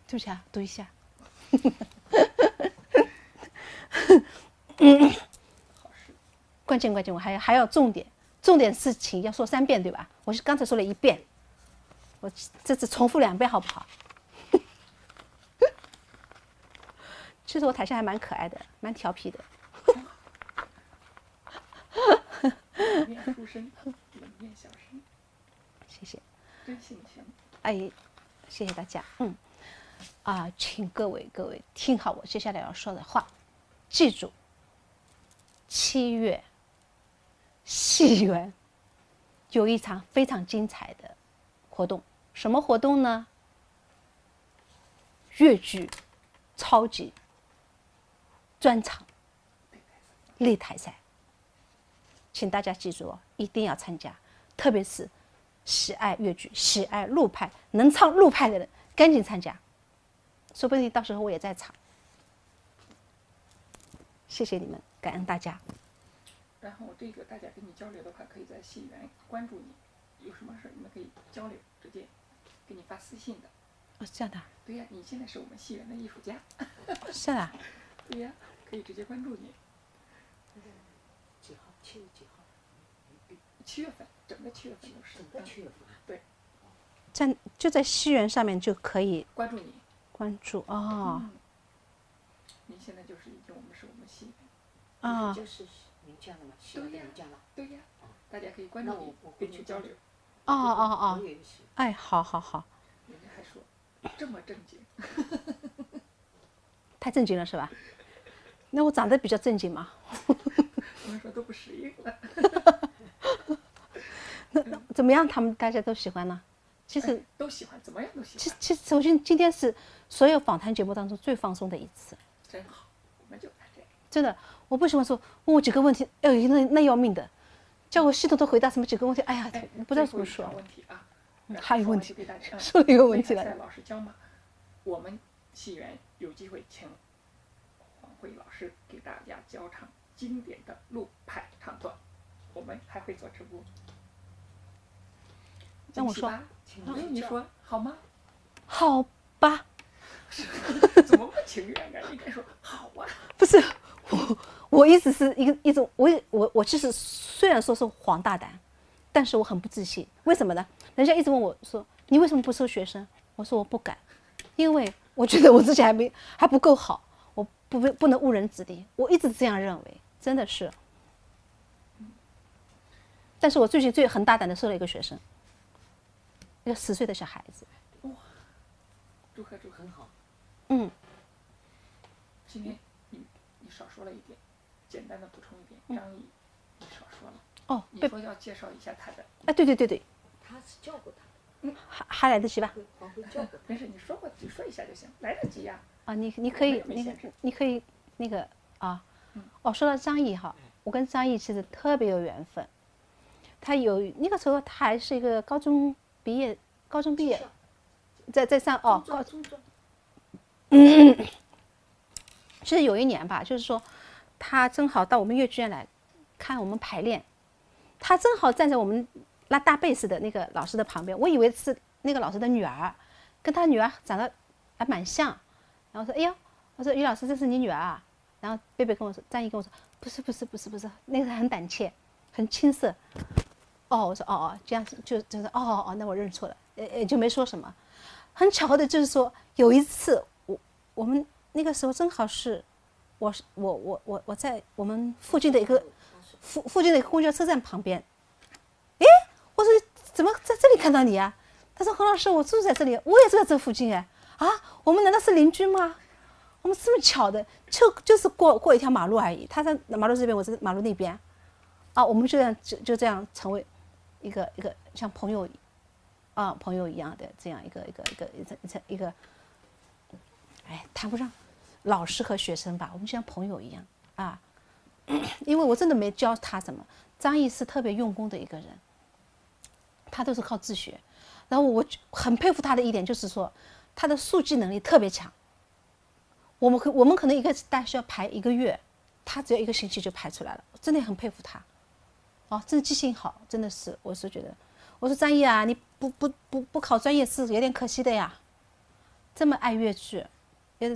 C: 对不起啊，读一下。关键，我还要重点事情要说3遍，对吧？我是刚才说了1遍，我这次重复2遍好不好？其实我台下还蛮可爱的，蛮调皮的。
A: 冷面书生，冷面小生。
C: 谢谢。
A: 真性情。
C: 哎，谢谢大家。请各位听好我接下来要说的话，记住，7月戏园有一场非常精彩的活动，什么活动呢？粤剧超级专场擂台赛，请大家记住哦，一定要参加，特别是喜爱粤剧、喜爱陆派、能唱陆派的人，赶紧参加，说不定到时候我也在场。谢谢你们，感恩大家。
A: 然后这个大家跟你交流的话，可以在戏园关注你，有什么事你们可以交流，直接给你发私信的。
C: 哦，这样的。
A: 对呀，你现在是我们戏园的艺术家。
C: 是的。
A: 对呀，可以直接关注你。
B: 几号？7月几号
A: ？7月份，整个7月份都是。
B: 整个7月份。
A: 对。
C: 就在戏园上面就可以
A: 关注你。
C: 关注哦。
A: 您现在就是已经是我们戏园。
C: 啊。
B: 就是名将了嘛，戏园的名将了。
A: 对呀。大家可以关注你，跟你去交流。
C: 哦。哎，好。
A: 人家还说这么正经。
C: 太正经了是吧？那我长得比较正经嘛。
A: 他们说都不适应了。
C: 那怎么样？大家都喜欢呢？其实
A: 都喜欢，怎么样都喜欢。
C: 其实首先今天是所有访谈节目当中最放松的一次。
A: 真好，我们就爱这样。
C: 真的，我不喜欢说问我几个问题，哎呦，那要命的，叫我系统的回答什么几个问题，哎呀，我不知道怎么说。
A: 问题啊，
C: 还有问题，
A: 说
C: 了一个问题了。
A: 老师教嘛，我们戏园有机会请黄慧老师给大家教唱经典的陆派唱段，我们还会做直播。
C: 让我说，
A: 你说好吗？
C: 好吧。
A: 怎么不情愿啊？应该说好啊。
C: 不是我一直是一种我其实虽然说是黄大胆，但是我很不自信。为什么呢？人家一直问我说你为什么不收学生？我说我不敢，因为我觉得我自己还不够好，我不能误人子弟。我一直这样认为，真的是。但是我最近很大胆的收了一个学生，一个10岁的小孩子。
A: 哇，祝贺很好。
C: 嗯。
A: 今天你少说了一点，简单的补充一点，张毅，你少说了。
C: 哦，
A: 你说要介绍一下他的。
C: 哎，对对对对，
B: 他是叫过他的，
C: 还来得及吧？
B: 黄辉叫过他。
A: 没事，你说过就说一下就行，来得及呀。
C: 啊，你可以
A: 我们也没限制
C: 你可以那个啊，哦，说到张毅哈，我跟张毅其实特别有缘分。他有那个时候他还是一个高中毕业，在上哦高
B: 中专。
C: 其实有一年吧，就是说他正好到我们越剧院来看我们排练，他正好站在我们拉大贝斯的那个老师的旁边，我以为是那个老师的女儿，跟他女儿长得还蛮像，然后说哎呦，我说于老师这是你女儿啊，然后贝贝跟我说，张毅跟我说不是，那个很胆怯，很青涩。哦，我说哦，这样就是哦，那我认错了，就没说什么。很巧合的就是说有一次我们那个时候正好是我在我们附近的一个附近的一个公交车站旁边，诶，我说怎么在这里看到你啊？他说何老师，我住在这里，我也住在这附近哎，啊，我们难道是邻居吗？我们这么巧的，就是过一条马路而已，他在马路这边，我在马路那边，啊，我们就这样成为一个像朋友朋友一样的这样一个，哎，谈不上老师和学生吧，我们就像朋友一样啊。因为我真的没教他什么，张毅是特别用功的一个人，他都是靠自学。然后我很佩服他的一点就是说，他的速记能力特别强。我们可能一个大概需要排1个月，他只要1个星期就排出来了，真的很佩服他。哦，真的记性好，真的是，我是觉得，我说张毅啊，你不考专业是有点可惜的呀。这么爱越剧，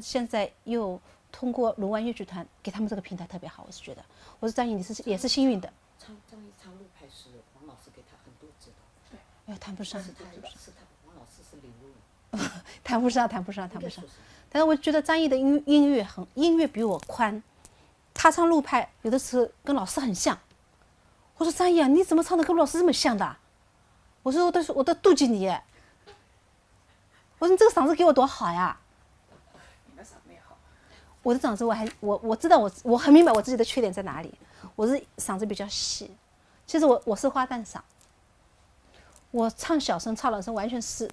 C: 现在又通过卢湾越剧团给他们这个平台特别好，我是觉得，我说张毅你也是幸运的。
B: 张毅唱陆派是黄老师给他很多指导。
A: 对，
C: 哎呀，谈不上，
B: 黄老师是领路人。
C: 谈不上。但是我觉得张毅的音乐比我宽，他唱陆派有的时候跟老师很像。我说张毅啊，你怎么唱的跟老师这么像的？我说我都妒忌你。我说你这个嗓子给我多好呀！
A: 你的嗓子也好。
C: 我的嗓子我知道我很明白我自己的缺点在哪里，我是嗓子比较细。其实我是花旦嗓，我唱小声唱老声完全是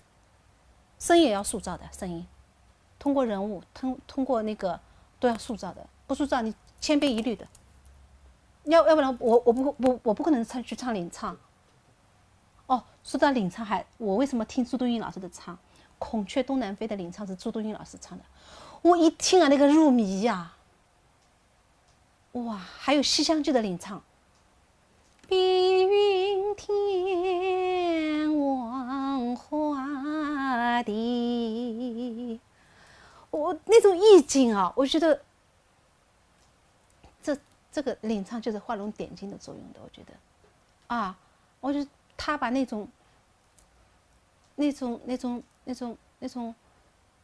C: 声音也要塑造的，声音通过人物通过那个都要塑造的，不塑造你千篇一律的。要不然我不可能去唱领唱。哦，说到领唱我为什么听朱冬英老师的唱？孔雀东南飞的领唱是朱冬英老师唱的，我一听啊那个入迷呀，哇！还有《西厢记》的领唱，碧云天王花地，我那种意境啊，我觉得这个领唱就是画龙点睛的作用的，我觉得啊，我觉得他把那种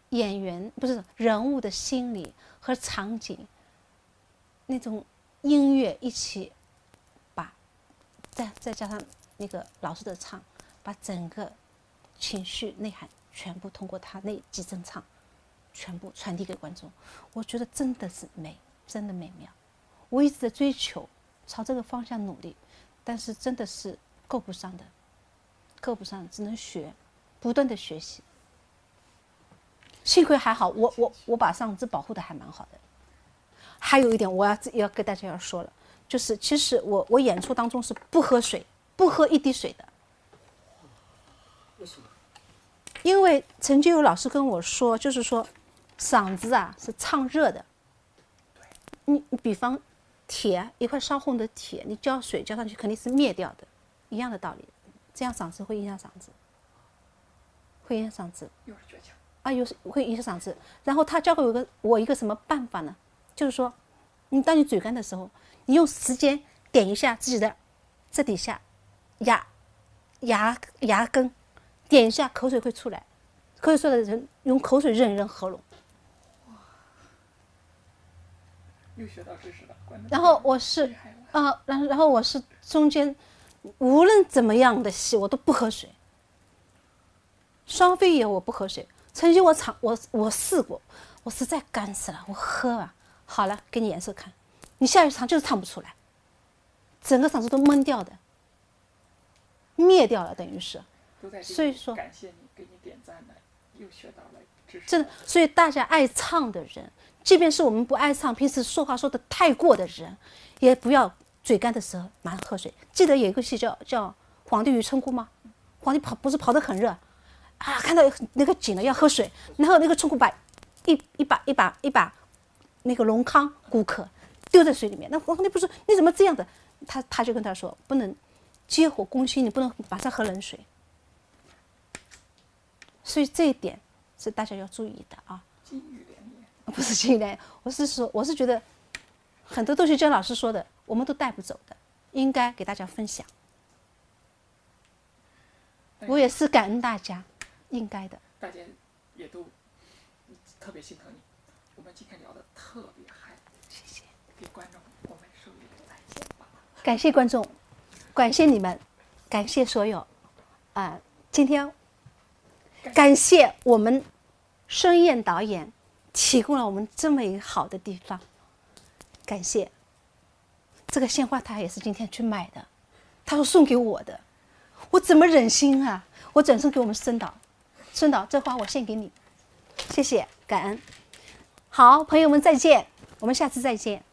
C: 演员不是人物的心理和场景，那种音乐一起把再加上那个老师的唱，把整个情绪内涵全部通过他那几声唱全部传递给观众，我觉得真的是美，真的美妙。我一直在追求朝这个方向努力，但是真的是够不上，只能学，不断的学习。幸亏还好，我把嗓子保护的还蛮好的。还有一点我要跟大家要说了，就是其实我演出当中是不喝水，不喝一滴水的。
B: 为什么？
C: 因为曾经有老师跟我说，就是说嗓子啊是唱热的。你比方铁，一块烧红的铁，你浇水浇上去肯定是灭掉的，一样的道理。这样嗓子会影响嗓子，
A: 又是诀窍
C: 啊，会影响嗓子。然后他教给我一个什么办法呢？就是说，当你嘴干的时候，你用时间点一下自己的这底下牙根，点一下，口水会出来。口水出来的人用口水润喉咙。
A: 又学到知识了。
C: 然后我是然后我是中间无论怎么样的戏我都不喝水，双飞也我不喝水。曾经我试过，我实在干死了，我喝吧，好了，给你颜色看，你下一场就是唱不出来，整个嗓子都闷掉的，灭掉了，等于是。
A: 都在这里
C: 所以说
A: 感谢你，给你点赞了，又学到了知识。
C: 真的，所以大家爱唱的人，即便是我们不爱唱，平时说话说的太过的人，也不要嘴干的时候马上喝水。记得有一个戏叫《皇帝与春姑》吗？皇帝不是跑得很热啊，看到那个井了要喝水，然后那个春姑把一把那个龙康骨壳丢在水里面，那皇帝不是你怎么这样的？他就跟他说，不能接火攻心，你不能马上喝冷水。所以这一点是大家要注意的啊。
A: 金玉良言，
C: 不是金玉良言，我是觉得很多东西姜老师说的，我们都带不走的，应该给大家分享。我也是感恩大家，应该的。
A: 大家也都特别心疼你。我们今天聊得特别嗨，
C: 谢谢，
A: 给观众我们说一个再见吧。
C: 感谢观众，感谢你们，感谢所有今天感谢我们申燕导演提供了我们这么一个好的地方，感谢。这个鲜花他也是今天去买的，他说送给我的，我怎么忍心啊？我转送给我们孙导，孙导这花我献给你，谢谢，感恩。好，朋友们再见，我们下次再见。